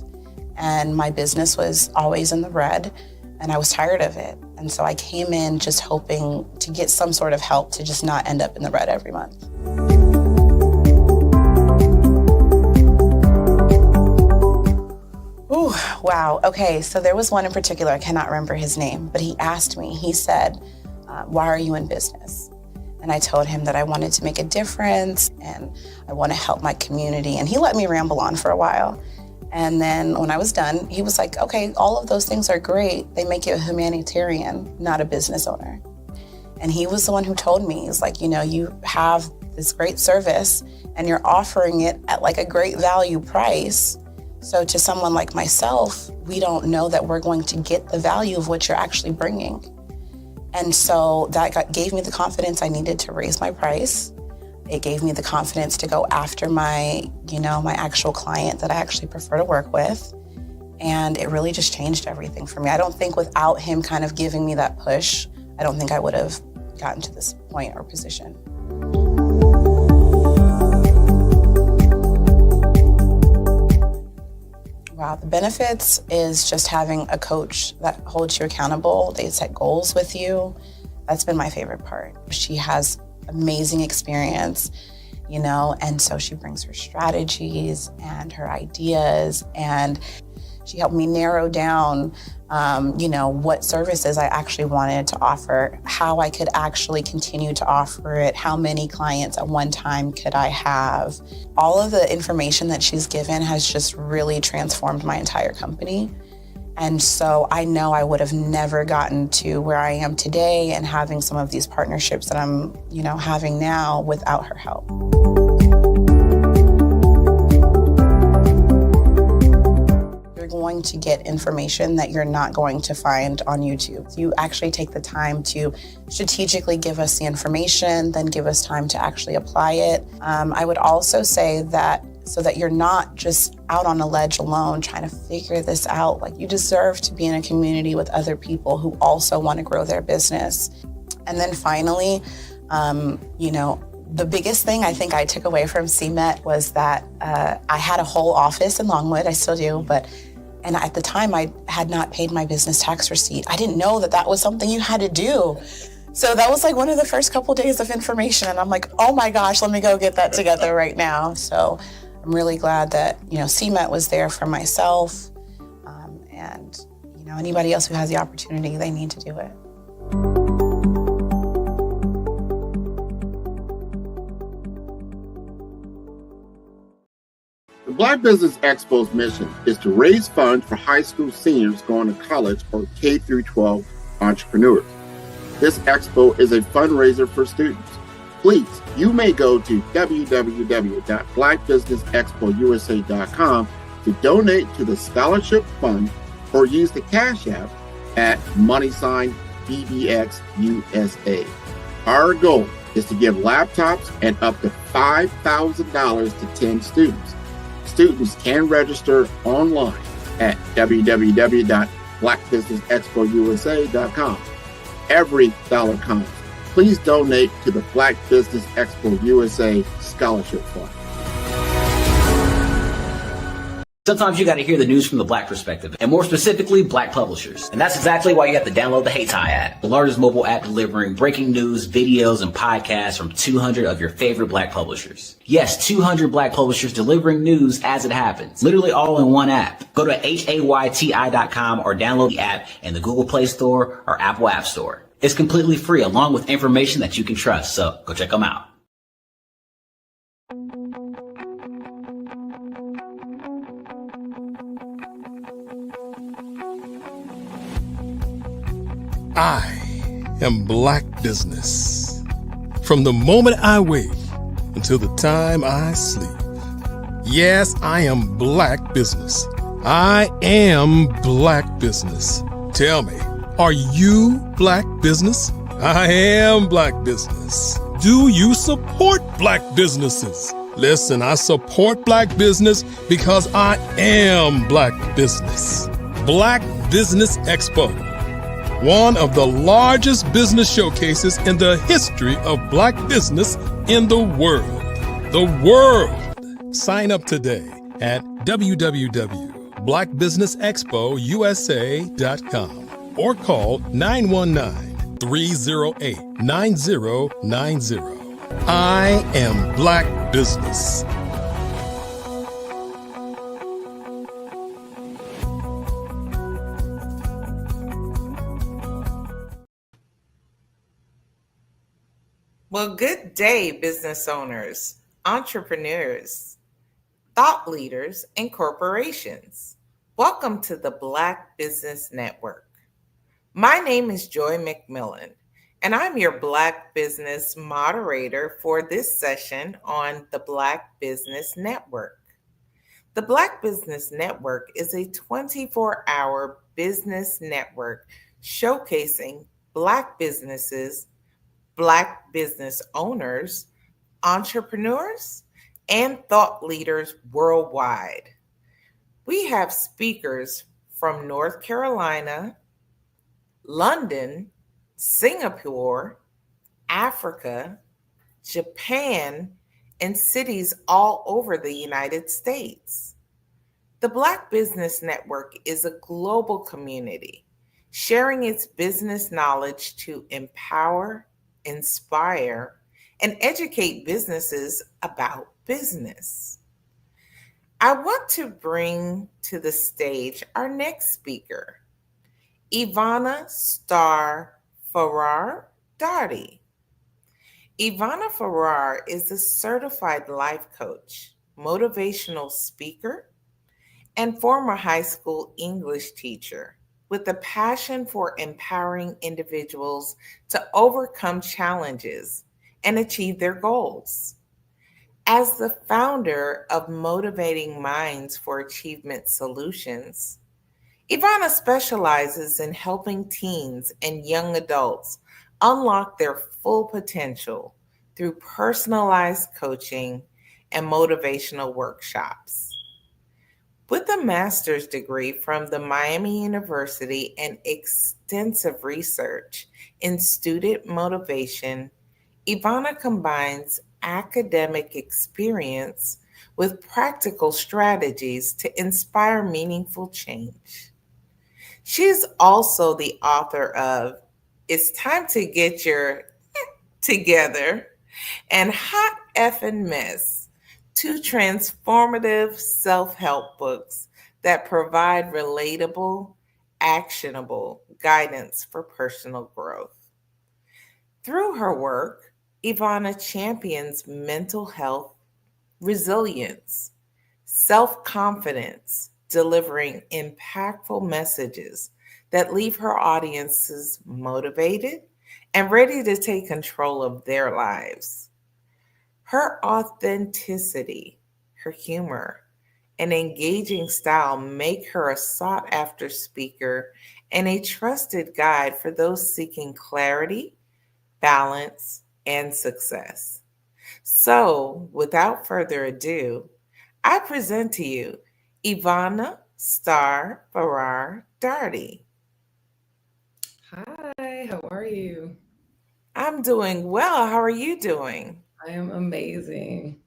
And my business was always in the red, and I was tired of it. And so I came in just hoping to get some sort of help to just not end up in the red every month. Ooh, wow. Okay, so there was one in particular, I cannot remember his name, but he asked me, he said, why are you in business? And I told him that I wanted to make a difference and I want to help my community. And he let me ramble on for a while. And then when I was done, he was like, okay, all of those things are great. They make you a humanitarian, not a business owner. And he was the one who told me, he's like, you have this great service and you're offering it at like a great value price. So to someone like myself, we don't know that we're going to get the value of what you're actually bringing. And so that gave me the confidence I needed to raise my price. It gave me the confidence to go after my actual client that I actually prefer to work with. And it really just changed everything for me. I don't think without him kind of giving me that push, I don't think I would have gotten to this point or position. Wow, the benefits is just having a coach that holds you accountable. They set goals with you. That's been my favorite part. She has amazing experience, you know, and so she brings her strategies and her ideas, and she helped me narrow down, you know, what services I actually wanted to offer, how I could actually continue to offer it, how many clients at one time could I have. All of the information that she's given has just really transformed my entire company. And so I know I would have never gotten to where I am today and having some of these partnerships that I'm, you know, having now without her help. You're going to get information that you're not going to find on YouTube. You actually take the time to strategically give us the information, then give us time to actually apply it. I would also say that so that you're not just out on a ledge alone trying to figure this out. Like, you deserve to be in a community with other people who also want to grow their business. And then finally, you know, the biggest thing I think I took away from CMET was that I had a whole office in Longwood, I still do, and at the time I had not paid my business tax receipt. I didn't know that that was something you had to do. So that was like one of the first couple days of information, and I'm like, oh my gosh, let me go get that together right now. So I'm really glad that, you know, CMET was there for myself, and, you know, anybody else who has the opportunity, they need to do it. The Black Business Expo's mission is to raise funds for high school seniors going to college or K-12 entrepreneurs. This expo is a fundraiser for students. Please, you may go to www.blackbusinessexpousa.com to donate to the scholarship fund or use the Cash App at $BBXUSA. Our goal is to give laptops and up to $5,000 to 10 students. Students can register online at www.blackbusinessexpousa.com. Every dollar counts. Please donate to the Black Business Expo USA Scholarship Fund. Sometimes you got to hear the news from the Black perspective, and more specifically, Black publishers. And that's exactly why you have to download the HeyTie app, the largest mobile app delivering breaking news, videos, and podcasts from 200 of your favorite Black publishers. Yes, 200 Black publishers delivering news as it happens, literally all in one app. Go to HAYTI.com or download the app in the Google Play Store or Apple App Store. It's completely free, along with information that you can trust, so go check them out. I am Black Business. From the moment I wake until the time I sleep. Yes, I am Black Business. I am Black Business. Tell me, are you Black Business? I am Black Business. Do you support Black businesses? Listen, I support Black business because I am Black Business. Black Business Expo, one of the largest business showcases in the history of Black business in the world. The world! Sign up today at www.blackbusinessexpousa.com or call 919-308-9090. I am Black Business. Well, good day, business owners, entrepreneurs, thought leaders, and corporations. Welcome to the Black Business Network. My name is Joy McMillan, and I'm your Black Business moderator for this session on the Black Business Network. The Black Business Network is a 24-hour business network showcasing Black businesses, Black business owners, entrepreneurs, and thought leaders worldwide. We have speakers from North Carolina, London, Singapore, Africa, Japan, and cities all over the United States. The Black Business Network is a global community sharing its business knowledge to empower, inspire, and educate businesses about business. I want to bring to the stage our next speaker, Ivana Star Farrar Darty. Ivana Farrar is a certified life coach, motivational speaker, and former high school English teacher with a passion for empowering individuals to overcome challenges and achieve their goals. As the founder of Motivating Minds for Achievement Solutions, Ivana specializes in helping teens and young adults unlock their full potential through personalized coaching and motivational workshops. With a master's degree from the Miami University and extensive research in student motivation, Ivana combines academic experience with practical strategies to inspire meaningful change. She is also the author of It's Time to Get Your Together and Hot Effin' Mess, two transformative self-help books that provide relatable, actionable guidance for personal growth. Through her work, Ivana champions mental health, resilience, self-confidence, delivering impactful messages that leave her audiences motivated and ready to take control of their lives. Her authenticity, her humor, and engaging style make her a sought-after speaker and a trusted guide for those seeking clarity, balance, and success. So, without further ado, I present to you Ivana Star Farrar Darty. Hi, how are you? I'm doing well. How are you doing? I am amazing.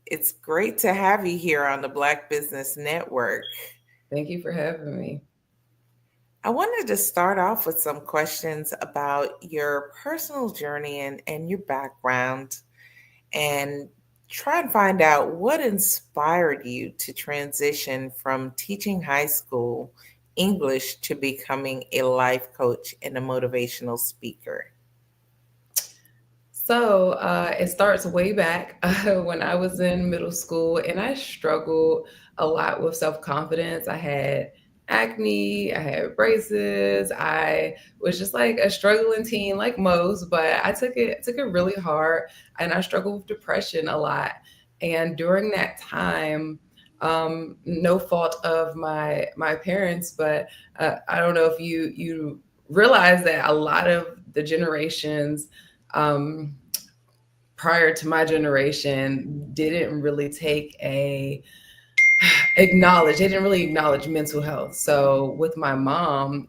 It's great to have you here on the Black Business Network. Thank you for having me. I wanted to start off with some questions about your personal journey and your background and try and find out what inspired you to transition from teaching high school English to becoming a life coach and a motivational speaker. So it starts way back when I was in middle school, and I struggled a lot with self-confidence. I had acne, I had braces. I was just like a struggling teen, like most, but I took it really hard, and I struggled with depression a lot. And during that time, no fault of my parents, but I don't know if you realize that a lot of the generations prior to my generation didn't really they didn't really acknowledge mental health. So with my mom,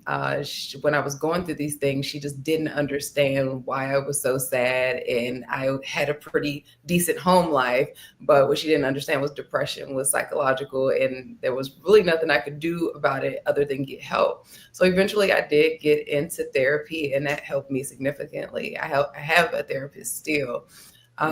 when I was going through these things, she just didn't understand why I was so sad. And I had a pretty decent home life, but what she didn't understand was depression was psychological, and there was really nothing I could do about it other than get help. So eventually I did get into therapy, and that helped me significantly. I have a therapist still.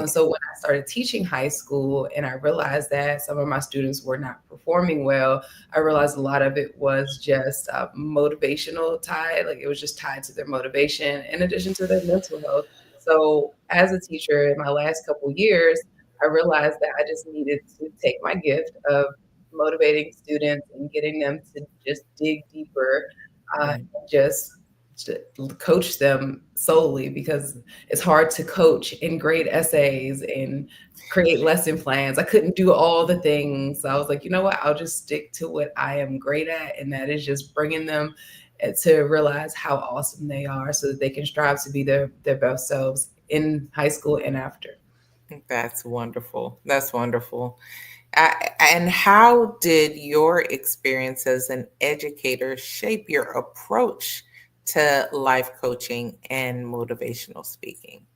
So when I started teaching high school and I realized that some of my students were not performing well, I realized a lot of it was just motivational tied. Like it was just tied to their motivation in addition to their mental health. So as a teacher in my last couple of years, I realized that I just needed to take my gift of motivating students and getting them to just dig deeper, and just to coach them solely, because it's hard to coach and grade essays and create lesson plans. I couldn't do all the things. So I was like, you know what? I'll just stick to what I am great at. And that is just bringing them to realize how awesome they are so that they can strive to be their best selves in high school and after. That's wonderful. That's wonderful. And how did your experience as an educator shape your approach to life coaching and motivational speaking?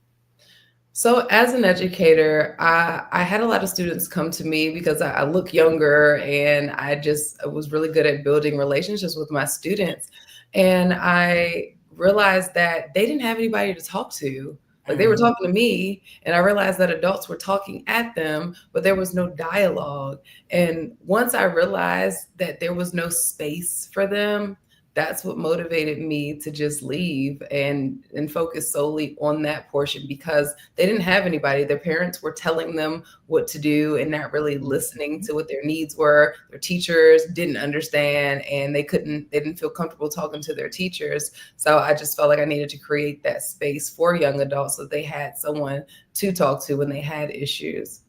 So as an educator, I had a lot of students come to me because I look younger and I was really good at building relationships with my students. And I realized that they didn't have anybody to talk to. Like they were talking to me, and I realized that adults were talking at them, but there was no dialogue. And once I realized that there was no space for them, that's what motivated me to just leave and focus solely on that portion, because they didn't have anybody. Their parents were telling them what to do and not really listening to what their needs were. Their teachers didn't understand, and they didn't feel comfortable talking to their teachers. So I just felt like I needed to create that space for young adults so that they had someone to talk to when they had issues.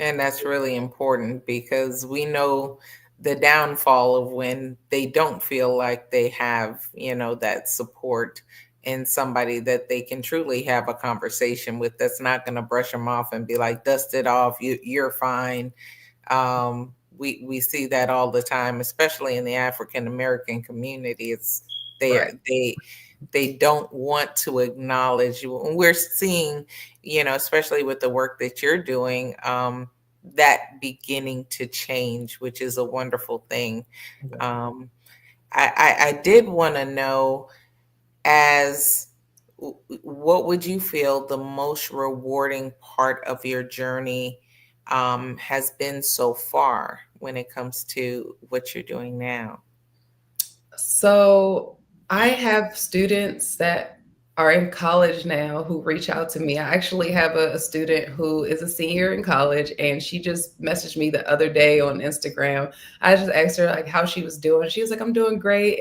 And that's really important, because we know the downfall of when they don't feel like they have, that support and somebody that they can truly have a conversation with, that's not going to brush them off and be like, dust it off, you're fine. We see that all the time, especially in the African American community. It's they don't want to acknowledge you. And we're seeing, especially with the work that you're doing, that beginning to change, which is a wonderful thing. I did want to know, what would you feel the most rewarding part of your journey has been so far when it comes to what you're doing now? So I have students that are in college now who reach out to me. I actually have a student who is a senior in college, and she just messaged me the other day on Instagram. I just asked her like how she was doing. She was like, I'm doing great.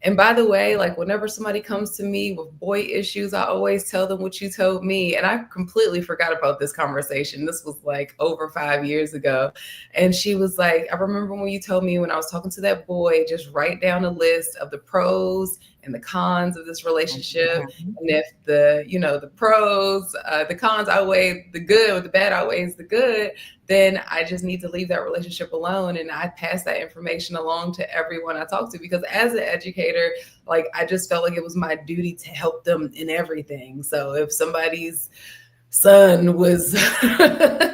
And by the way, like whenever somebody comes to me with boy issues, I always tell them what you told me. And I completely forgot about this conversation. This was like over 5 years ago. And she was like, I remember when you told me when I was talking to that boy, just write down a list of the pros and the cons of this relationship. And if the pros, the cons outweigh the good, or the bad outweighs the good, then I just need to leave that relationship alone. And I pass that information along to everyone I talk to, because as an educator, like I just felt like it was my duty to help them in everything. So if somebody's son was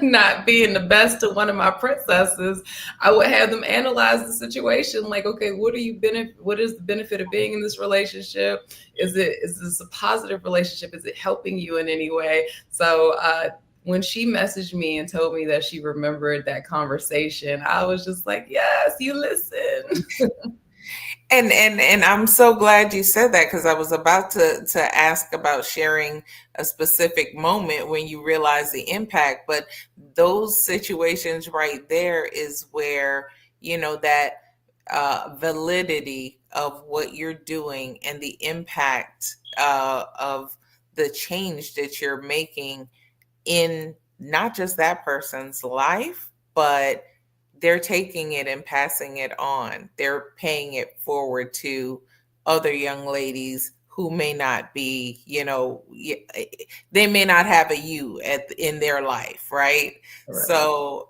not being the best to one of my princesses, I would have them analyze the situation. Like, okay, what is the benefit of being in this relationship? Is this a positive relationship? Is it helping you in any way? So when she messaged me and told me that she remembered that conversation, I was just like, yes, you listen. And I'm so glad you said that, because I was about to ask about sharing a specific moment when you realize the impact. But those situations right there is where, that validity of what you're doing and the impact of the change that you're making in not just that person's life, but they're taking it and passing it on. They're paying it forward to other young ladies who may not be, they may not have a you in their life, right? So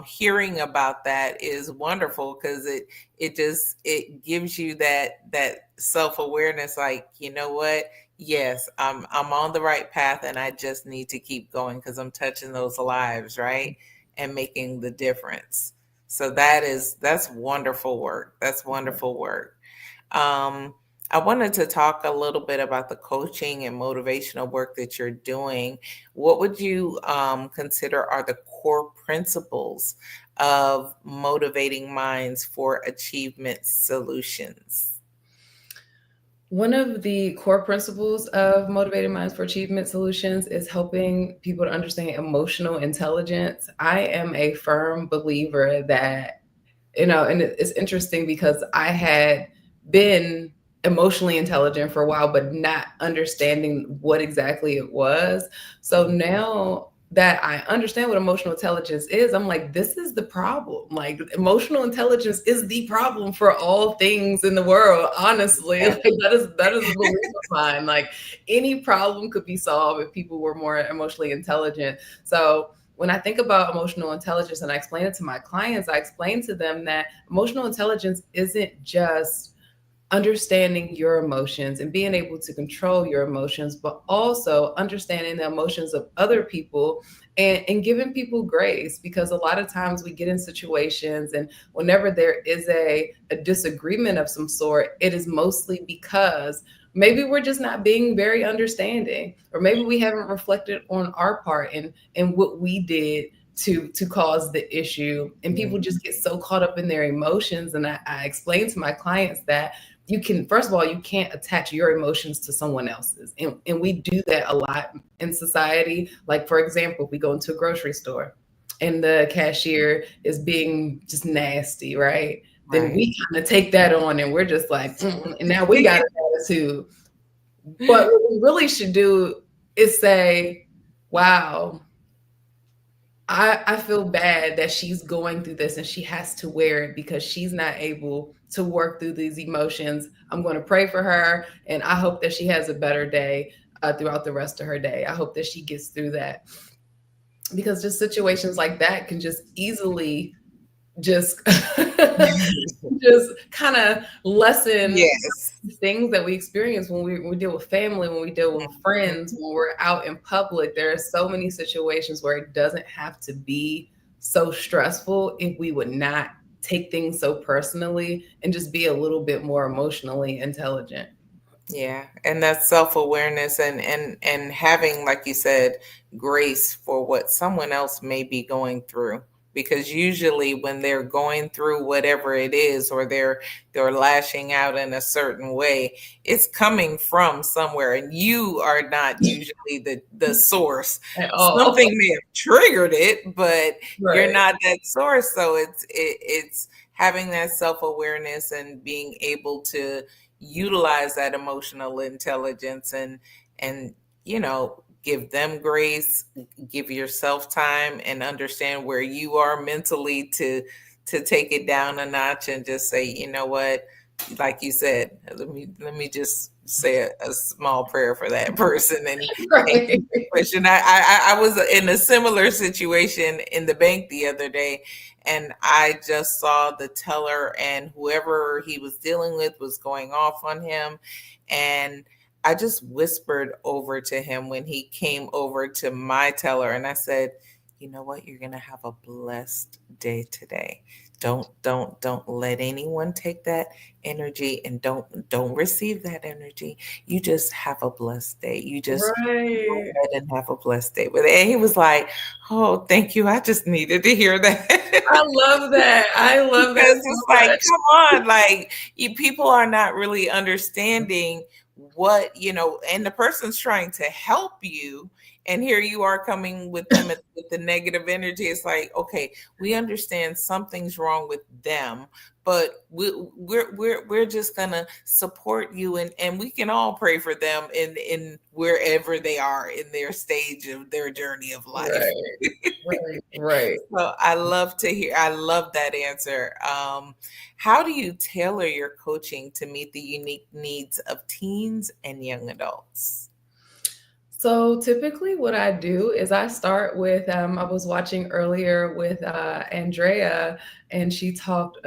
hearing about that is wonderful, because it gives you that self-awareness, like, you know what? Yes, I'm on the right path, and I just need to keep going, because I'm touching those lives, right? And making the difference. So that's wonderful work. That's wonderful work. I wanted to talk a little bit about the coaching and motivational work that you're doing. What would you consider are the core principles of motivating minds for achievement solutions? One of the core principles of Motivated Minds for Achievement Solutions is helping people to understand emotional intelligence. I am a firm believer that, and it's interesting because I had been emotionally intelligent for a while, but not understanding what exactly it was. So now that I understand what emotional intelligence is, I'm like, this is the problem. Like, emotional intelligence is the problem for all things in the world, honestly. Like, that is a belief of mine. Like, any problem could be solved if people were more emotionally intelligent. So when I think about emotional intelligence and I explain it to my clients, I explain to them that emotional intelligence isn't just understanding your emotions and being able to control your emotions, but also understanding the emotions of other people and giving people grace. Because a lot of times we get in situations, and whenever there is a disagreement of some sort, it is mostly because maybe we're just not being very understanding, or maybe we haven't reflected on our part and what we did to cause the issue. And people just get so caught up in their emotions. And I explain to my clients that you can, first of all, you can't attach your emotions to someone else's. And we do that a lot in society. Like, for example, if we go into a grocery store and the cashier is being just nasty, right? Then we kind of take that on and we're just like, and now we got an attitude. But what we really should do is say, wow, I feel bad that she's going through this and she has to wear it because she's not able to work through these emotions. I'm going to pray for her, and I hope that she has a better day throughout the rest of her day. I hope that she gets through that, because just situations like that can just easily just kind of lessen things that we experience when we deal with family, when we deal with friends, when we're out in public. There are so many situations where it doesn't have to be so stressful if we would not take things so personally and just be a little bit more emotionally intelligent. Yeah, and that's self-awareness and having, like you said, grace for what someone else may be going through. Because usually when they're going through whatever it is, or they're lashing out in a certain way, it's coming from somewhere, and you are not usually the source. Something may have triggered it, but you're not that source. So it's having that self-awareness and being able to utilize that emotional intelligence and give them grace, give yourself time, and understand where you are mentally to take it down a notch and just say, you know what, like you said, let me just say a small prayer for that person. And I was in a similar situation in the bank the other day, and I just saw the teller and whoever he was dealing with was going off on him. And I just whispered over to him when he came over to my teller, and I said, you know what, you're going to have a blessed day today. Don't let anyone take that energy, and don't receive that energy. You just have a blessed day. You just go ahead and have a blessed day. And he was like, oh, thank you. I just needed to hear that. I love that. I love that. It's like, come on, like people are not really understanding what, and the person's trying to help you, and here you are coming with them with the negative energy. It's like, okay, we understand something's wrong with them, but we're just gonna support you, and we can all pray for them in wherever they are in their stage of their journey of life. Right. So I love that answer. How do you tailor your coaching to meet the unique needs of teens and young adults? So typically what I do is I start with, I was watching earlier with Andrea, and she spoke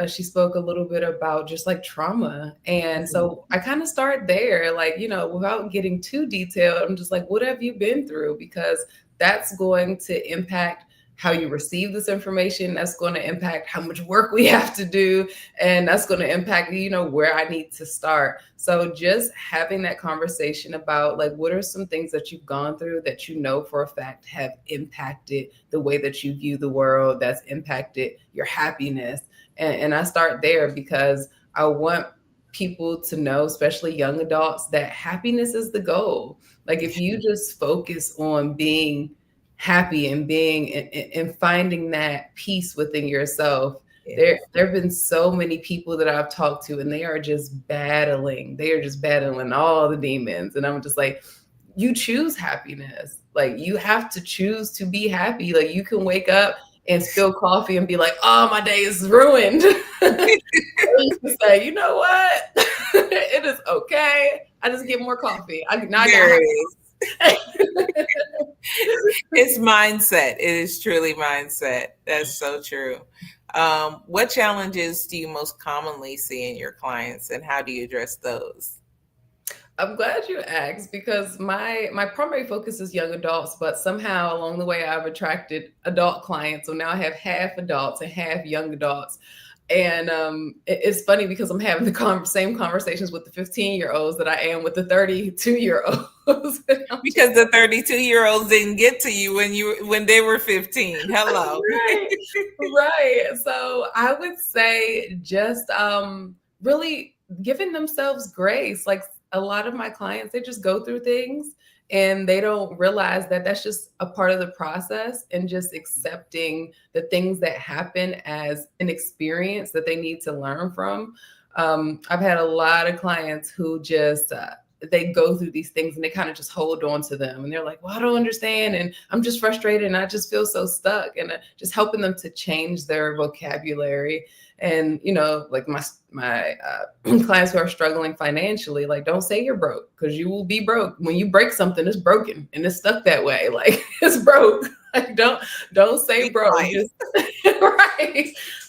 a little bit about just like trauma. And so I kind of start there, like, without getting too detailed, I'm just like, what have you been through? Because that's going to impact how you receive this information. That's going to impact how much work we have to do. And that's going to impact, where I need to start. So just having that conversation about like, what are some things that you've gone through that for a fact have impacted the way that you view the world, that's impacted your happiness. And I start there because I want people to know, especially young adults, that happiness is the goal. Like if you just focus on being happy and being and finding that peace within yourself. There have been so many people that I've talked to, and they are just battling all the demons. And I'm just like, you choose happiness. Like you have to choose to be happy. Like you can wake up and spill coffee and be like, oh, my day is ruined. You can say, you know what? It is okay. I just get more coffee. It's mindset. It is truly mindset. That's so true. What challenges do you most commonly see in your clients, and how do you address those? I'm glad you asked because my primary focus is young adults, but somehow along the way I've attracted adult clients. So now I have half adults and half young adults. And it's funny because I'm having the same conversations with the 15-year-olds that I am with the 32-year-olds. Because the 32-year-olds didn't get to you when they were 15. Hello. Right. So I would say just really giving themselves grace. Like a lot of my clients, they just go through things and they don't realize that that's just a part of the process, and just accepting the things that happen as an experience that they need to learn from. I've had a lot of clients who just they go through these things and they kind of just hold on to them, and they're like, well, I don't understand, and I'm just frustrated, and I just feel so stuck. And just helping them to change their vocabulary. And like my clients who are struggling financially, like, don't say you're broke, because you will be broke. When you break something, it's broken and it's stuck that way. Like, it's broke. Like, don't say broke. Just,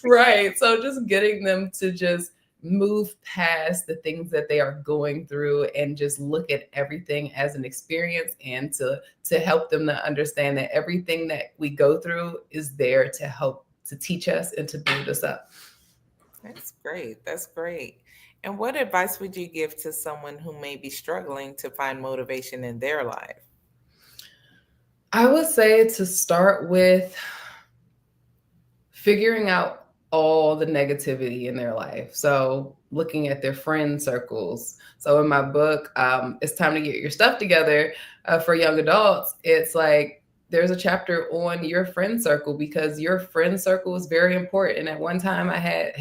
right. So just getting them to just move past the things that they are going through and just look at everything as an experience, and to help them to understand that everything that we go through is there to help to teach us and to build us up. That's great. That's great. And what advice would you give to someone who may be struggling to find motivation in their life? I would say to start with figuring out all the negativity in their life. So looking at their friend circles. So in my book, It's Time to Get Your Stuff Together, for young adults, it's like there's a chapter on your friend circle, because your friend circle is very important. And at one time I had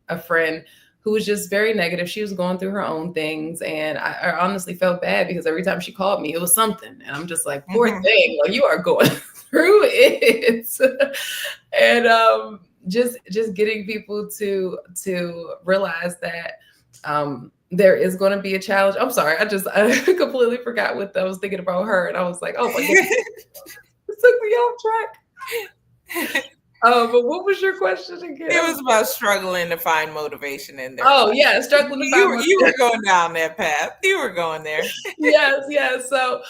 a friend who was just very negative. She was going through her own things. And I honestly felt bad because every time she called me, it was something. And I'm just like, poor thing, like, you are going through it. And just getting people to realize that there is going to be a challenge. I'm sorry, I completely forgot what I was thinking about her. And I was like, oh my goodness, it took me off track. But what was your question again? It was about struggling to find motivation in there. Oh, yeah, struggling to find you were going down that path. You were going there. Yes. So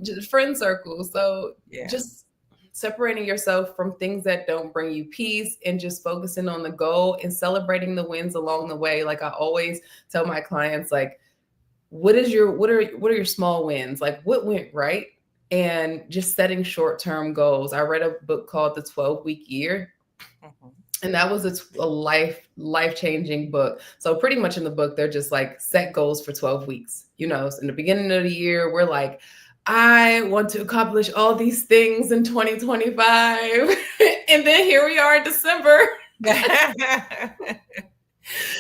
just friend circles. So just separating yourself from things that don't bring you peace, and just focusing on the goal and celebrating the wins along the way. Like I always tell my clients, like, what are your small wins? Like, what went right? And just setting short-term goals. I read a book called The 12-Week Year. And that was a life-changing book. So pretty much in the book, they're just like, set goals for 12 weeks. So in the beginning of the year, we're like, I want to accomplish all these things in 2025. And then here we are in December.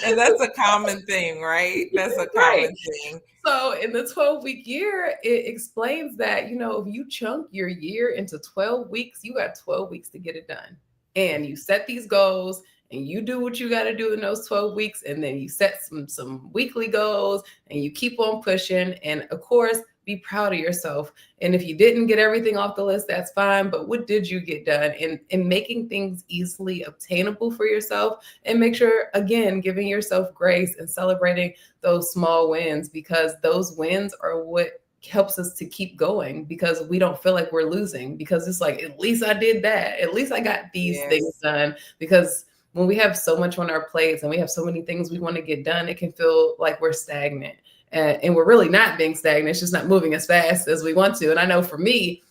And that's a common thing, right? That's a common thing. So in the 12-week year, it explains that, if you chunk your year into 12 weeks, you got 12 weeks to get it done. And you set these goals and you do what you got to do in those 12 weeks. And then you set some weekly goals and you keep on pushing. And of course, be proud of yourself. And if you didn't get everything off the list, that's fine. But what did you get done? And making things easily obtainable for yourself, and make sure, again, giving yourself grace and celebrating those small wins, because those wins are what helps us to keep going, because we don't feel like we're losing, because it's like, at least I did that. At least I got these things done. Because when we have so much on our plates and we have so many things we want to get done, it can feel like we're stagnant. And we're really not being stagnant. It's just not moving as fast as we want to. And I know for me,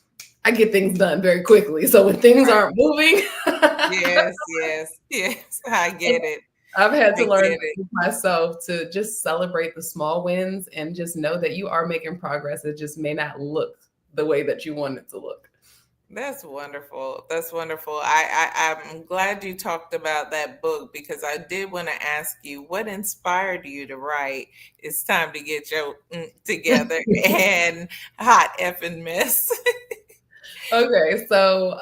I get things done very quickly. So when things aren't moving. Yes, I get it. I've had to learn myself to just celebrate the small wins and just know that you are making progress. It just may not look the way that you want it to look. That's wonderful. That's wonderful. I'm glad you talked about that book, because I did want to ask you, what inspired you to write It's Time to Get Your Together and Hot Effing Mess? Okay, so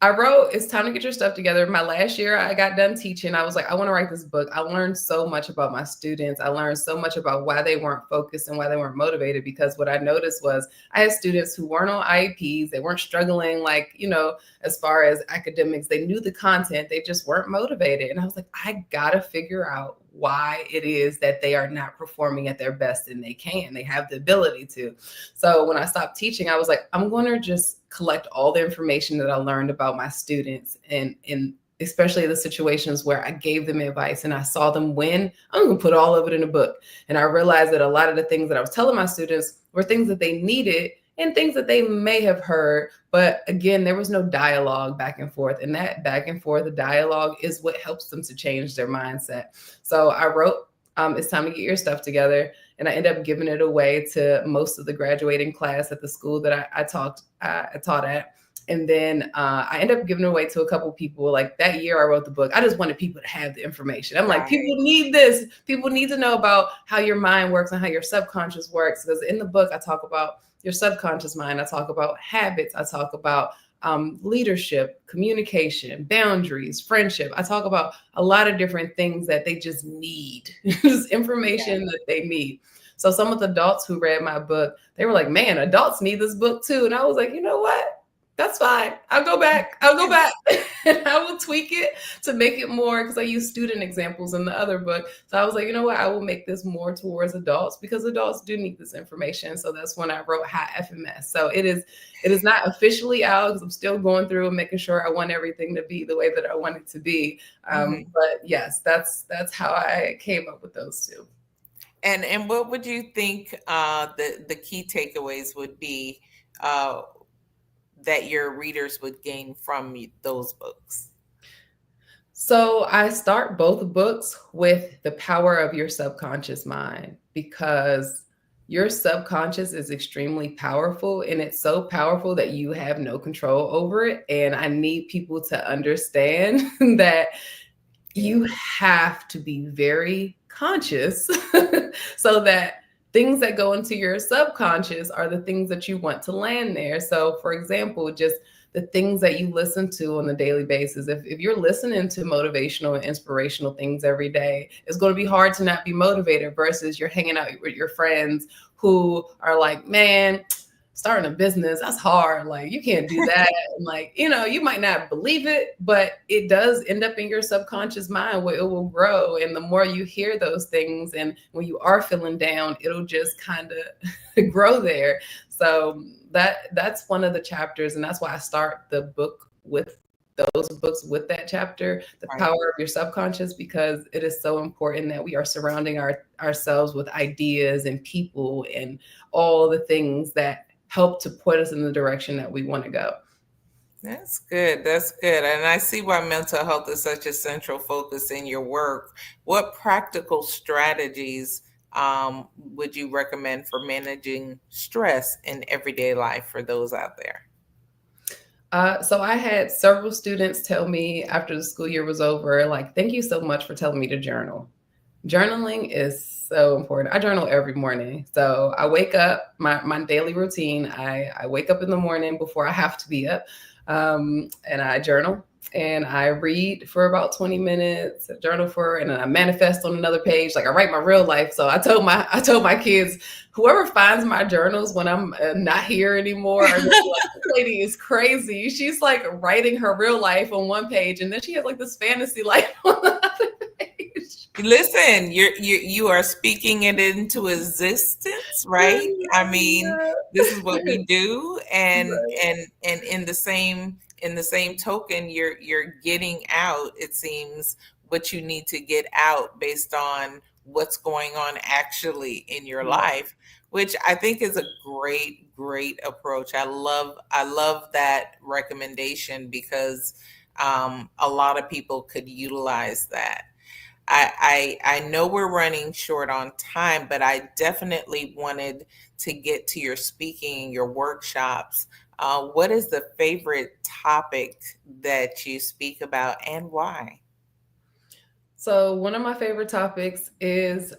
I wrote, it's time to get your stuff together. My last year, I got done teaching. I was like, I want to write this book. I learned so much about my students. I learned so much about why they weren't focused and why they weren't motivated, because what I noticed was I had students who weren't on IEPs. They weren't struggling, like, as far as academics. They knew the content. They just weren't motivated. And I was like, I got to figure out why it is that they are not performing at their best, and they have the ability to. So when I stopped teaching, I was like, I'm going to just collect all the information that I learned about my students, and especially the situations where I gave them advice and I saw them win. I'm going to put all of it in a book. And I realized that a lot of the things that I was telling my students were things that they needed and things that they may have heard. But again, there was no dialogue back and forth. And that back and forth, the dialogue is what helps them to change their mindset. So I wrote, it's time to get your stuff together. And I ended up giving it away to most of the graduating class at the school that I taught at. And then I ended up giving it away to a couple people. Like that year I wrote the book, I just wanted people to have the information. I'm like, people need this. People need to know about how your mind works and how your subconscious works. Because in the book, I talk about your subconscious mind. I talk about habits. I talk about leadership, communication, boundaries, friendship. I talk about a lot of different things that they just need, just information that they need. So some of the adults who read my book, they were like, man, adults need this book too. And I was like, you know what? That's fine. I'll go back and I will tweak it to make it more, because I use student examples in the other book. So I was like, you know what? I will make this more towards adults, because adults do need this information. So that's when I wrote High FMS. So it is not officially out, because I'm still going through and making sure I want everything to be the way that I want it to be. But yes, that's how I came up with those two. And what would you think the key takeaways would be that your readers would gain from those books? So I start both books with the power of your subconscious mind, because your subconscious is extremely powerful, and it's so powerful that you have no control over it. And I need people to understand that you have to be very conscious so that things that go into your subconscious are the things that you want to land there. So for example, just the things that you listen to on a daily basis. If you're listening to motivational and inspirational things every day, it's going to be hard to not be motivated, versus you're hanging out with your friends who are like, man, starting a business, that's hard. Like, you can't do that. And like, you might not believe it, but it does end up in your subconscious mind where it will grow. And the more you hear those things, and when you are feeling down, it'll just kind of grow there. So that's one of the chapters. And that's why I start the book with those books with that chapter, the power of your subconscious, because it is so important that we are surrounding ourselves with ideas and people and all the things that help to put us in the direction that we want to go. That's good. That's good. And I see why mental health is such a central focus in your work. What practical strategies would you recommend for managing stress in everyday life for those out there? So I had several students tell me after the school year was over, like, thank you so much for telling me to journal. Journaling is so important. I journal every morning. So I wake up, my daily routine, I wake up in the morning before I have to be up, and I journal, and I read for about 20 minutes, and then I manifest on another page. Like, I write my real life. So I told my kids, whoever finds my journals when I'm not here anymore, are like, this lady is crazy. She's like writing her real life on one page, and then she has like this fantasy life on the other page. Listen, you are speaking it into existence, right? I mean, this is what we do, and in the same token, you're getting out, it seems, what you need to get out based on what's going on actually in your life, which I think is a great approach. I love that recommendation, because a lot of people could utilize that. I know we're running short on time, but I definitely wanted to get to your speaking, your workshops. What is the favorite topic that you speak about, and why? So one of my favorite topics is,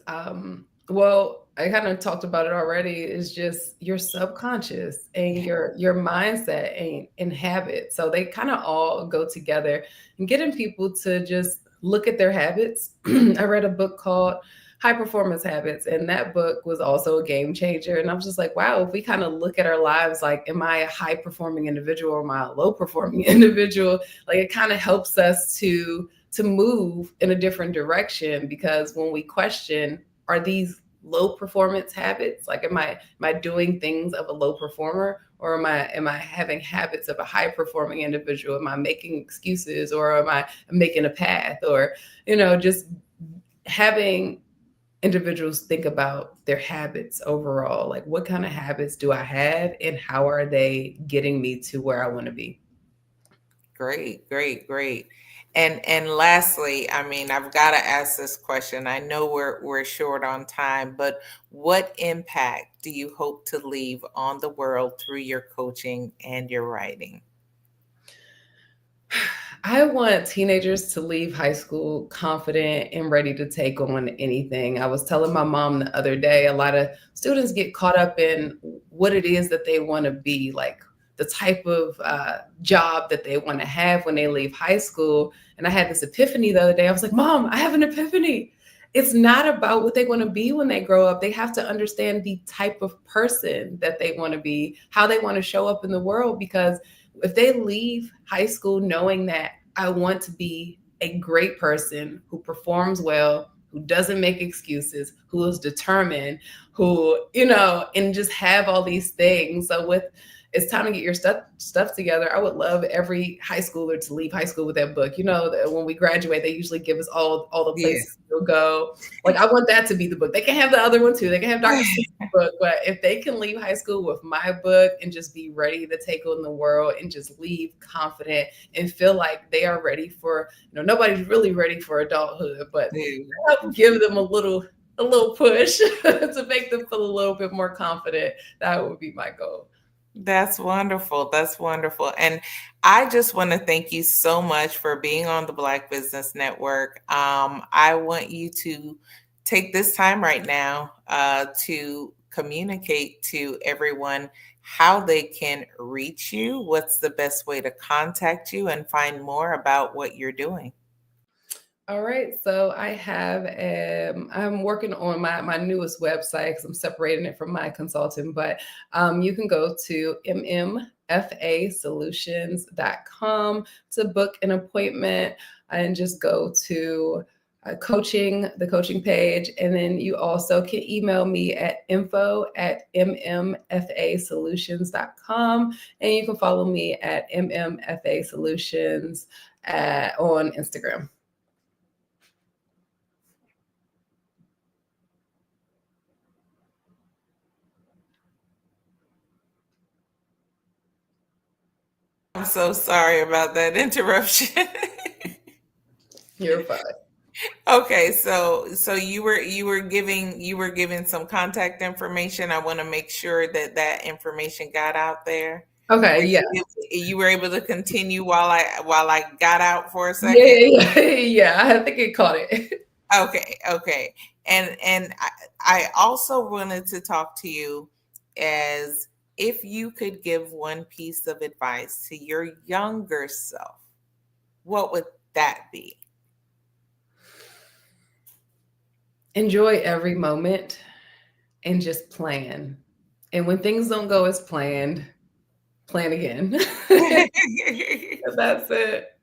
well, I kind of talked about it already, is just your subconscious and your mindset and habit. So they kind of all go together, and getting people to just look at their habits. I read a book called High Performance Habits, and that book was also a game changer. And I was just like, wow, if we kind of look at our lives, like, am I a high performing individual or am I a low performing individual? Like, it kind of helps us to move in a different direction, because when we question, are these low performance habits? Like, am I doing things of a low performer, or am I having habits of a high performing individual? Am I making excuses, or am I making a path? Or, just having individuals think about their habits overall. Like, what kind of habits do I have, and how are they getting me to where I want to be? Great, great, great. And lastly, I mean, I've got to ask this question. I know we're short on time, but what impact do you hope to leave on the world through your coaching and your writing? I want teenagers to leave high school confident and ready to take on anything. I was telling my mom the other day, a lot of students get caught up in what it is that they want to be, like the type of job that they want to have when they leave high school. And I had this epiphany the other day. I was like, Mom, I have an epiphany. It's not about what they want to be when they grow up. They have to understand the type of person that they want to be, how they want to show up in the world. Because if they leave high school knowing that I want to be a great person who performs well, who doesn't make excuses, who is determined, who, and just have all these things. So it's time to get your stuff together. I would love every high schooler to leave high school with that book. When we graduate, they usually give us all the places to go. Like, I want that to be the book. They can have the other one too. They can have Dr. Seuss's book, but if they can leave high school with my book and just be ready to take on the world and just leave confident and feel like they are ready for, nobody's really ready for adulthood, but help give them a little push to make them feel a little bit more confident. That would be my goal. That's wonderful. That's wonderful. And I just want to thank you so much for being on the Black Business Network. I want you to take this time right now to communicate to everyone how they can reach you. What's the best way to contact you and find more about what you're doing? All right, so I have, I'm working on my newest website because I'm separating it from my consulting, but you can go to mmfasolutions.com to book an appointment, and just go to the coaching page. And then you also can email me at info@mmfasolutions.com. And you can follow me at mmfasolutions on Instagram. I'm so sorry about that interruption. You're fine. Okay, so you were giving some contact information. I want to make sure that information got out there. Okay, yeah. You were able to continue while I got out for a second. Yeah. I think it caught it. Okay. And I also wanted to talk to you as if you could give one piece of advice to your younger self, what would that be? Enjoy every moment and just plan. And when things don't go as planned, plan again. That's it.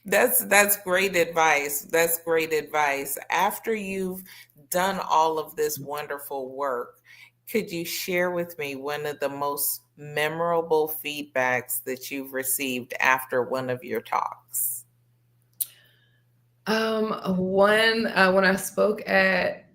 That's great advice. That's great advice. After you've done all of this wonderful work, could you share with me one of the most memorable feedbacks that you've received after one of your talks? When I spoke at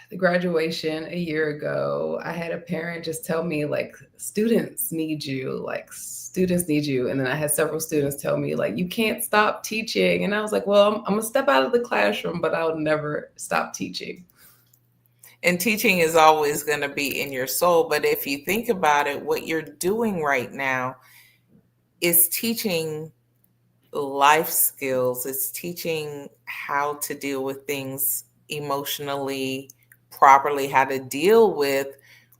the graduation a year ago, I had a parent just tell me, like, students need you. And then I had several students tell me, like, you can't stop teaching. And I was like, well, I'm gonna step out of the classroom, but I'll never stop teaching. And teaching is always going to be in your soul. But if you think about it, what you're doing right now is teaching life skills. It's teaching how to deal with things emotionally, properly how to deal with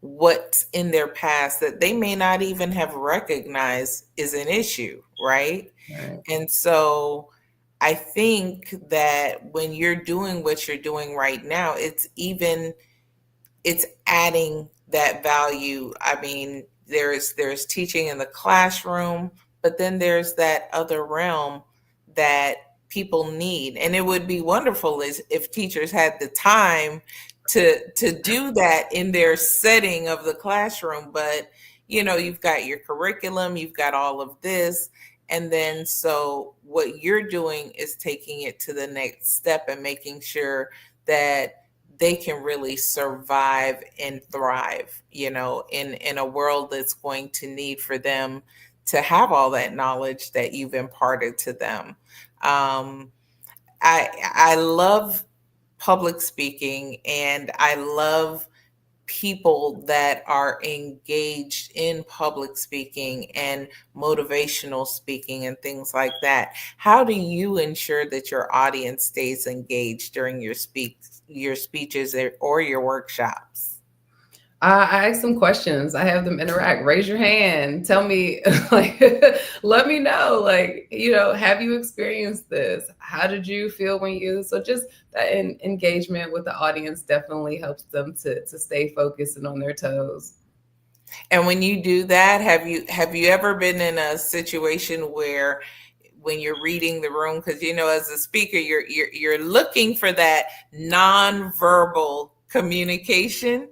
what's in their past that they may not even have recognized is an issue, right? And so I think that when you're doing what you're doing right now, it's adding that value. I mean, there's teaching in the classroom, but then there's that other realm that people need. And it would be wonderful if teachers had the time to do that in their setting of the classroom. But you've got your curriculum, you've got all of this. And then so what you're doing is taking it to the next step and making sure that they can really survive and thrive, in a world that's going to need for them to have all that knowledge that you've imparted to them. I love public speaking, and I love people that are engaged in public speaking and motivational speaking and things like that. How do you ensure that your audience stays engaged during your speeches or your workshops? I ask them questions. I have them interact. Raise your hand. Tell me, let me know, have you experienced this? How did you feel when so just that engagement with the audience definitely helps them to stay focused and on their toes. And when you do that, have you ever been in a situation where when you're reading the room, because as a speaker, you're looking for that nonverbal communication.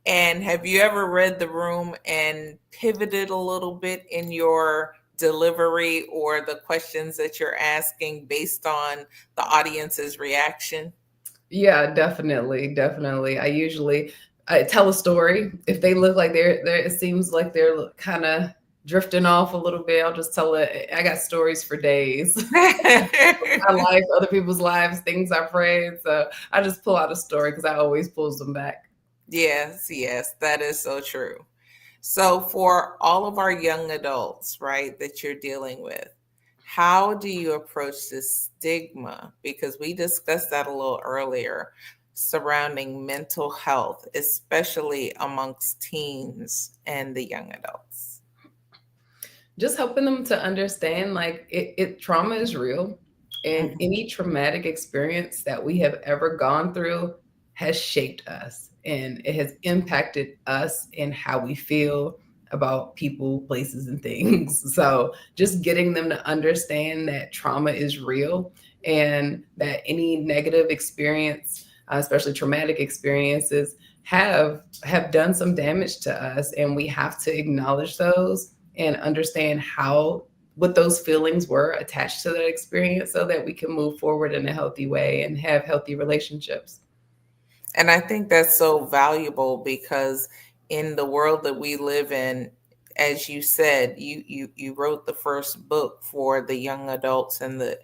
And have you ever read the room and pivoted a little bit in your delivery or the questions that you're asking based on the audience's reaction? Yeah, definitely. I tell a story. If they look like it seems like they're kind of drifting off a little bit, I'll just tell it. I got stories for days. My life, other people's lives, things I've read. So I just pull out a story because I always pulls them back. Yes, that is so true. So for all of our young adults, right, that you're dealing with, how do you approach this stigma? Because we discussed that a little earlier, surrounding mental health, especially amongst teens and the young adults. Just helping them to understand, trauma is real, and any traumatic experience that we have ever gone through has shaped us, and it has impacted us in how we feel about people, places, and things. So just getting them to understand that trauma is real and that any negative experience, especially traumatic experiences, have done some damage to us, and we have to acknowledge those and understand what those feelings were attached to that experience so that we can move forward in a healthy way and have healthy relationships. And I think that's so valuable because in the world that we live in, as you said, you wrote the first book for the young adults and the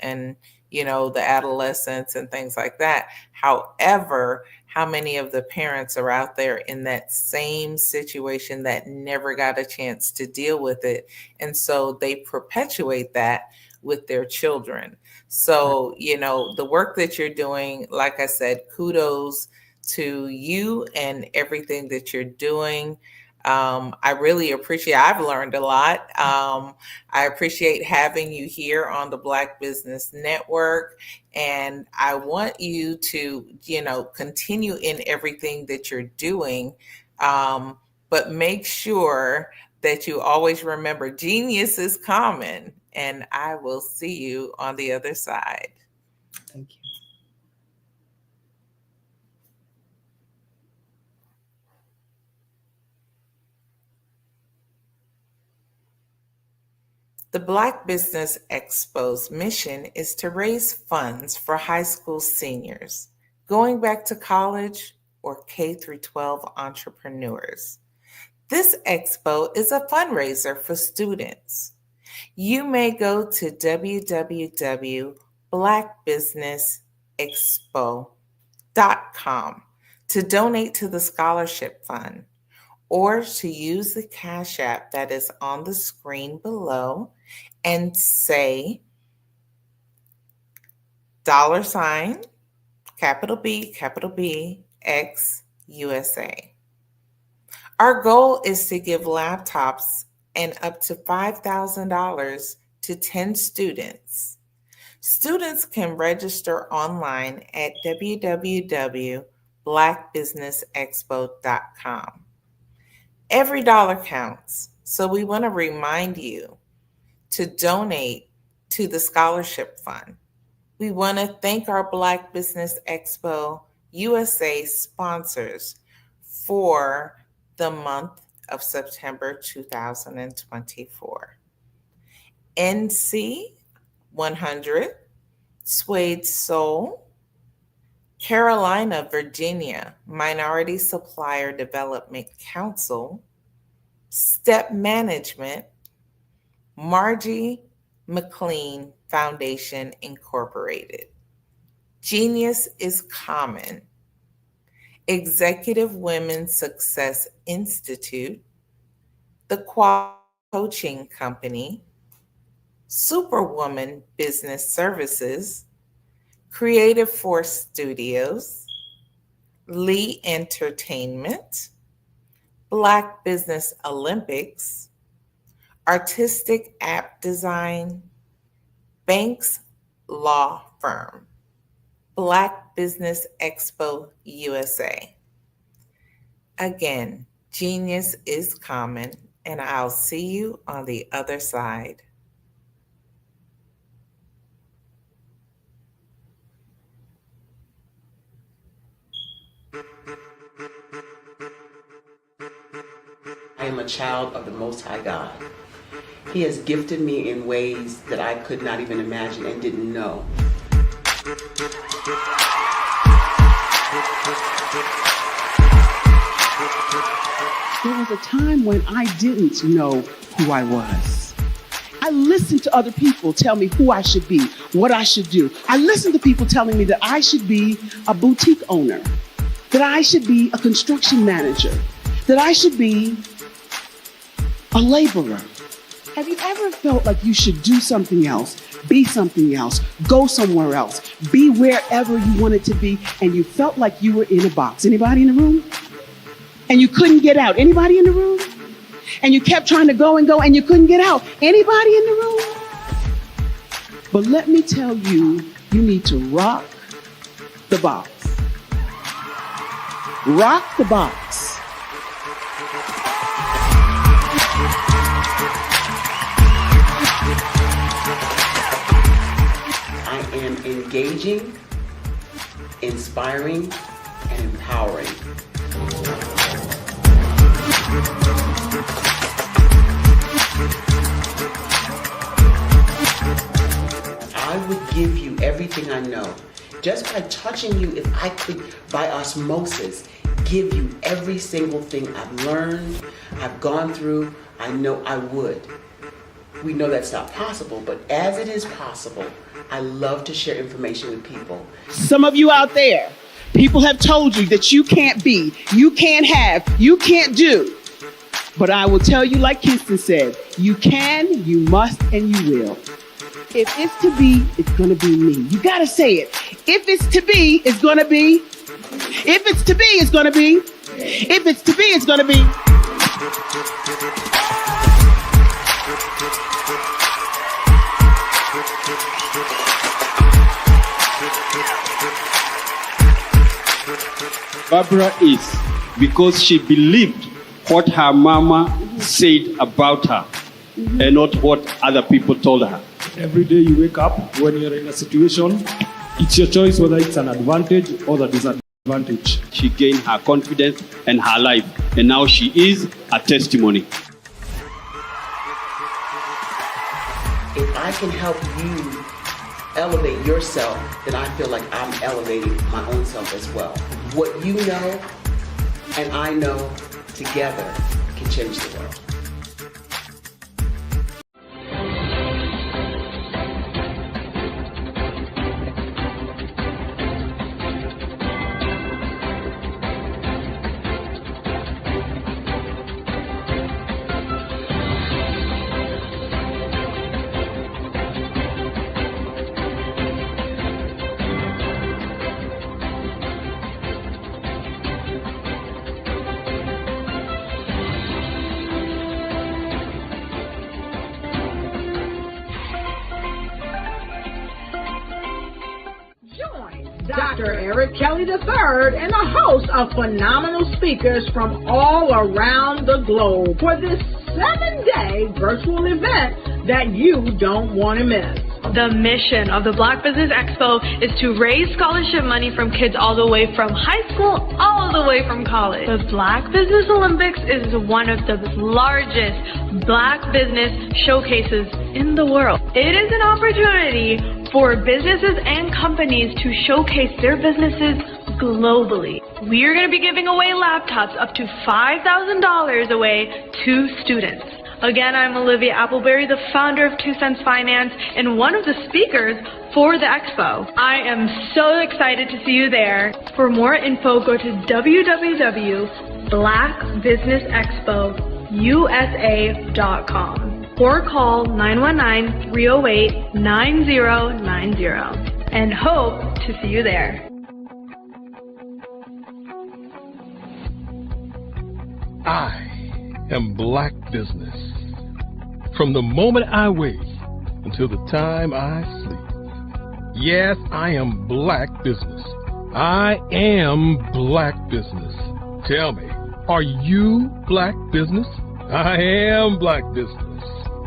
adolescents and things like that. However, how many of the parents are out there in that same situation that never got a chance to deal with it? And so they perpetuate that with their children. So, the work that you're doing, like I said, kudos to you and everything that you're doing. I really appreciate, I've learned a lot. I appreciate having you here on the Black Business Network. And I want you to, continue in everything that you're doing. But make sure that you always remember genius is common. And I will see you on the other side. Thank you. The Black Business Expo's mission is to raise funds for high school seniors, going back to college, or K through 12 entrepreneurs. This expo is a fundraiser for students. You may go to www.blackbusinessexpo.com to donate to the scholarship fund, or to use the Cash App that is on the screen below and say $, capital B, X, USA. Our goal is to give laptops and up to $5,000 to 10 students. Students can register online at www.blackbusinessexpo.com. Every dollar counts, so we want to remind you to donate to the scholarship fund. We want to thank our Black Business Expo USA sponsors for the month of September 2024. NC 100, Suede Soul, Carolina, Virginia, Minority Supplier Development Council, Step Management, Margie McLean Foundation Incorporated, Genius is Common, Executive Women's Success Institute, The Coaching Company, Superwoman Business Services, Creative Force Studios, Lee Entertainment, Black Business Olympics, Artistic App Design, Banks Law Firm, Black Business Expo USA. Again, genius is common, and I'll see you on the other side. I am a child of the Most High God. He has gifted me in ways that I could not even imagine and didn't know. There was a time when I didn't know who I was. I listened to other people tell me who I should be, what I should do. I listened to people telling me that I should be a boutique owner, that I should be a construction manager, that I should be a laborer. Have you ever felt like you should do something else, be something else, go somewhere else, be wherever you wanted to be, and you felt like you were in a box? Anybody in the room? And you couldn't get out. Anybody in the room? And you kept trying to go and go and you couldn't get out. Anybody in the room? But let me tell you, you need to rock the box. Rock the box. I am engaging, inspiring, and empowering. I would give you everything I know. Just by touching you, if I could, by osmosis, give you every single thing I've learned, I've gone through, I know I would. We know that's not possible, but as it is possible, I love to share information with people. Some of you out there, people have told you that you can't be, you can't have, you can't do. But I will tell you, like Kingston said, you can, you must, and you will. If it's to be, it's going to be me. You got to say it. If it's to be, it's going to be. If it's to be, it's going to be. If it's to be, it's going to be. Barbara is because she believed what her mama said about her and not what other people told her. Every day you wake up, when you're in a situation, it's your choice whether it's an advantage or the disadvantage. She gained her confidence and her life, and now she is a testimony. If I can help you elevate yourself, then I feel like I'm elevating my own self as well. What you know and I know together can change the world. Dr. Eric Kelly III and a host of phenomenal speakers from all around the globe for this 7-day virtual event that you don't want to miss. The mission of the Black Business Expo is to raise scholarship money from kids all the way from high school, all the way from college. The Black Business Olympics is one of the largest Black business showcases in the world. It is an opportunity for businesses and companies to showcase their businesses globally. We are going to be giving away laptops up to $5,000 away to students. Again, I'm Olivia Appleberry, the founder of 2 Cents Finance and one of the speakers for the expo. I am so excited to see you there. For more info, go to www.blackbusinessexpousa.com or call 919-308-9090 and hope to see you there. I am Black Business. From the moment I wake until the time I sleep. Yes, I am Black Business. I am Black Business. Tell me, are you Black Business? I am Black Business.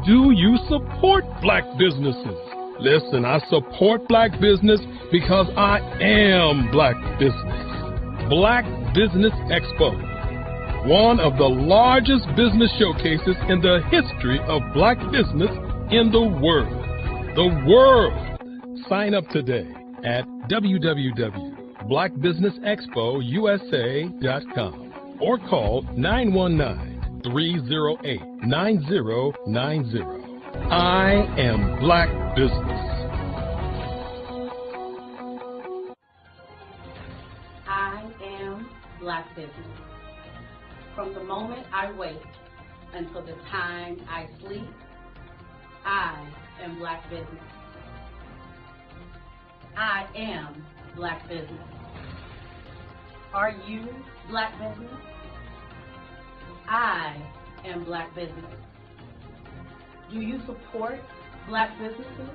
Do you support Black businesses? Listen, I support Black business because I am Black Business. Black Business Expo, one of the largest business showcases in the history of Black business in the world. The world! Sign up today at www.blackbusinessexpousa.com or call 919-308-9090. I am Black Business. I am Black Business. From the moment I wake until the time I sleep, I am Black Business. I am Black Business. Are you Black Business? I am Black Business. Do you support Black businesses?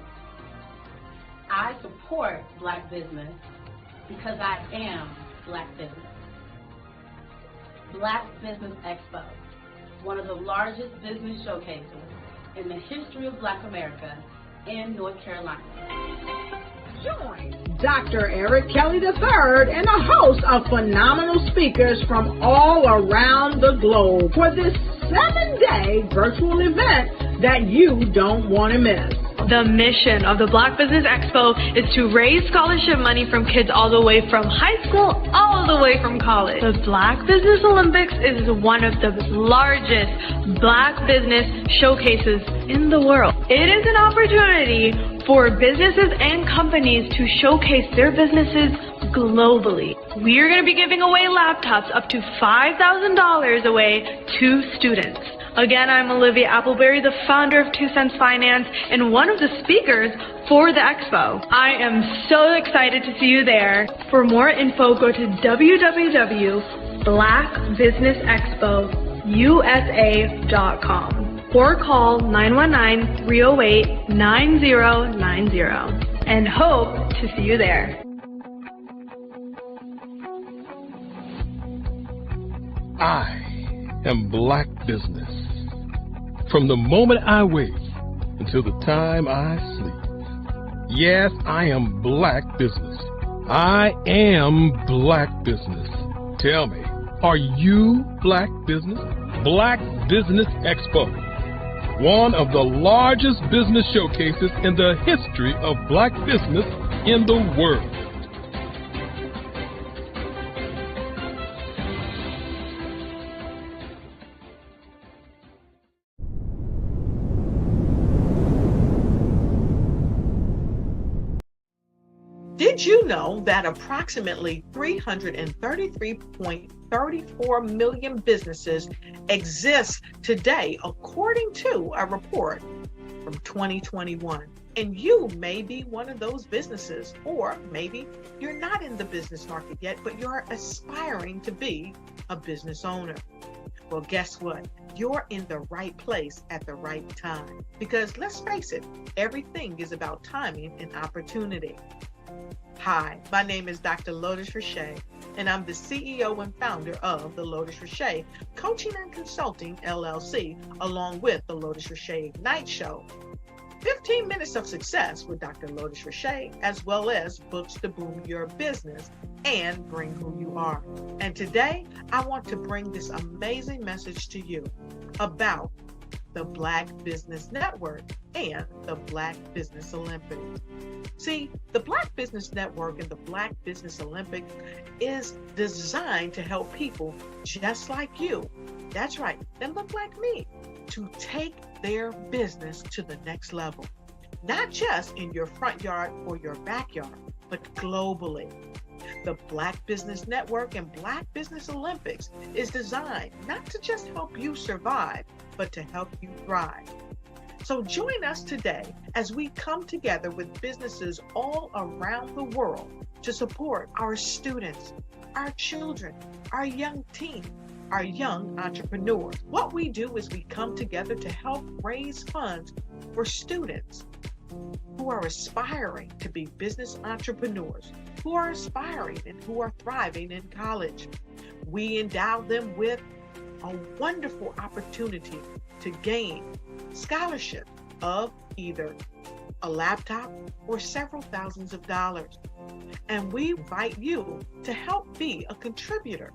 I support Black business because I am Black Business. Black Business Expo, one of the largest business showcases in the history of Black America in North Carolina. Join Dr. Eric Kelly III and a host of phenomenal speakers from all around the globe for this 7-day virtual event that you don't want to miss. The mission of the Black Business Expo is to raise scholarship money from kids all the way from high school, all the way from college. The Black Business Olympics is one of the largest Black business showcases in the world. It is an opportunity for businesses and companies to showcase their businesses globally. We are going to be giving away laptops up to $5,000 away to students. Again, I'm Olivia Appleberry, the founder of 2 Cents Finance and one of the speakers for the expo. I am so excited to see you there. For more info, go to www.blackbusinessexpousa.com or call 919-308-9090 and hope to see you there. I am Black Business. From the moment I wake until the time I sleep. Yes, I am Black Business. I am Black Business. Tell me, are you Black Business? Black Business Expo, one of the largest business showcases in the history of Black business in the world. Did you know that approximately 333.34 million businesses exist today, according to a report from 2021? And you may be one of those businesses, or maybe you're not in the business market yet, but you're aspiring to be a business owner. Well, guess what? You're in the right place at the right time. Because let's face it, everything is about timing and opportunity. Hi, my name is Dr. Lotus Richey, and I'm the CEO and founder of the Lotus Richey Coaching and Consulting LLC, along with the Lotus Richey Ignite Show. 15 minutes of success with Dr. Lotus Richey, as well as books to boom your business and bring who you are. And today, I want to bring this amazing message to you about the Black Business Network and the Black Business Olympics. See, the Black Business Network and the Black Business Olympics is designed to help people just like you, that's right, that look like me, to take their business to the next level. Not just in your front yard or your backyard, but globally. The Black Business Network and Black Business Olympics is designed not to just help you survive, but to help you thrive. So join us today as we come together with businesses all around the world to support our students, our children, our young teens, our young entrepreneurs. What we do is we come together to help raise funds for students who are aspiring to be business entrepreneurs, who are aspiring and who are thriving in college. We endow them with a wonderful opportunity to gain scholarship of either a laptop or several thousands of dollars. And we invite you to help be a contributor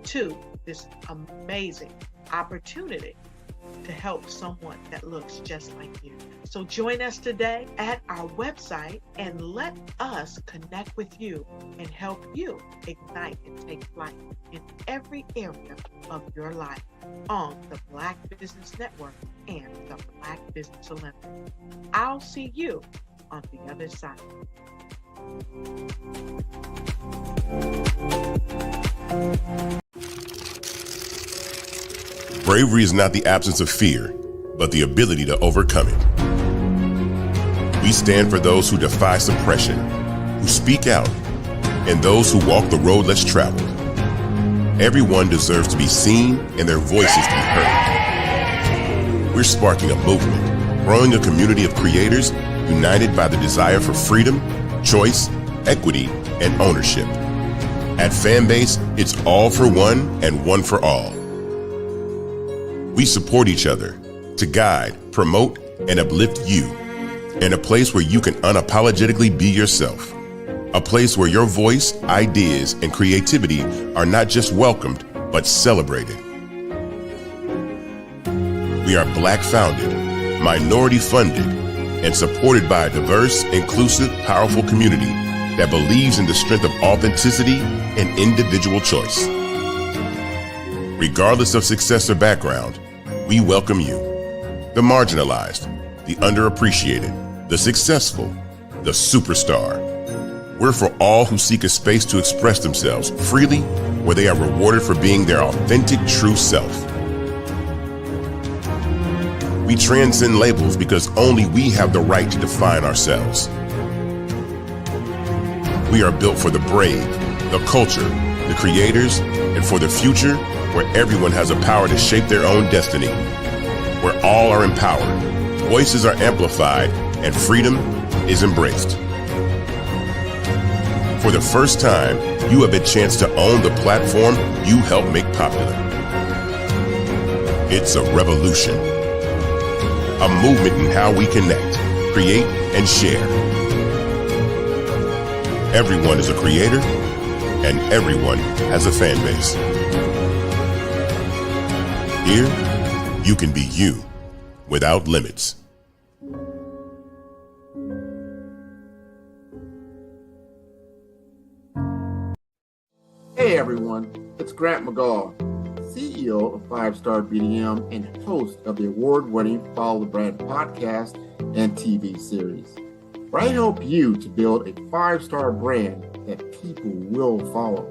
to this amazing opportunity to help someone that looks just like you. So join us today at our website and let us connect with you and help you ignite and take flight in every area of your life on the Black Business Network and the Black Business Olympics. I'll see you on the other side. Bravery is not the absence of fear, but the ability to overcome it. We stand for those who defy suppression, who speak out, and those who walk the road less traveled. Everyone deserves to be seen and their voices to be heard. We're sparking a movement, growing a community of creators united by the desire for freedom, choice, equity, and ownership. At Fanbase, it's all for one and one for all. We support each other to guide, promote, and uplift you in a place where you can unapologetically be yourself. A place where your voice, ideas, and creativity are not just welcomed, but celebrated. We are Black founded, minority funded, and supported by a diverse, inclusive, powerful community that believes in the strength of authenticity and individual choice. Regardless of success or background, we welcome you, the marginalized, the underappreciated, the successful, the superstar. We're for all who seek a space to express themselves freely, where they are rewarded for being their authentic, true self. We transcend labels because only we have the right to define ourselves. We are built for the brave, the culture, the creators, and for the future where everyone has the power to shape their own destiny, where all are empowered, voices are amplified, and freedom is embraced. For the first time, you have a chance to own the platform you helped make popular. It's a revolution, a movement in how we connect, create, and share. Everyone is a creator, and everyone has a fan base. Here, you can be you without limits. Hey everyone, it's Grant McGaw, CEO of 5-Star BDM and host of the award-winning Follow the Brand podcast and TV series, where I help you to build a 5-star brand that people will follow.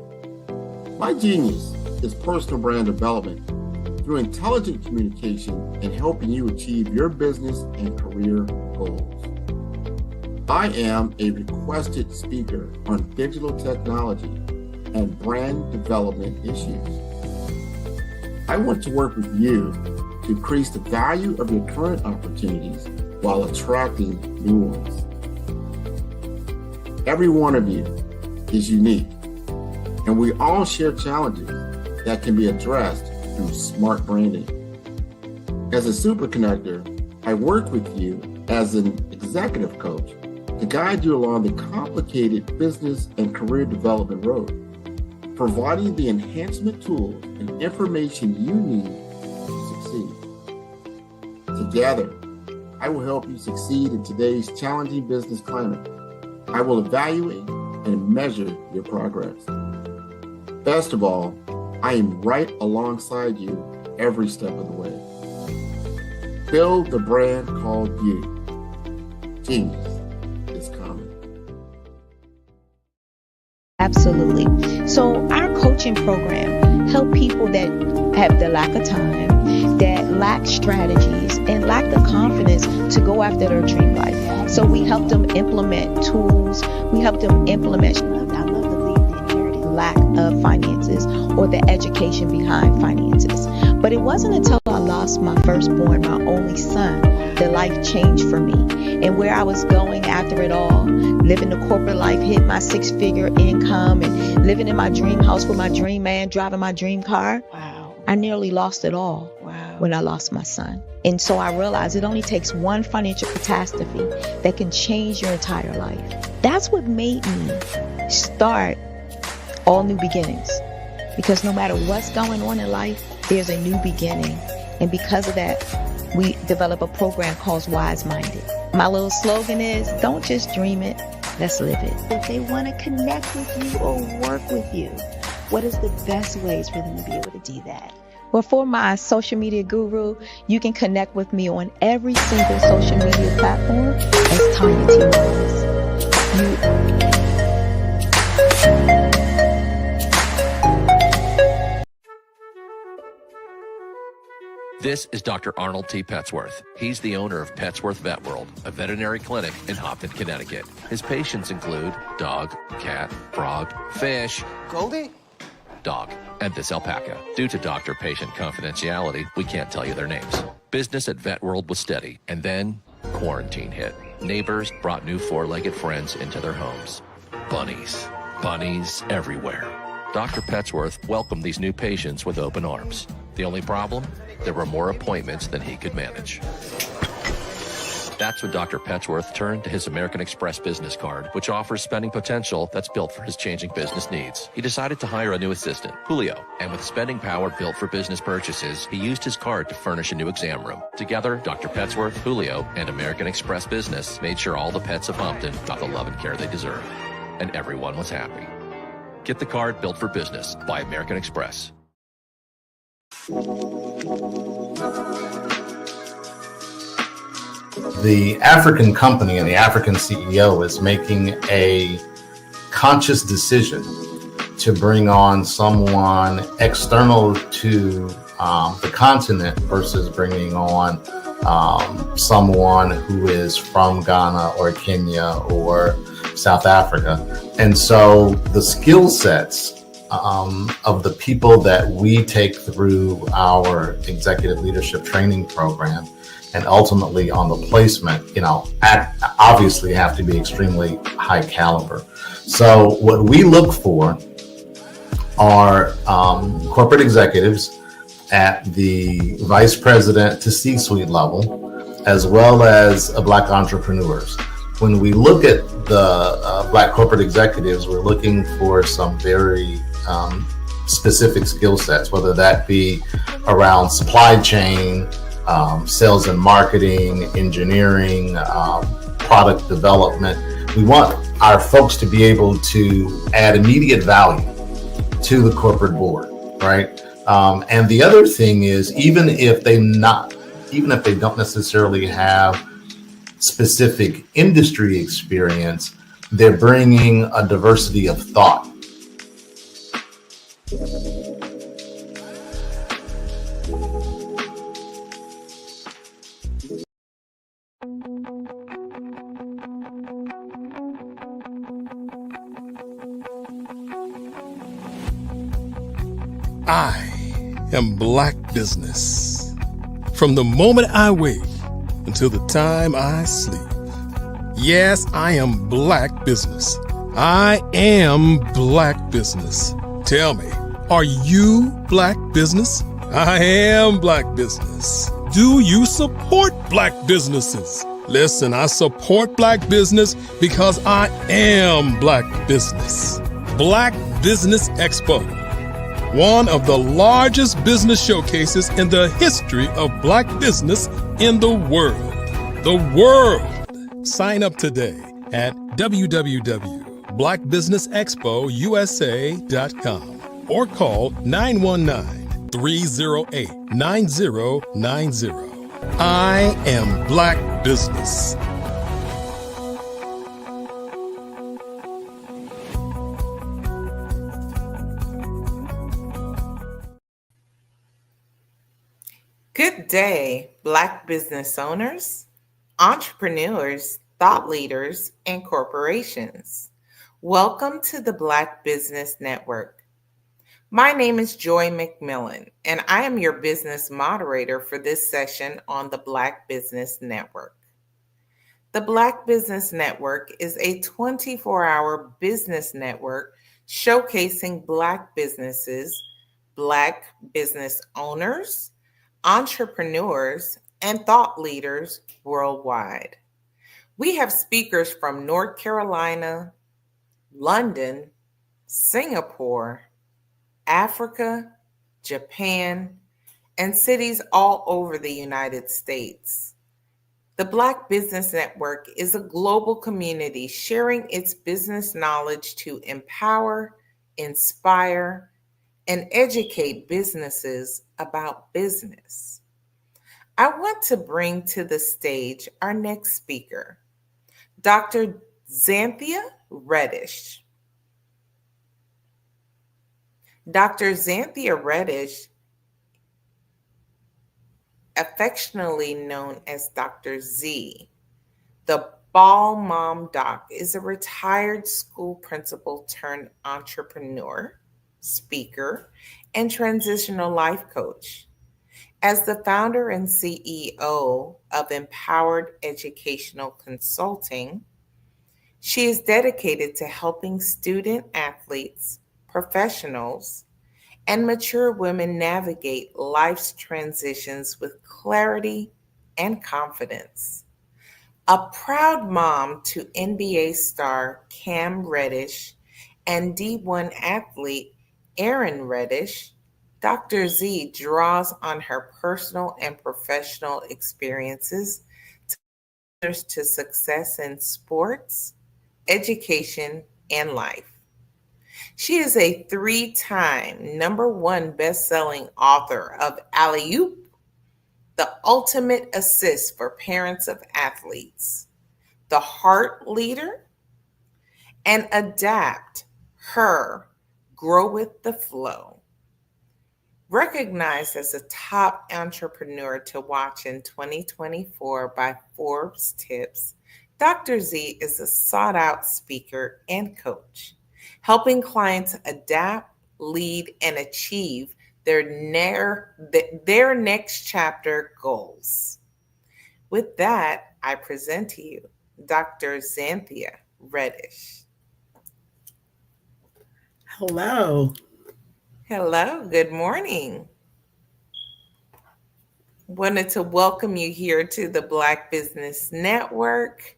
My genius is personal brand development through intelligent communication and helping you achieve your business and career goals. I am a requested speaker on digital technology and brand development issues. I want to work with you to increase the value of your current opportunities while attracting new ones. Every one of you is unique, and we all share challenges that can be addressed through smart branding. As a superconnector, I work with you as an executive coach to guide you along the complicated business and career development road, providing the enhancement tools and information you need to succeed. Together, I will help you succeed in today's challenging business climate. I will evaluate and measure your progress. Best of all, I am right alongside you every step of the way. Build the brand called you. Genius is coming. Absolutely. So our coaching program help people that have the lack of time, that lack strategies, and lack the confidence to go after their dream life. So we help them implement tools. We help them implement, I love to leave the inherited lack of finances or the education behind finances. But it wasn't until I lost my firstborn, my only son, that life changed for me. And where I was going after it all, living the corporate life, hit my 6-figure income, and living in my dream house with my dream man, driving my dream car. Wow. I nearly lost it all when I lost my son. And so I realized it only takes one financial catastrophe that can change your entire life. That's what made me start All New Beginnings. Because no matter what's going on in life, there's a new beginning. And because of that, we develop a program called Wise Minded. My little slogan is, don't just dream it, let's live it. If they want to connect with you or work with you, what is the best ways for them to be able to do that? Well, for my social media guru, you can connect with me on every single social media platform as Tanya T. Morris. This is Dr. Arnold T. Petsworth. He's the owner of Petsworth Vet World, a veterinary clinic in Hopton, Connecticut. His patients include dog, cat, frog, fish, Goldie, dog, and this alpaca. Due to doctor-patient confidentiality, we can't tell you their names. Business at Vet World was steady, and then quarantine hit. Neighbors brought new four-legged friends into their homes. Bunnies. Bunnies everywhere. Dr. Petsworth welcomed these new patients with open arms. The only problem? There were more appointments than he could manage. That's when Dr. Petsworth turned to his American Express business card, which offers spending potential that's built for his changing business needs. He decided to hire a new assistant, Julio, and with spending power built for business purchases, he used his card to furnish a new exam room. Together, Dr. Petsworth, Julio, and American Express Business made sure all the pets of Hopton got the love and care they deserved. And everyone was happy. Get the card built for business by American Express. The African company and the African CEO is making a conscious decision to bring on someone external to the continent versus bringing on someone who is from Ghana or Kenya or South Africa. And so the skill sets of the people that we take through our executive leadership training program and ultimately on the placement, obviously have to be extremely high caliber. So what we look for are corporate executives at the vice president to C-suite level, as well as Black entrepreneurs. When we look at the Black corporate executives, we're looking for some very specific skill sets, whether that be around supply chain, sales and marketing, engineering, product development. We want our folks to be able to add immediate value to the corporate board, right? And the other thing is, even if they don't necessarily have specific industry experience, they're bringing a diversity of thought. I am Black Business. From the moment I wake until the time I sleep. Yes, I am Black Business. I am Black Business. Tell me, are you Black Business? I am Black Business. Do you support Black businesses? Listen, I support Black business because I am Black Business. Black Business Expo, one of the largest business showcases in the history of Black business in the world. The world! Sign up today at www.blackbusinessexpousa.com or call 919-308-9090. I am Black Business. Good day, Black business owners, entrepreneurs, thought leaders, and corporations. Welcome to the Black Business Network. My name is Joy McMillan, and I am your business moderator for this session on the Black Business Network. The Black Business Network is a 24-hour business network showcasing Black businesses, Black business owners, entrepreneurs, and thought leaders worldwide. We have speakers from North Carolina, London, Singapore, Africa, Japan, and cities all over the United States. The Black Business Network is a global community sharing its business knowledge to empower, inspire, and educate businesses about business. I want to bring to the stage our next speaker, Dr. Xanthia Reddish. Dr. Xanthia Reddish, affectionately known as Dr. Z, the Ball Mom Doc, is a retired school principal turned entrepreneur, speaker, and transitional life coach. As the founder and CEO of Empowered Educational Consulting, she is dedicated to helping student athletes, professionals, and mature women navigate life's transitions with clarity and confidence. A proud mom to NBA star Cam Reddish and D1 athlete Aaron Reddish, Dr. Z draws on her personal and professional experiences to success in sports, education, and life. She is a 3-time #1 best-selling author of Alley-Oop, the ultimate assist for parents of athletes, The Heart Leader, and Adapt, Her, Grow with the Flow. Recognized as a top entrepreneur to watch in 2024 by Forbes Tips, Dr. Z is a sought-out speaker and coach, helping clients adapt, lead, and achieve their next chapter goals. With that, I present to you Dr. Xanthia Reddish. Hello. Hello, good morning. Wanted to welcome you here to the Black Business Network.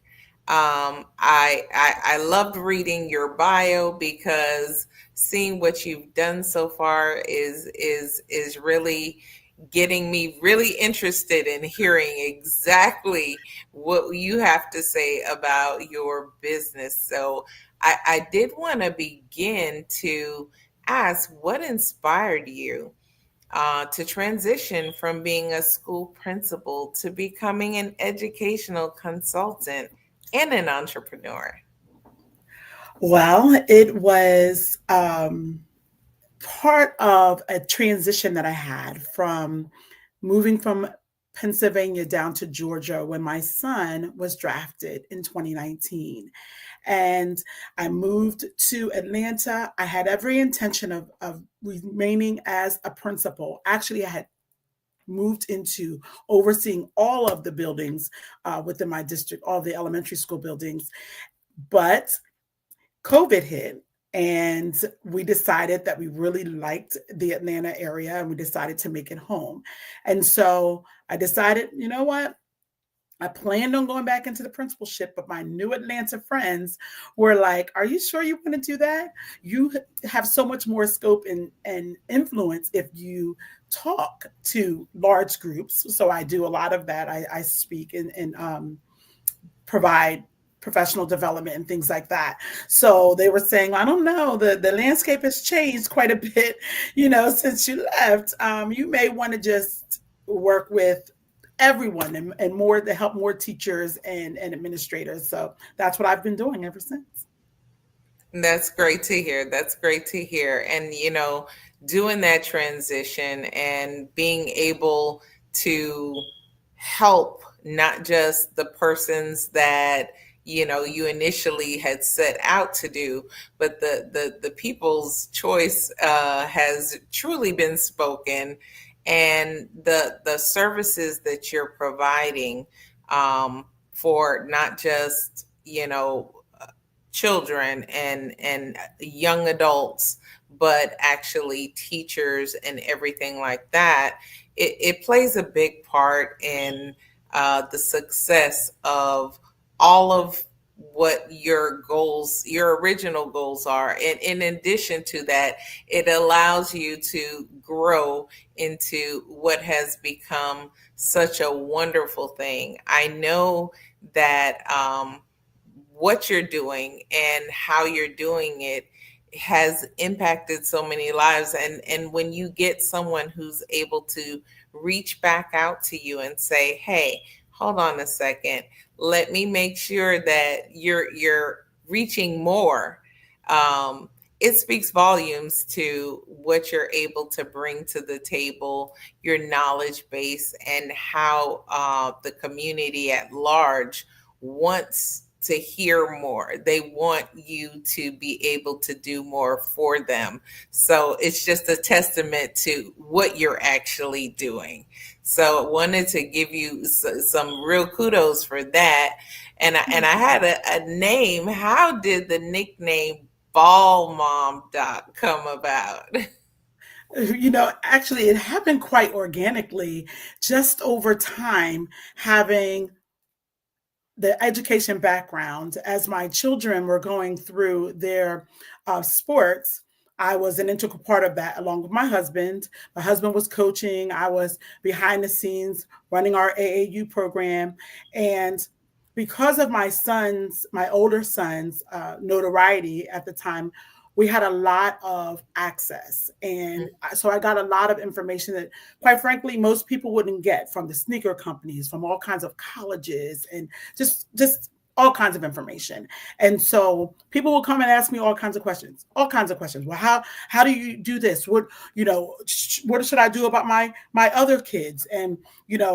I loved reading your bio because seeing what you've done so far is really getting me really interested in hearing exactly what you have to say about your business. So I did want to begin to ask what inspired you to transition from being a school principal to becoming an educational consultant and an entrepreneur? Well, it was part of a transition that I had from moving from Pennsylvania down to Georgia when my son was drafted in 2019. And I moved to Atlanta. I had every intention of remaining as a principal. Actually, I had moved into overseeing all of the buildings within my district, all the elementary school buildings. But COVID hit, and we decided that we really liked the Atlanta area, and we decided to make it home. And so I decided, you know what? I planned on going back into the principalship, but my new Atlanta friends were like, "Are you sure you want to do that? You have so much more scope and influence if you talk to large groups." So I do a lot of that. I speak and provide professional development and things like that. So they were saying, I don't know, the landscape has changed quite a bit, since you left. You may want to just work with everyone and more to help more teachers and administrators. So that's what I've been doing ever since. That's great to hear. That's great to hear. And, doing that transition and being able to help not just the persons that, you initially had set out to do, but the people's choice has truly been spoken. And the services that you're providing for not just, children and young adults, but actually teachers and everything like that, it plays a big part in the success of all of what your original goals are. And in addition to that, it allows you to grow into what has become such a wonderful thing. I know that what you're doing and how you're doing it has impacted so many lives. And when you get someone who's able to reach back out to you and say, hey, hold on a second, let me make sure that you're reaching more. It speaks volumes to what you're able to bring to the table, your knowledge base, and how the community at large wants to hear more. They want you to be able to do more for them. So it's just a testament to what you're actually doing. So I wanted to give you some real kudos for that. And I had a name. How did the nickname Ball Mom Doc come about? Actually, it happened quite organically, just over time, having the education background. As my children were going through their sports, I was an integral part of that along with my husband. My husband was coaching. I was behind the scenes running our AAU program. And because of my older son's notoriety at the time, we had a lot of access. And so I got a lot of information that, quite frankly, most people wouldn't get from the sneaker companies, from all kinds of colleges, and just all kinds of information. And so people will come and ask me all kinds of questions. Well, how do you do this? What should I do about my other kids? And,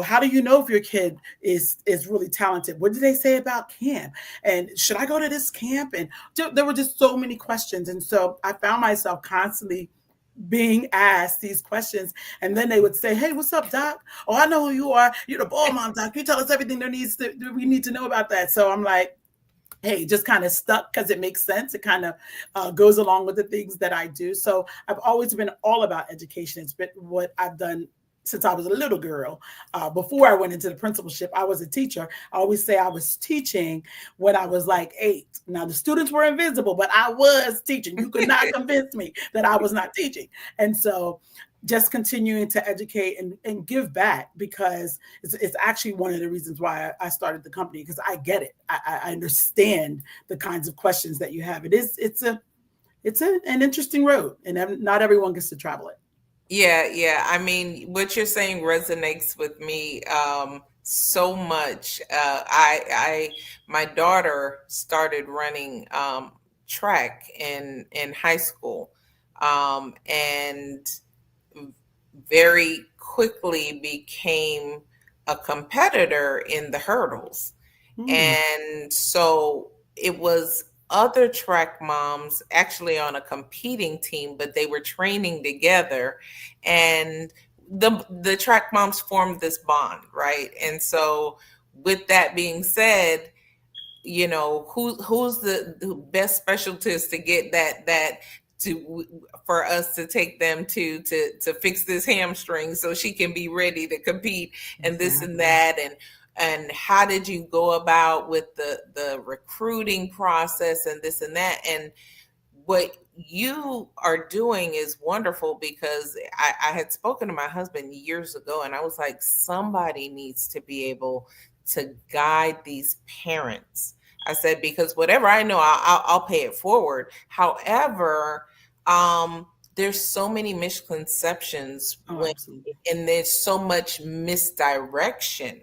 how do you know if your kid is really talented? What did they say about camp? And should I go to this camp? And there were just so many questions. And so I found myself constantly being asked these questions, and then they would say, hey, what's up, Doc? Oh, I know who you are. You're the Ball Mom, Doc. You tell us everything we need to know about that. So I'm like, hey, just kind of stuck because it makes sense. It kind of goes along with the things that I do. So I've always been all about education. It's been what I've done since I was a little girl. Before I went into the principalship, I was a teacher. I always say I was teaching when I was like 8. Now, the students were invisible, but I was teaching. You could not convince me that I was not teaching. And so just continuing to educate and give back, because it's actually one of the reasons why I started the company, because I get it. I understand the kinds of questions that you have. It's an interesting road, and not everyone gets to travel it. Yeah. I mean, what you're saying resonates with me so much. My daughter started running track in high school, and very quickly became a competitor in the hurdles. And so it was other track moms actually on a competing team, but they were training together, and the track moms formed this bond, right? And so with that being said, who's the best specialist to get that for us to take them to fix this hamstring so she can be ready to compete and this and that, and how did you go about with the recruiting process and this and that. And what you are doing is wonderful, because I had spoken to my husband years ago and I was like, somebody needs to be able to guide these parents. I said, because whatever I know, I'll pay it forward. However, there's so many misconceptions and there's so much misdirection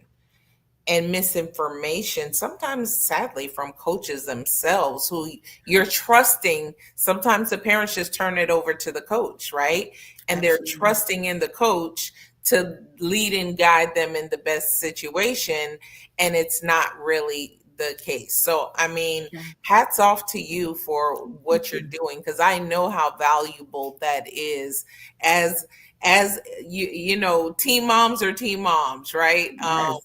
and misinformation, sometimes sadly from coaches themselves, who you're trusting. Sometimes the parents just turn it over to the coach, right? And they're trusting in the coach to lead and guide them in the best situation, and it's not really the case. So, I mean, hats off to you for what you're doing, because I know how valuable that is as you know, teen moms are teen moms, right? Yes.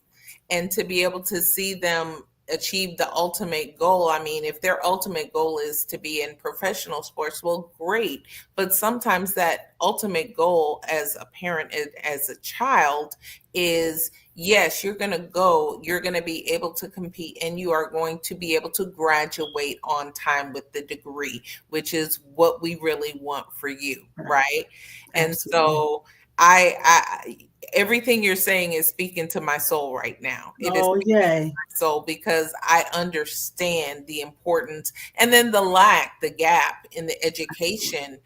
And to be able to see them achieve the ultimate goal. I mean, if their ultimate goal is to be in professional sports, well, great. But sometimes that ultimate goal as a parent, as a child, is, yes, you're going to be able to compete, and you are going to be able to graduate on time with the degree, which is what we really want for you, right? And so I everything you're saying is speaking to my soul right now. It is speaking to my soul, because I understand the importance, and then the gap in the education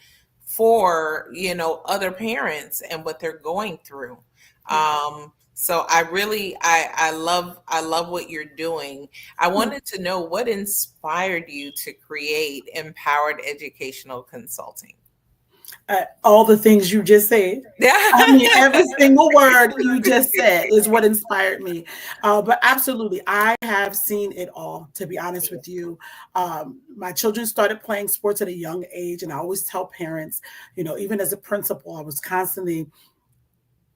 for, you know, other parents and what they're going through. So I love what you're doing. I wanted to know what inspired you to create Empowered Educational Consulting. All the things you just said. I mean, every single word you just said is what inspired me. But absolutely, I have seen it all, to be honest with you. My children started playing sports at a young age, and I always tell parents, you know, even as a principal, I was constantly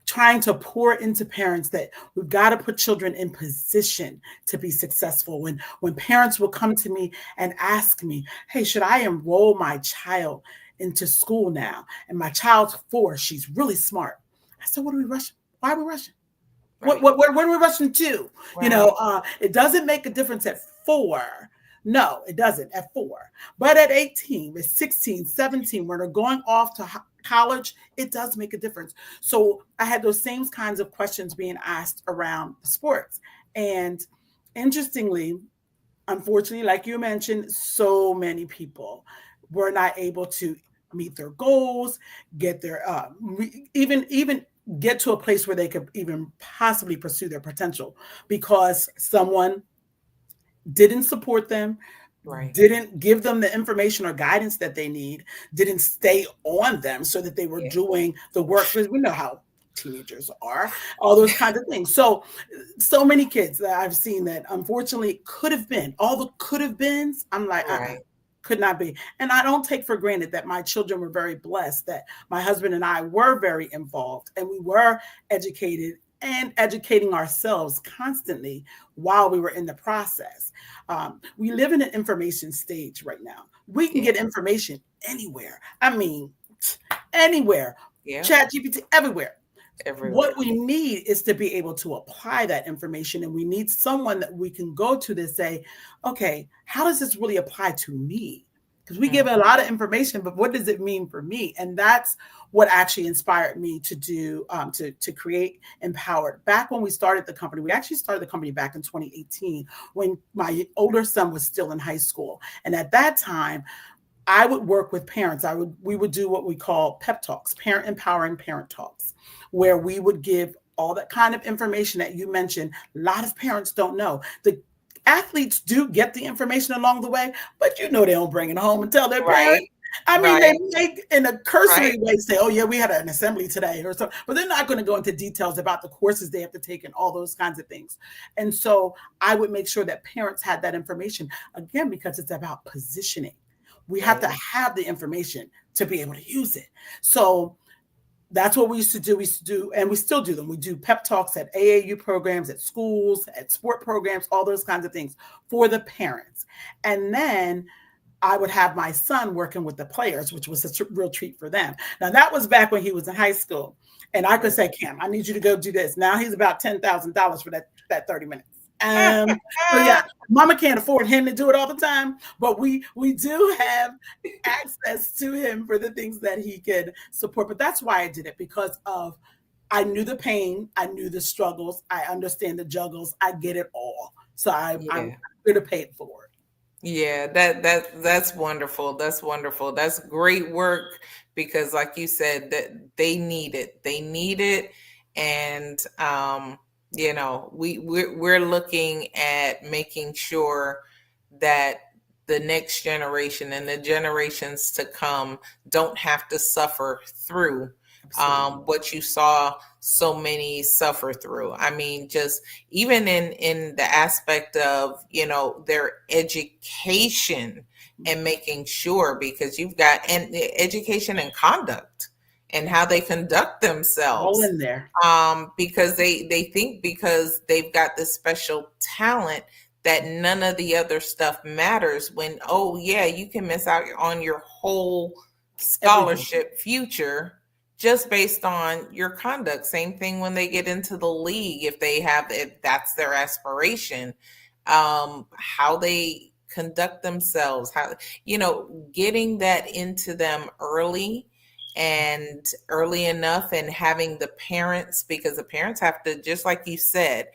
trying to pour into parents that we've got to put children in position to be successful. When parents will come to me and ask me, hey, should I enroll my child into school now? And my child's 4, she's really smart. I said, what are we rushing? Why are we rushing? Right. What are we rushing to? Right. You know, it doesn't make a difference at 4. No, it doesn't at 4. But at 18, at 16, 17, when they're going off to college, it does make a difference. So I had those same kinds of questions being asked around sports. And interestingly, unfortunately, like you mentioned, so many people were not able to meet their goals, get their even get to a place where they could even possibly pursue their potential, because someone didn't support them, didn't give them the information or guidance that they need, didn't stay on them so that they were doing the work. Because we know how teenagers are, all those kinds of things. So many kids that I've seen that unfortunately could have been, all the could have beens, I'm like, could not be. And I don't take for granted that my children were very blessed, that my husband and I were very involved, and we were educated and educating ourselves constantly while we were in the process. We live in an information stage right now. We can get information anywhere. I mean, anywhere. ChatGPT, everywhere. What we need is to be able to apply that information, and we need someone that we can go to to say, okay, how does this really apply to me? Because we give a lot of information, but what does it mean for me? And that's what actually inspired me to do, to create Empowered. Back when we started the company, we actually started the company back in 2018 when my older son was still in high school. And at that time, I would work with parents. We would do what we call pep talks, parent empowering parent talks, where we would give all that kind of information that you mentioned. A lot of parents don't know. The athletes do get the information along the way, but you know they don't bring it home and tell their parents. I mean, they make in a cursory way say, oh yeah, we had an assembly today or something, but they're not going to go into details about the courses they have to take and all those kinds of things. And so I would make sure that parents had that information, again, because it's about positioning. We have to have the information to be able to use it. So that's what we used to do. We used to do, and we still do them. We do pep talks at AAU programs, at schools, at sport programs, all those kinds of things for the parents. And then I would have my son working with the players, which was a real treat for them. Now, that was back when he was in high school. And I could say, Cam, I need you to go do this. Now he's about $10,000 for that 30 minutes. So yeah, mama can't afford him to do it all the time, but we do have access to him for the things that he could support. But that's why I did it, because of I knew the pain, I knew the struggles, I understand the juggles, I get it all. So I'm going to pay it forward. Yeah, that's wonderful. That's wonderful. That's great work, because like you said, that they need it. They need it. And you know, we're looking at making sure that the next generation and the generations to come don't have to suffer through what you saw so many suffer through. I mean, just even in the aspect of, you know, their education and making sure, because you've got education and conduct and how they conduct themselves. All in there. Because they think because they've got this special talent that none of the other stuff matters, when, oh yeah, you can miss out on your whole scholarship future just based on your conduct. Same thing when they get into the league, if that's their aspiration, how they conduct themselves, how, you know, getting that into them early enough, and having the parents, because the parents have to, just like you said,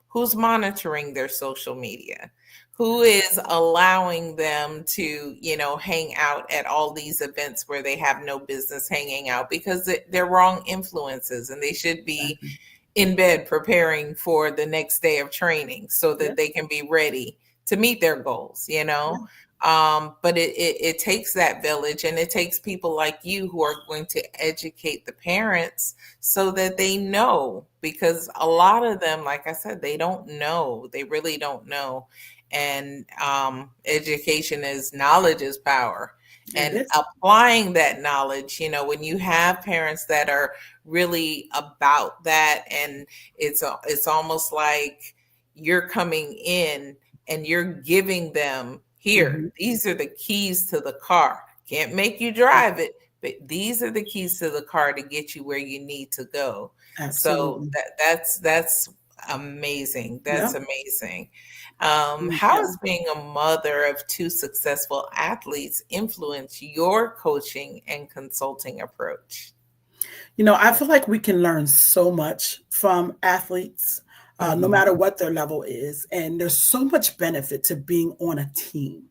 who's monitoring their social media, who is allowing them to, you know, hang out at all these events where they have no business hanging out, because they're wrong influences, and they should be in bed preparing for the next day of training so that they can be ready to meet their goals, you know. But it takes that village, and it takes people like you who are going to educate the parents so that they know, because a lot of them, like I said, they don't know. They really don't know. And education is knowledge is power. And applying that knowledge, you know, when you have parents that are really about that, and it's almost like you're coming in and you're giving them, here, these are the keys to the car. Can't make you drive it, but these are the keys to the car to get you where you need to go. Absolutely. So that's amazing. That's amazing. How has being a mother of two successful athletes influenced your coaching and consulting approach? You know, I feel like we can learn so much from athletes, no matter what their level is. And there's so much benefit to being on a team.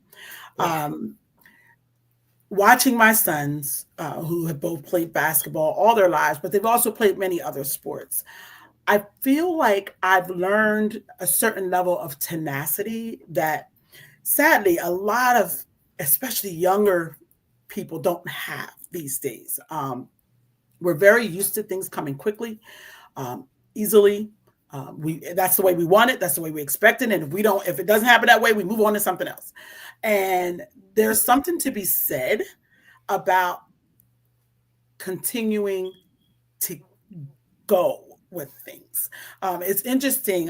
Watching my sons, who have both played basketball all their lives, but they've also played many other sports, I feel like I've learned a certain level of tenacity that sadly a lot of, especially younger people, don't have these days. We're very used to things coming quickly, easily. That's the way we want it. That's the way we expect it. And if it doesn't happen that way, we move on to something else. And there's something to be said about continuing to go with things. It's interesting.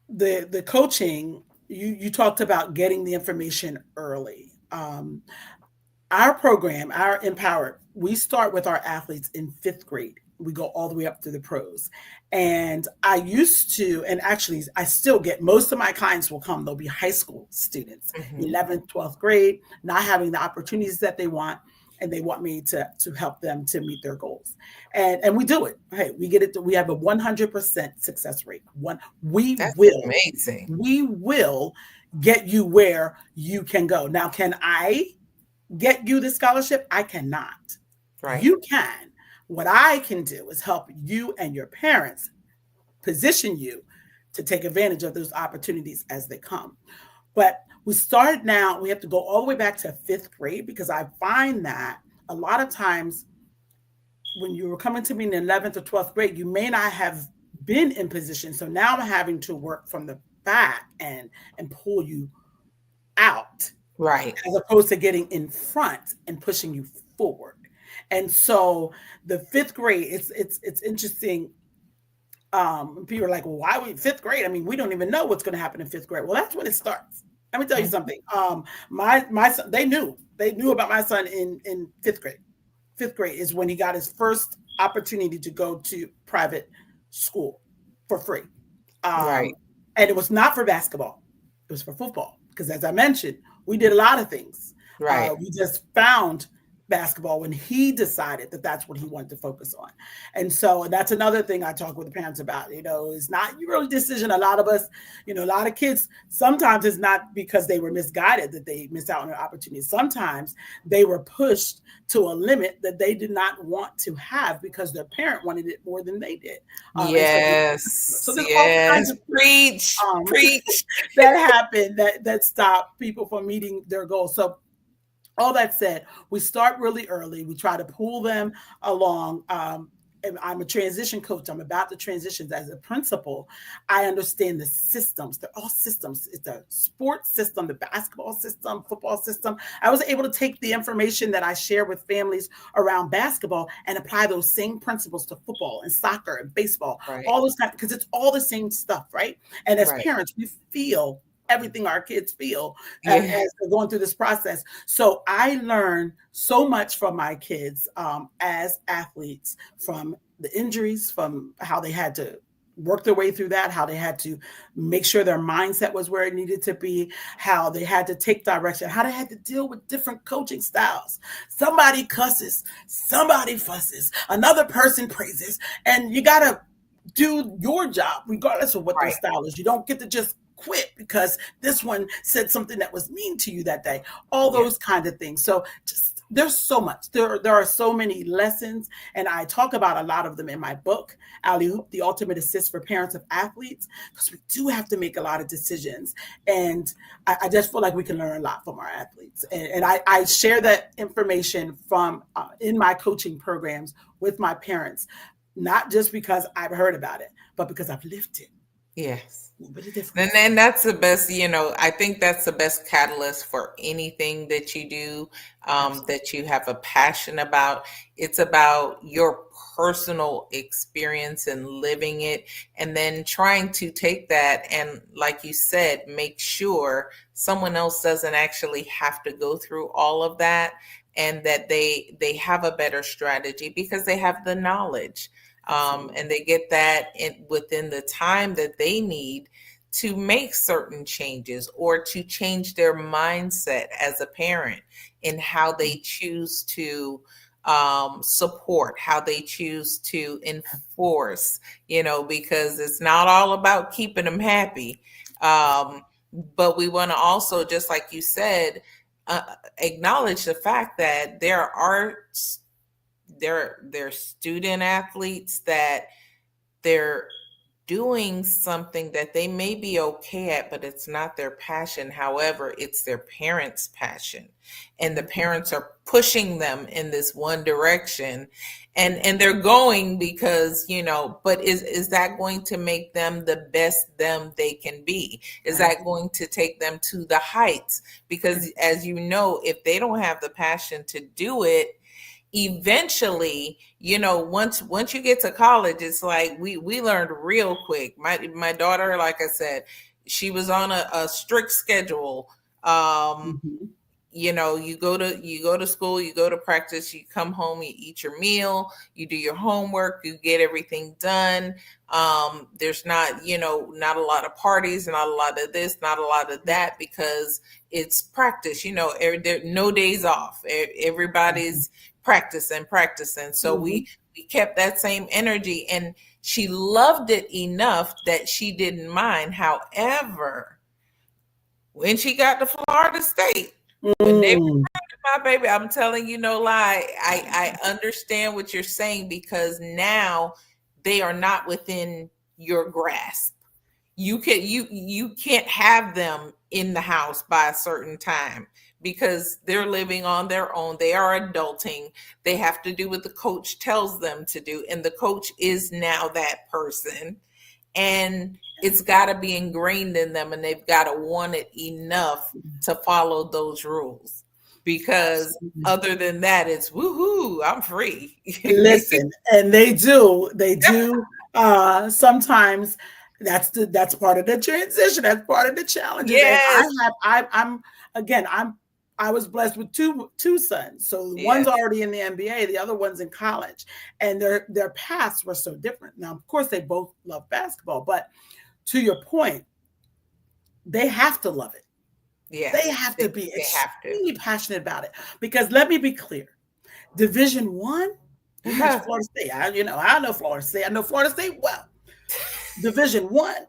The coaching, you talked about getting the information early. Our program, our Empowered, we start with our athletes in 5th grade. We go all the way up to the pros. And I used to, and actually I still get, most of my clients will come, they'll be high school students, 11th, 12th grade, not having the opportunities that they want. And they want me to help them to meet their goals. And we do it. Hey, we get it. We have a 100% success rate. That's amazing. We will get you where you can go. Now, can I get you the scholarship? I cannot. Right. You can. What I can do is help you and your parents position you to take advantage of those opportunities as they come. But we start now, we have to go all the way back to 5th grade, because I find that a lot of times when you were coming to me in the 11th or 12th grade, you may not have been in position. So now I'm having to work from the back and pull you out. Right. As opposed to getting in front and pushing you forward. And so the fifth grade, it's interesting. People are like, well, why we fifth grade? I mean, we don't even know what's going to happen in fifth grade. Well, that's when it starts. Let me tell you something. My son, they knew about my son in fifth grade. Fifth grade is when he got his first opportunity to go to private school for free. Right. And it was not for basketball. It was for football. Because as I mentioned, we did a lot of things. Right. We just found basketball when he decided that that's what he wanted to focus on. And so that's another thing I talk with the parents about, it's not your decision. A lot of us, a lot of kids, sometimes it's not because they were misguided that they missed out on an opportunity. Sometimes they were pushed to a limit that they did not want to have because their parent wanted it more than they did. So there's all kinds of preach that happen that stop people from meeting their goals. So all that said, we start really early. We try to pull them along. And I'm a transition coach. I'm about the transitions as a principal. I understand the systems. They're all systems. It's a sports system, the basketball system, football system. I was able to take the information that I share with families around basketball and apply those same principles to football and soccer and baseball, all those kinds, because it's all the same stuff, right? And as parents, we feel everything our kids feel as they're going through this process. So I learned so much from my kids as athletes, from the injuries, from how they had to work their way through that, how they had to make sure their mindset was where it needed to be, how they had to take direction, how they had to deal with different coaching styles. Somebody cusses, somebody fusses, another person praises, and you got to do your job regardless of what their style is. You don't get to just quit because this one said something that was mean to you that day, all those kind of things. So just there's so much. There are so many lessons, and I talk about a lot of them in my book, Alley-Oop, The Ultimate Assist for Parents of Athletes, because we do have to make a lot of decisions. And I just feel like we can learn a lot from our athletes. And I share that information from in my coaching programs with my parents, not just because I've heard about it, but because I've lived it. Yes. And then that's the best, I think that's the best catalyst for anything that you do, that you have a passion about. It's about your personal experience and living it, and then trying to take that and, like you said, make sure someone else doesn't actually have to go through all of that, and that they have a better strategy because they have the knowledge. And they get that within the time that they need to make certain changes or to change their mindset as a parent in how they choose to support, how they choose to enforce, because it's not all about keeping them happy. But we want to also, just like you said, acknowledge the fact that there are student athletes that they're doing something that they may be okay at, but it's not their passion. However, it's their parents' passion, and the parents are pushing them in this one direction, and they're going because, but is that going to make them the best them they can be? Is that going to take them to the heights? Because as you know, if they don't have the passion to do it, eventually, once you get to college, it's like we learned real quick. My daughter, like I said, she was on a strict schedule. You go to school, you go to practice, you come home, you eat your meal, you do your homework, you get everything done. There's not a lot of parties, not a lot of this, not a lot of that, because it's practice. There no days off. Everybody's practicing. So we kept that same energy, and she loved it enough that she didn't mind. However, when she got to Florida State, when they were my baby, I'm telling you no lie, I understand what you're saying, because now they are not within your grasp. You can't have them in the house by a certain time, because they're living on their own. They are adulting. They have to do what the coach tells them to do. And the coach is now that person. And it's got to be ingrained in them, and they've got to want it enough to follow those rules. because other than that, it's woohoo, I'm free. Listen, and they do. Sometimes that's part of the transition. That's part of the challenges. Yes. And I was blessed with two sons. So one's already in the NBA, the other one's in college, and their paths were so different. Now, of course, they both love basketball, but to your point, they have to love it. Yeah, they have to be extremely passionate about it. Because let me be clear, Division I, Florida State. I know Florida State. I know Florida State well. Division I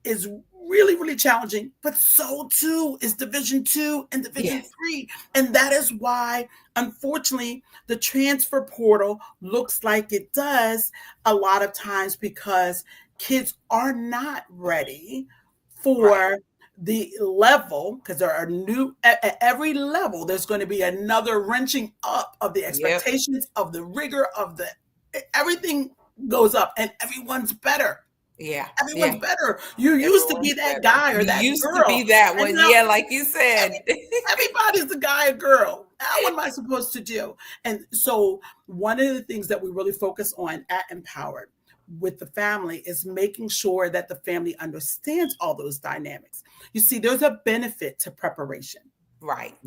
is really, really challenging, but so too is Division II and Division III. And that is why, unfortunately, the transfer portal looks like it does a lot of times, because kids are not ready for the level, because there are new at every level. There's going to be another wrenching up of the expectations, of the rigor, of everything goes up, and everybody's better. Everyone's better. You used to be that guy or that girl. Used to be that one. Now, like you said. Everybody's the guy or girl. Now what am I supposed to do? And so one of the things that we really focus on at Empowered with the family is making sure that the family understands all those dynamics. You see, there's a benefit to preparation. Right.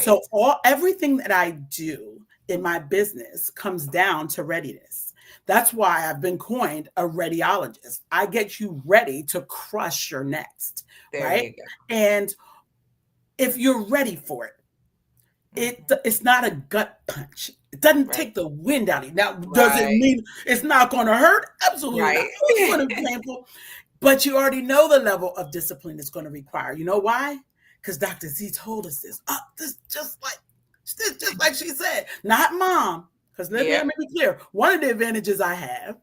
So everything that I do in my business comes down to readiness. That's why I've been coined a radiologist. I get you ready to crush your next, right? And if you're ready for it, it's not a gut punch. It doesn't take the wind out of you. Now, does it mean it's not going to hurt? Absolutely not. It's going to be painful, but you already know the level of discipline it's going to require. You know why? Because Dr. Z told us this. This just like she said, not mom. Because let me be clear. One of the advantages I have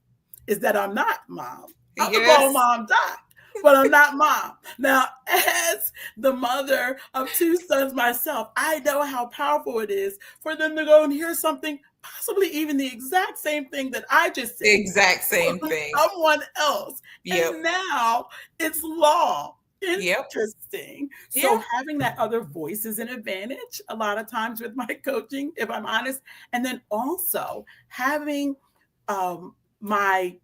is that I'm not mom. I'm a grown mom doc, but I'm not mom. Now, as the mother of two sons myself, I know how powerful it is for them to go and hear something, possibly even the exact same thing that I just said. Exact same thing. Someone else. And now it's law. Interesting. So having that other voice is an advantage a lot of times with my coaching, if I'm honest. And then also having my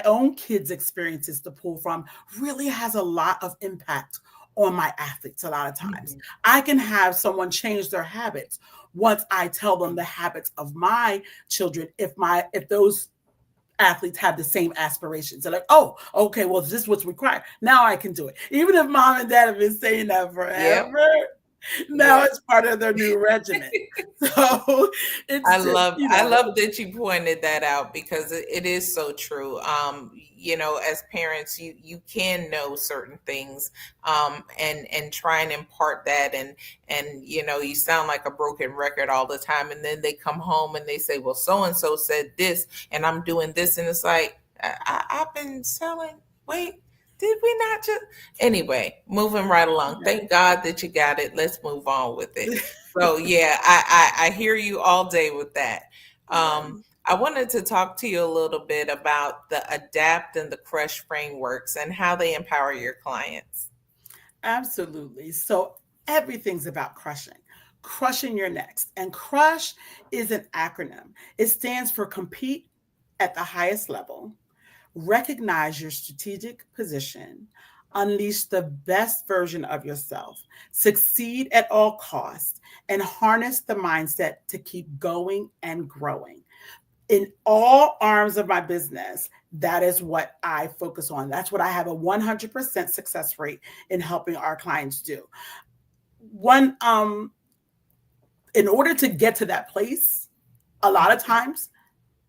own kids' experiences to pull from really has a lot of impact on my athletes a lot of times. I can have someone change their habits once I tell them the habits of my children, if those athletes have the same aspirations. They're like, oh, okay, well, this is what's required. Now I can do it. Even if mom and dad have been saying that forever, now it's part of their new regimen. So I love that you pointed that out, because it is so true. As parents, you can know certain things and try and impart that, and you sound like a broken record all the time, and then they come home and they say, well, so and so said this and I'm doing this, and it's like, I've been selling. Wait, did we not just? Anyway, moving right along. Thank God that you got it. Let's move on with it. So I hear you all day with that. I wanted to talk to you a little bit about the ADAPT and the CRUSH frameworks and how they empower your clients. Absolutely. So everything's about crushing your next. And CRUSH is an acronym. It stands for compete at the highest level, recognize your strategic position, unleash the best version of yourself, succeed at all costs, and harness the mindset to keep going and growing. In all arms of my business, that is what I focus on. That's what I have a 100% success rate in helping our clients do. In order to get to that place, a lot of times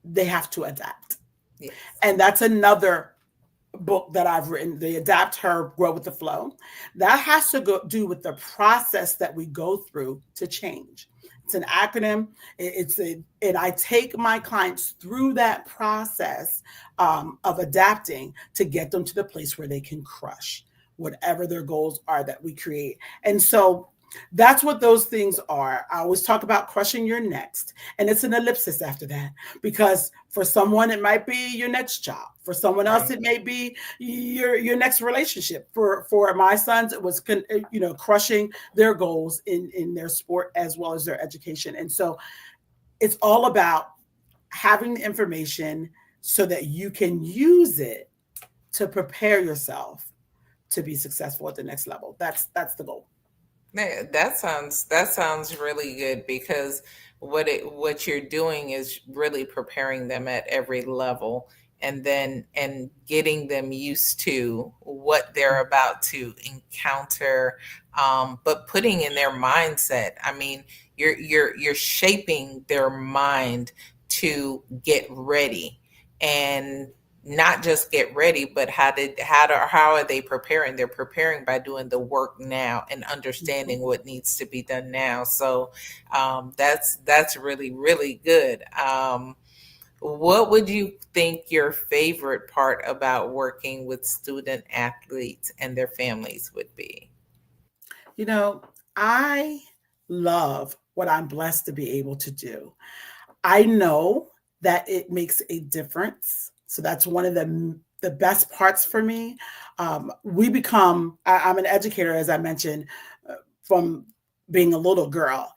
they have to adapt. Yes. And that's another book that I've written, the Adapt Her, Grow with the Flow. That has to do with the process that we go through to change. It's an acronym. And I take my clients through that process of adapting to get them to the place where they can crush whatever their goals are that we create. And so That's what those things are. I always talk about crushing your next, and it's an ellipsis after that, because for someone it might be your next job. For someone else, it may be your next relationship. For my sons, it was crushing their goals in their sport as well as their education. And so it's all about having the information so that you can use it to prepare yourself to be successful at the next level. That's the goal. Yeah, that sounds really good, because what you're doing is really preparing them at every level, and getting them used to what they're about to encounter, but putting in their mindset. I mean, you're shaping their mind to get ready, and not just get ready, but how are they preparing? They're preparing by doing the work now and understanding what needs to be done now. So that's really, really good. What would you think your favorite part about working with student athletes and their families would be? I love what I'm blessed to be able to do. I know that it makes a difference. So that's one of the best parts for me. I'm an educator, as I mentioned, from being a little girl.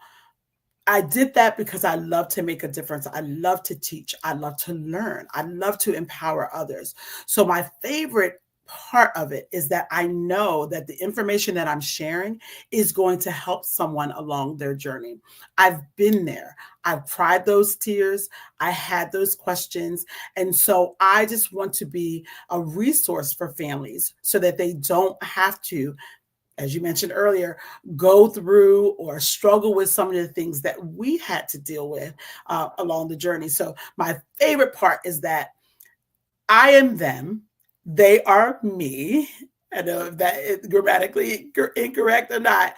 I did that because I love to make a difference. I love to teach. I love to learn. I love to empower others. So my favorite part of it is that I know that the information that I'm sharing is going to help someone along their journey. I've been there. I've cried those tears. I had those questions. And so I just want to be a resource for families so that they don't have to, as you mentioned earlier, go through or struggle with some of the things that we had to deal with along the journey. So my favorite part is that I am them, they are me. I know if that is grammatically incorrect or not.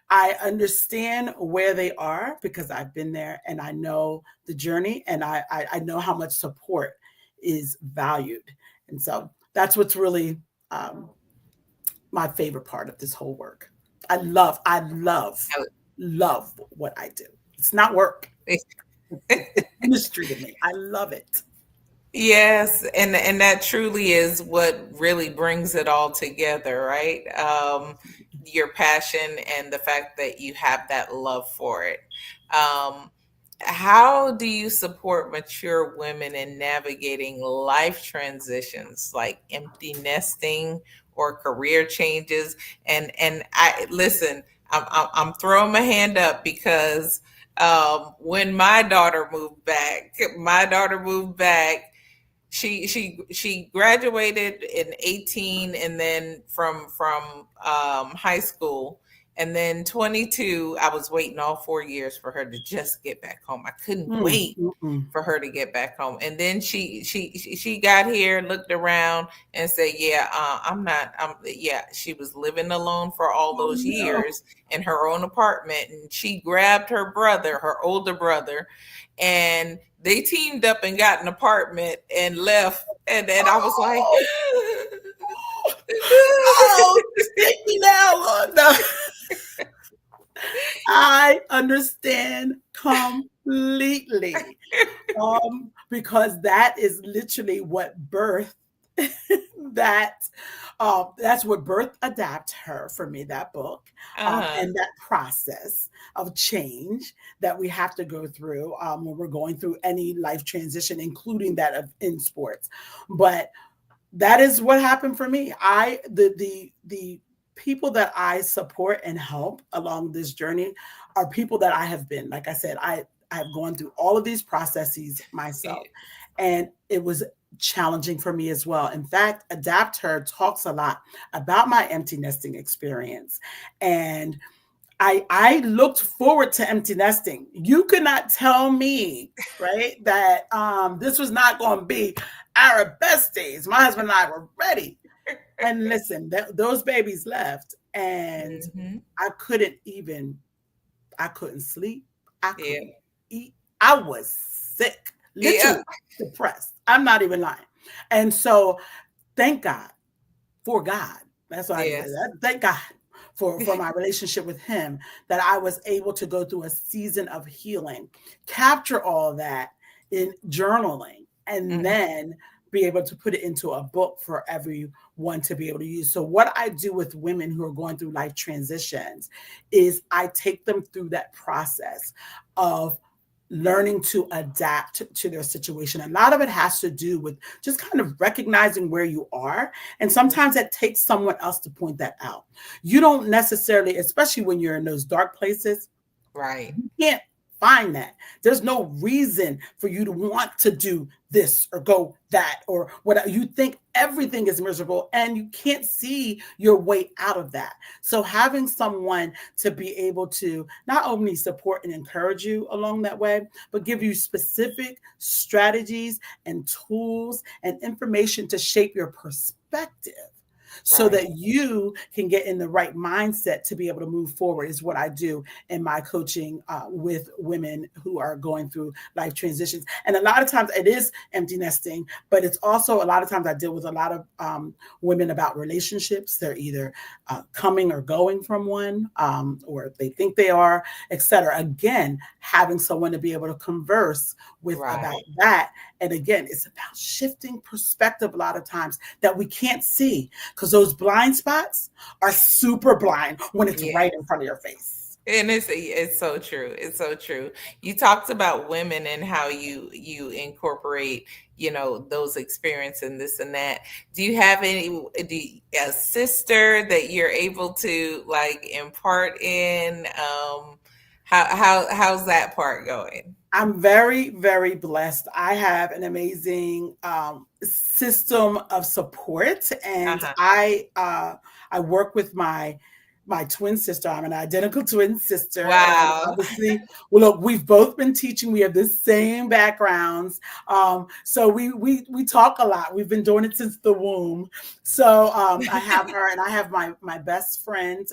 I understand where they are because I've been there, and I know the journey, and I know how much support is valued. And so that's what's really my favorite part of this whole work. I love what I do. It's not work. It's industry to me. I love it. Yes, and that truly is what really brings it all together, right? Your passion and the fact that you have that love for it. Um, how do you support mature women in navigating life transitions like empty nesting or career changes? And I listen, I'm throwing my hand up because when my daughter moved back, she graduated in 18, and then from high school, and then 22 I was waiting all 4 years for her to just get back home. I couldn't wait for her to get back home. And then she got here, looked around, and said, she was living alone for all those years in her own apartment, and she grabbed her older brother, and they teamed up and got an apartment and left. And then I was like, take me now. No. I understand completely. Because that is literally what birth that's what birth adapt her for me, that book, and that process of change that we have to go through when we're going through any life transition, including that of in sports. But that is what happened for me. The people that I support and help along this journey are people that I have been. Like I said, I've gone through all of these processes myself, and it was challenging for me as well. In fact, Adapt Her talks a lot about my empty nesting experience, and I looked forward to empty nesting. You could not tell me, right, that this was not going to be our best days. My husband and I were ready. And listen, those babies left, and I couldn't sleep. I couldn't eat. I was sick, literally depressed. I'm not even lying. And so thank God for God. That's why I say that. Thank God for my relationship with him, that I was able to go through a season of healing, capture all that in journaling, and then be able to put it into a book for everyone to be able to use. So what I do with women who are going through life transitions is I take them through that process of learning to adapt to their situation. A lot of it has to do with just kind of recognizing where you are. And sometimes that takes someone else to point that out. You don't necessarily, especially when you're in those dark places, right? You can't find that. There's no reason for you to want to do this or go that or whatever. You think everything is miserable and you can't see your way out of that. So having someone to be able to not only support and encourage you along that way, but give you specific strategies and tools and information to shape your perspective, so that you can get in the right mindset to be able to move forward, is what I do in my coaching with women who are going through life transitions. And a lot of times it is empty nesting, but it's also a lot of times I deal with a lot of women about relationships. They're either coming or going from one, or they think they are, etc. Again, having someone to be able to converse with about that. And again, it's about shifting perspective a lot of times that we can't see, because those blind spots are super blind when it's right in front of your face. And it's so true. It's so true. You talked about women and how you incorporate, those experiences and this and that. Do you have a sister that you're able to like impart in? How's that part going? I'm very, very blessed. I have an amazing system of support, and I work with my twin sister. I'm an identical twin sister. Wow. And obviously, well, look, we've both been teaching. We have the same backgrounds. So we talk a lot. We've been doing it since the womb. So I have her, and I have my best friend,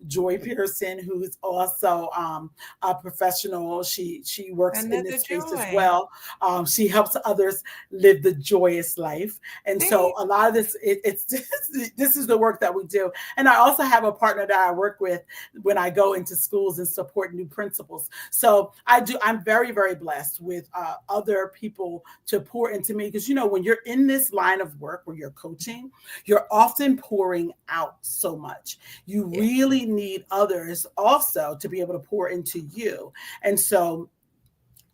Joy Pearson, who's also a professional. She works in this space as well. She helps others live the joyous life. And so a lot of this, this is the work that we do. And I also have a partner that I work with when I go into schools and support new principals. So I'm very, very blessed with other people to pour into me, because, when you're in this line of work where you're coaching, you're often pouring out so much. You really need others also to be able to pour into you. And so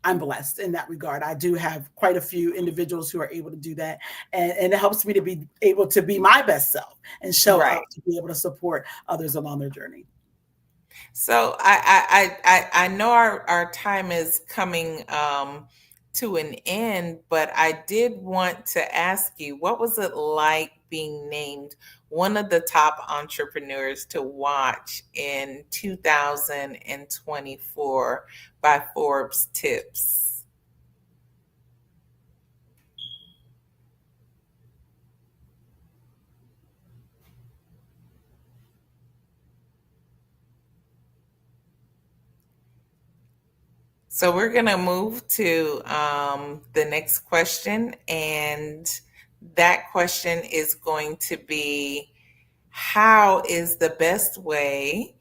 I'm blessed in that regard. I do have quite a few individuals who are able to do that. And it helps me to be able to be my best self and show up to be able to support others along their journey. So I know our time is coming to an end, but I did want to ask you, what was it like being named one of the top entrepreneurs to watch in 2024 by Forbes Tips? So we're going to move to the next question. And that question is going to be, how is the best way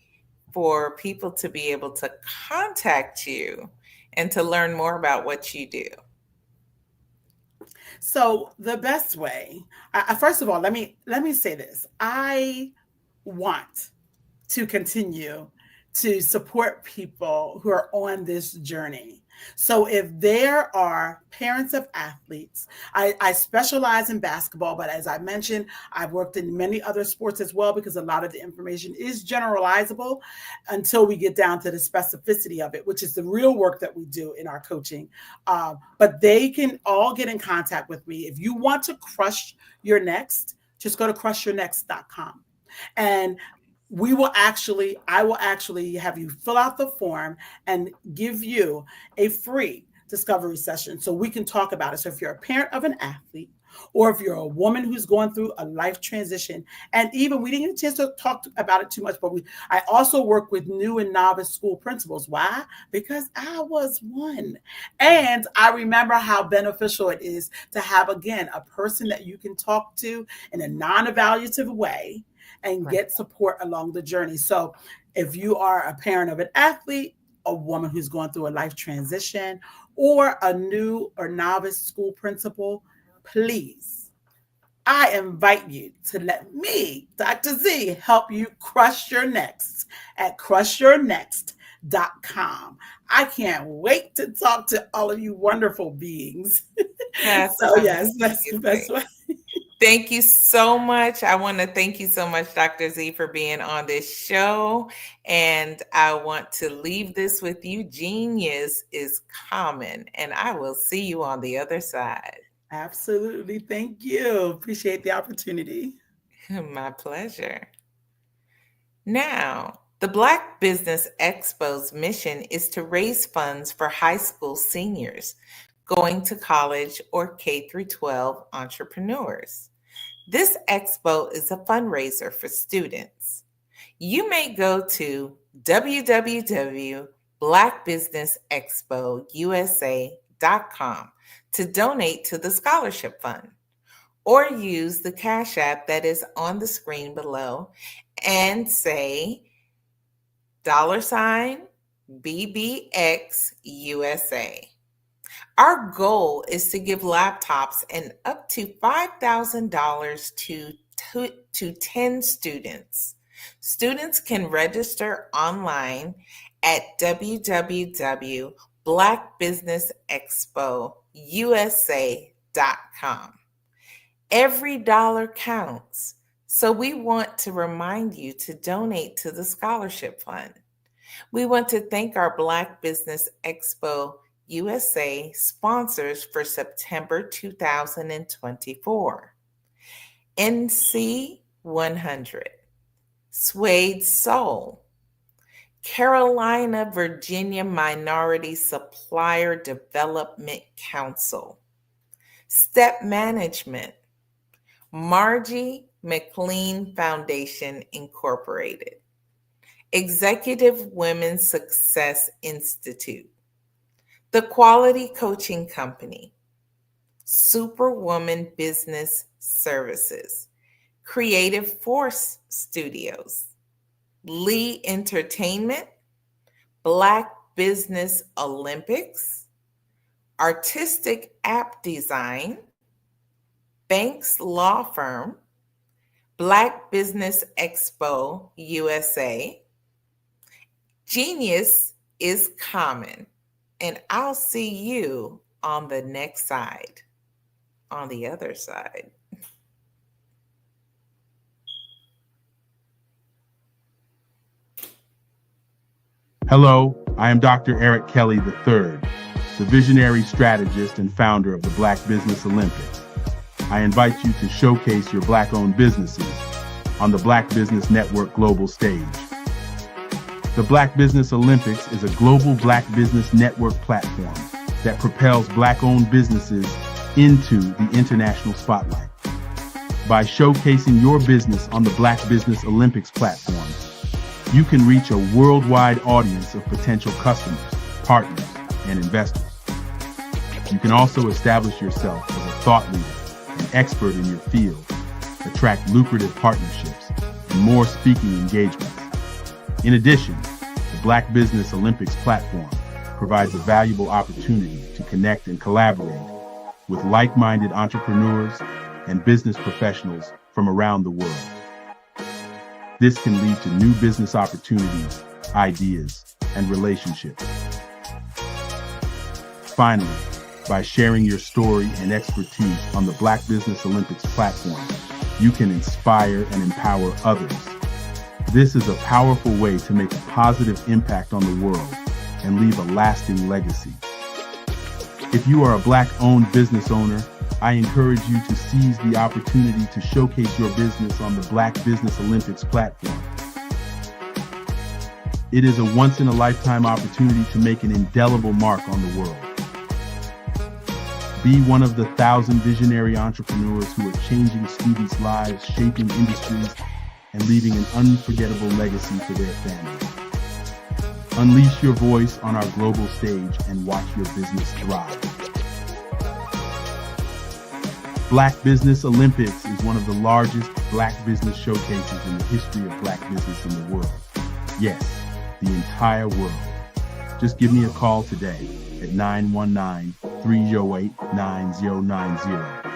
for people to be able to contact you and to learn more about what you do? So the best way, first of all, let me say this. I want to continue to support people who are on this journey. So if there are parents of athletes, I specialize in basketball, but as I mentioned, I've worked in many other sports as well, because a lot of the information is generalizable until we get down to the specificity of it, which is the real work that we do in our coaching. But they can all get in contact with me. If you want to crush your next, just go to crushyournext.com. And I will actually have you fill out the form and give you a free discovery session so we can talk about it. So if you're a parent of an athlete, or if you're a woman who's going through a life transition, and even we didn't get a chance to talk about it too much, but I also work with new and novice school principals. Why? Because I was one. And I remember how beneficial it is to have, again, a person that you can talk to in a non-evaluative way and get support along the journey. So if you are a parent of an athlete, a woman who's going through a life transition, or a new or novice school principal, please, I invite you to let me, Dr. Z, help you crush your next at crushyournext.com. I can't wait to talk to all of you wonderful beings. So yes, that's the best way. Thank you so much. I want to thank you so much, Dr. Z, for being on this show. And I want to leave this with you. Genius is common, and I will see you on the other side. Absolutely. Thank you. Appreciate the opportunity. My pleasure. Now, the Black Business Expo's mission is to raise funds for high school seniors going to college or K-12 entrepreneurs. This expo is a fundraiser for students. You may go to www.blackbusinessexpousa.com to donate to the scholarship fund, or use the Cash App that is on the screen below and say $BBXUSA. Our goal is to give laptops and up to $5,000 to 10 students. Students can register online at www.blackbusinessexpousa.com. Every dollar counts, so we want to remind you to donate to the scholarship fund. We want to thank our Black Business Expo USA sponsors for September 2024. NC 100, Suede Soul, Carolina, Virginia Minority Supplier Development Council, Step Management, Margie McLean Foundation Incorporated, Executive Women's Success Institute, The Quality Coaching Company, Superwoman Business Services, Creative Force Studios, Lee Entertainment, Black Business Olympics, Artistic App Design, Banks Law Firm, Black Business Expo USA. Genius is common. And I'll see you on the next side, on the other side. Hello, I am Dr. Eric Kelly III, the visionary strategist and founder of the Black Business Olympics. I invite you to showcase your Black-owned businesses on the Black Business Network global stage. The Black Business Olympics is a global Black Business Network platform that propels Black-owned businesses into the international spotlight. By showcasing your business on the Black Business Olympics platform, you can reach a worldwide audience of potential customers, partners, and investors. You can also establish yourself as a thought leader and expert in your field, attract lucrative partnerships, and more speaking engagements. In addition, the Black Business Olympics platform provides a valuable opportunity to connect and collaborate with like-minded entrepreneurs and business professionals from around the world. This can lead to new business opportunities, ideas, and relationships. Finally, by sharing your story and expertise on the Black Business Olympics platform, you can inspire and empower others. This is a powerful way to make a positive impact on the world and leave a lasting legacy. If you are a Black-owned business owner, I encourage you to seize the opportunity to showcase your business on the Black Business Olympics platform. It is a once-in-a-lifetime opportunity to make an indelible mark on the world. Be one of the 1,000 visionary entrepreneurs who are changing students' lives, shaping industries, and leaving an unforgettable legacy for their families. Unleash your voice on our global stage and watch your business thrive. Black Business Olympics is one of the largest black business showcases in the history of black business in the world. Yes, the entire world. Just give me a call today at 919-308-9090